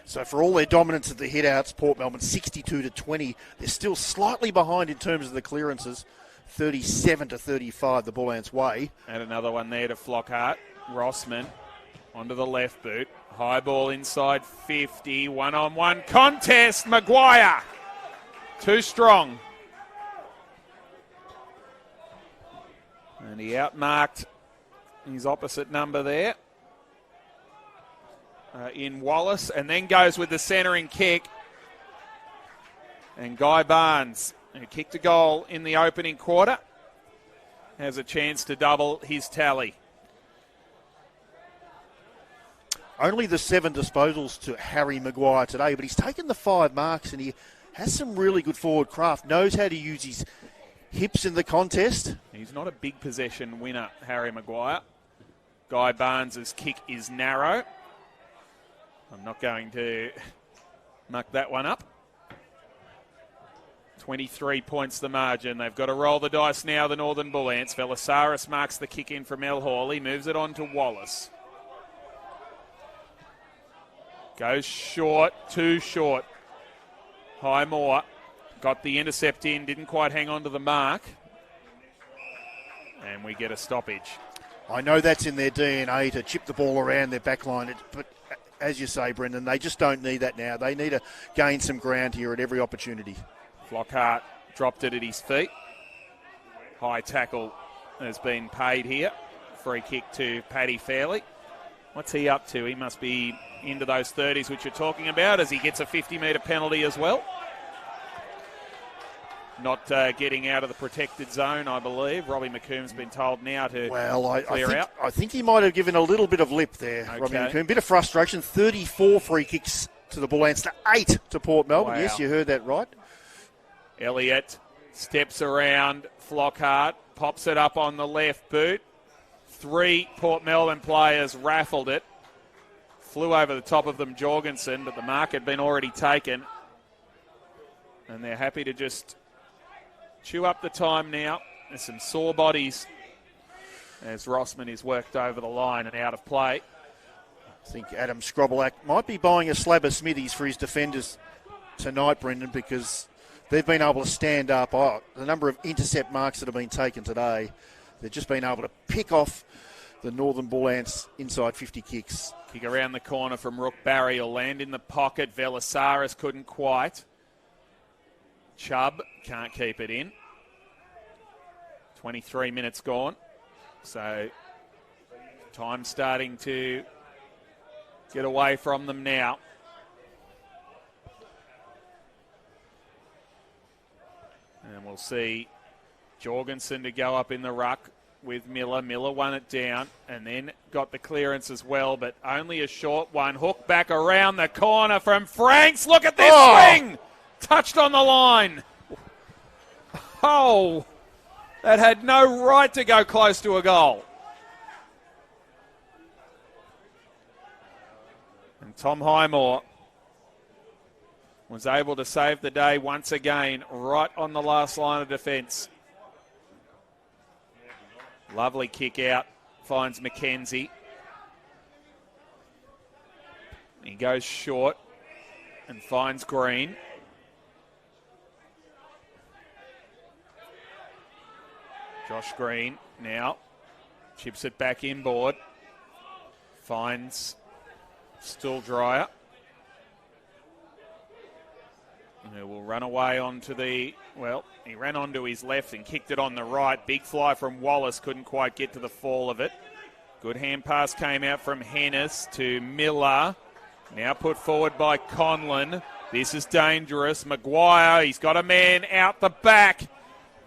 So for all their dominance at the hit-outs, Port Melbourne 62-20. They're still slightly behind in terms of the clearances, 37-35 the Bullants' way. And another one there to Flockhart. Rossman onto the left boot. High ball inside 50. One-on-one contest. Maguire. Too strong. And he outmarked his opposite number there in Wallace, and then goes with the centering kick. And Guy Barnes, who kicked a goal in the opening quarter, has a chance to double his tally. Only the 7 disposals to Harry Maguire today, but he's taken the 5 marks and he has some really good forward craft, knows how to use his hips in the contest. He's not a big possession winner, Harry Maguire. Guy Barnes' kick is narrow. I'm not going to muck that one up. 23 points the margin. They've got to roll the dice now, the Northern Bullants. Velasaris marks the kick in from El Hawley, moves it on to Wallace. Goes short, too short. Highmore got the intercept in, didn't quite hang on to the mark. And we get a stoppage. I know that's in their DNA to chip the ball around their backline, but as you say, Brendan, they just don't need that now. They need to gain some ground here at every opportunity. Flockhart dropped it at his feet. High tackle has been paid here. Free kick to Paddy Fairley. What's he up to? He must be into those 30s, which you're talking about, as he gets a 50-metre penalty as well. Not getting out of the protected zone, I believe. Robbie McComb's been told now to clear out. I think he might have given a little bit of lip there, okay. Robbie McComb. Bit of frustration. 34 free kicks to the Bullants to 8 to Port Melbourne. Wow. Yes, you heard that right. Elliott steps around Flockhart, pops it up on the left boot. 3 Port Melbourne players raffled it. Flew over the top of them, Jorgensen, but the mark had been already taken. And they're happy to just chew up the time now. There's some sore bodies as Rossman is worked over the line and out of play. I think Adam Scrobelack might be buying a slab of Smithies for his defenders tonight, Brendan, because they've been able to stand up. The number of intercept marks that have been taken today, they've just been able to pick off the Northern Bullants inside 50 kicks. Kick around the corner from Rook Barry will land in the pocket. Velasaris couldn't quite. Chubb can't keep it in. 23 minutes gone. So time starting to get away from them now. And we'll see Jorgensen to go up in the ruck. with Miller. Miller won it down and then got the clearance as well, but only a short one. Hook back around the corner from Franks. Look at this swing! Touched on the line. Oh, that had no right to go close to a goal. And Tom Highmore was able to save the day once again, right on the last line of defence. Lovely kick out, finds McKenzie. He goes short and finds Green. Josh Green now chips it back inboard. Finds Stilldryer. Who will run away onto the, well, he ran onto his left and kicked it on the right. Big fly from Wallace, couldn't quite get to the fall of it. Good hand pass came out from Hennis to Miller. Now put forward by Conlon. This is dangerous. Maguire, he's got a man out the back.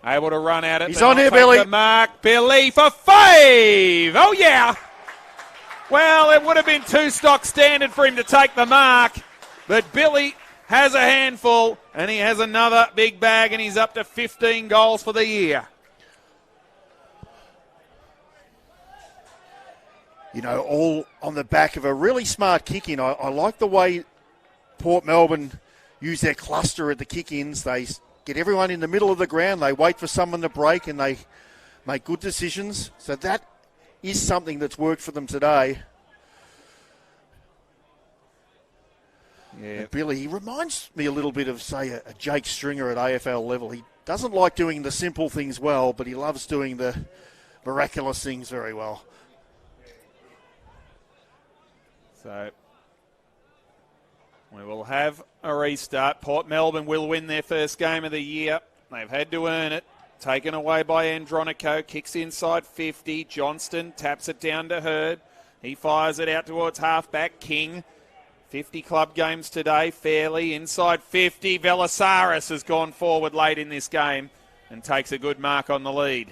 Able to run at it. He's on here, Billy. The mark. Billy for 5. Oh, yeah. Well, it would have been 2 stock standard for him to take the mark. But Billy has a handful, and he has another big bag, and he's up to 15 goals for the year. You know, all on the back of a really smart kick-in. I like the way Port Melbourne use their cluster at the kick-ins. They get everyone in the middle of the ground. They wait for someone to break, and they make good decisions. So that is something that's worked for them today. Yeah. And Billy, he reminds me a little bit of, say, a Jake Stringer at AFL level. He doesn't like doing the simple things well, but he loves doing the miraculous things very well. So we will have a restart. Port Melbourne will win their first game of the year. They've had to earn it. Taken away by Andronico. Kicks inside 50. Johnston taps it down to Hurd. He fires it out towards halfback. King. 50 club games today, fairly. Inside 50, Velasaris has gone forward late in this game and takes a good mark on the lead.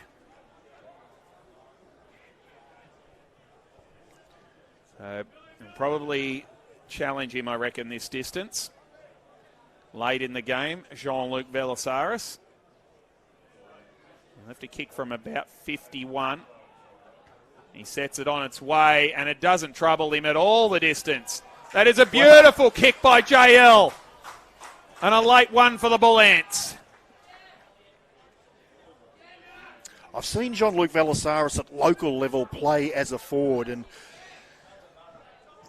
So, probably challenge him, I reckon, this distance. Late in the game, Jean-Luc Velasaris. He'll have to kick from about 51. He sets it on its way, and it doesn't trouble him at all, the distance. That is a beautiful kick by JL. And a late one for the Bull Ants. I've seen Jean-Luc Velasaris at local level play as a forward, and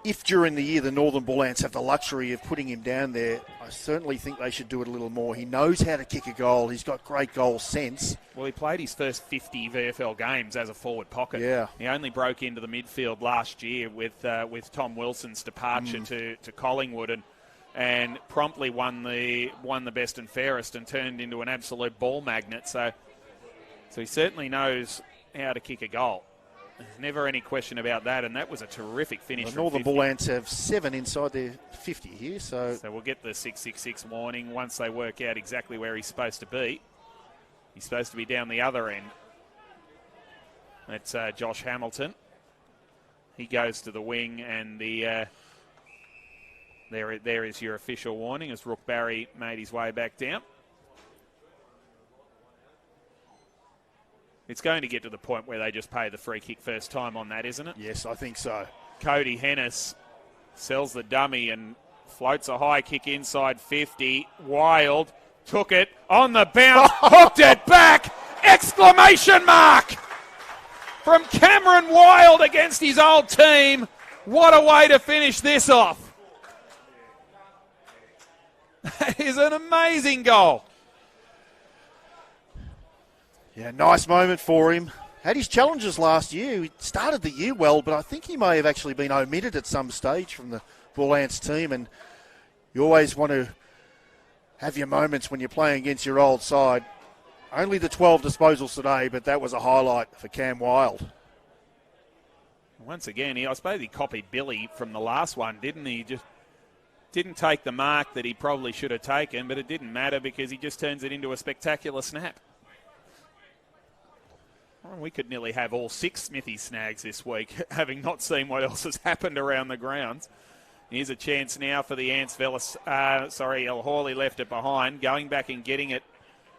if during the year the Northern Bull Ants have the luxury of putting him down there, I certainly think they should do it a little more. He knows how to kick a goal. He's got great goal sense. Well, he played his first 50 VFL games as a forward pocket. Yeah. He only broke into the midfield last year with Tom Wilson's departure to Collingwood and promptly won the best and fairest and turned into an absolute ball magnet. So he certainly knows how to kick a goal. There's never any question about that, and that was a terrific finish. The Northern Bull Ants have 7 inside their 50 here, so we'll get the 666 warning once they work out exactly where he's supposed to be. He's supposed to be down the other end. That's Josh Hamilton. He goes to the wing, and there is your official warning as Rook Barry made his way back down. It's going to get to the point where they just pay the free kick first time on that, isn't it? yes, I think so. Cody Hennis sells the dummy and floats a high kick inside 50. Wild took it on the bounce, hooked it back! Exclamation mark! From Cameron Wild against his old team. What a way to finish this off. That is an amazing goal. Yeah, nice moment for him. Had his challenges last year. He started the year well, but I think he may have actually been omitted at some stage from the Bull Ants team, and you always want to have your moments when you're playing against your old side. Only the 12 disposals today, but that was a highlight for Cam Wild. Once again, I suppose he copied Billy from the last one, didn't he? Just didn't take the mark that he probably should have taken, but it didn't matter because he just turns it into a spectacular snap. Well, we could nearly have all 6 Smithy snags this week, having not seen what else has happened around the grounds. Here's a chance now for the Ants. El Hawley left it behind. Going back and getting it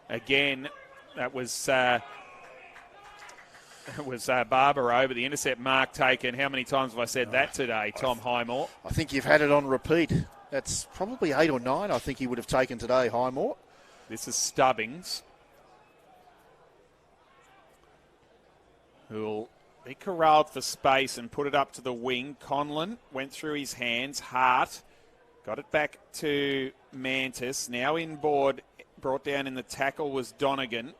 again. That was Barbaro, but the intercept mark taken. How many times have I said that today, Tom Highmore? I think you've had it on repeat. That's probably 8 or 9 I think he would have taken today, Highmore. This is Stubbings, who'll be corralled for space and put it up to the wing. Conlon went through his hands. Hart got it back to Mantis. Now inboard, brought down in the tackle was Donegan.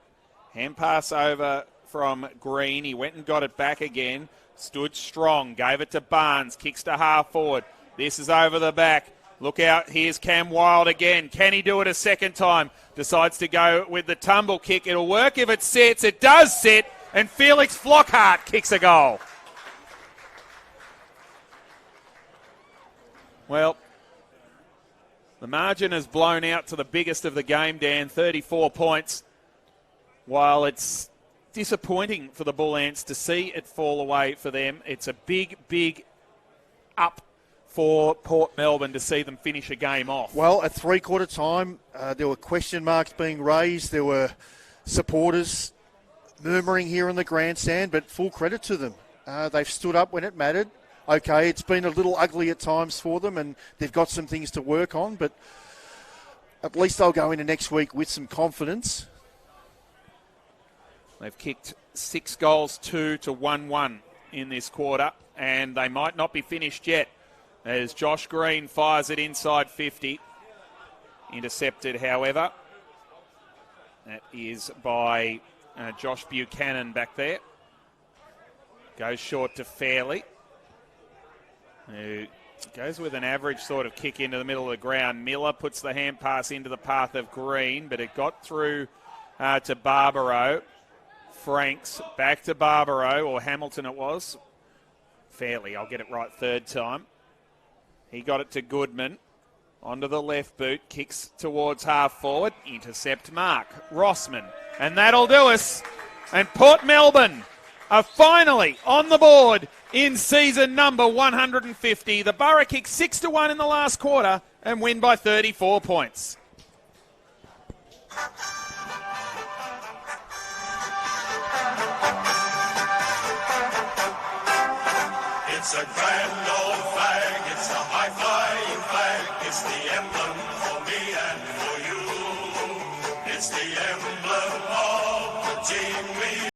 Hand pass over from Green. He went and got it back again. Stood strong. Gave it to Barnes. Kicks to half forward. This is over the back. Look out. Here's Cam Wild again. Can he do it a second time? Decides to go with the tumble kick. It'll work if it sits. It does sit. And Felix Flockhart kicks a goal. Well, the margin has blown out to the biggest of the game, Dan, 34 points. While it's disappointing for the Bull Ants to see it fall away for them, it's a big, big up for Port Melbourne to see them finish a game off. Well, at three-quarter time, there were question marks being raised. There were supporters murmuring here in the grandstand, but full credit to them. They've stood up when it mattered. Okay, it's been a little ugly at times for them, and they've got some things to work on, but at least they'll go into next week with some confidence. They've kicked 6 goals, 2 to 1-1 in this quarter, and they might not be finished yet as Josh Green fires it inside 50. Intercepted, however. That is by Josh Buchanan back there. Goes short to Fairley, who goes with an average sort of kick into the middle of the ground. Miller puts the hand pass into the path of Green, but it got through to Barbaro. Franks back to Barbaro, or Hamilton it was. Fairley, I'll get it right third time. He got it to Goodman. Onto the left boot, kicks towards half forward. Intercept mark. Rossman. And that'll do us. And Port Melbourne are finally on the board in season number 150. The Borough kick 6-1 in the last quarter and win by 34 points. It's a grand old flag, it's a high-flying flag, it's the emblem for me and for you. It's the emblem of the team we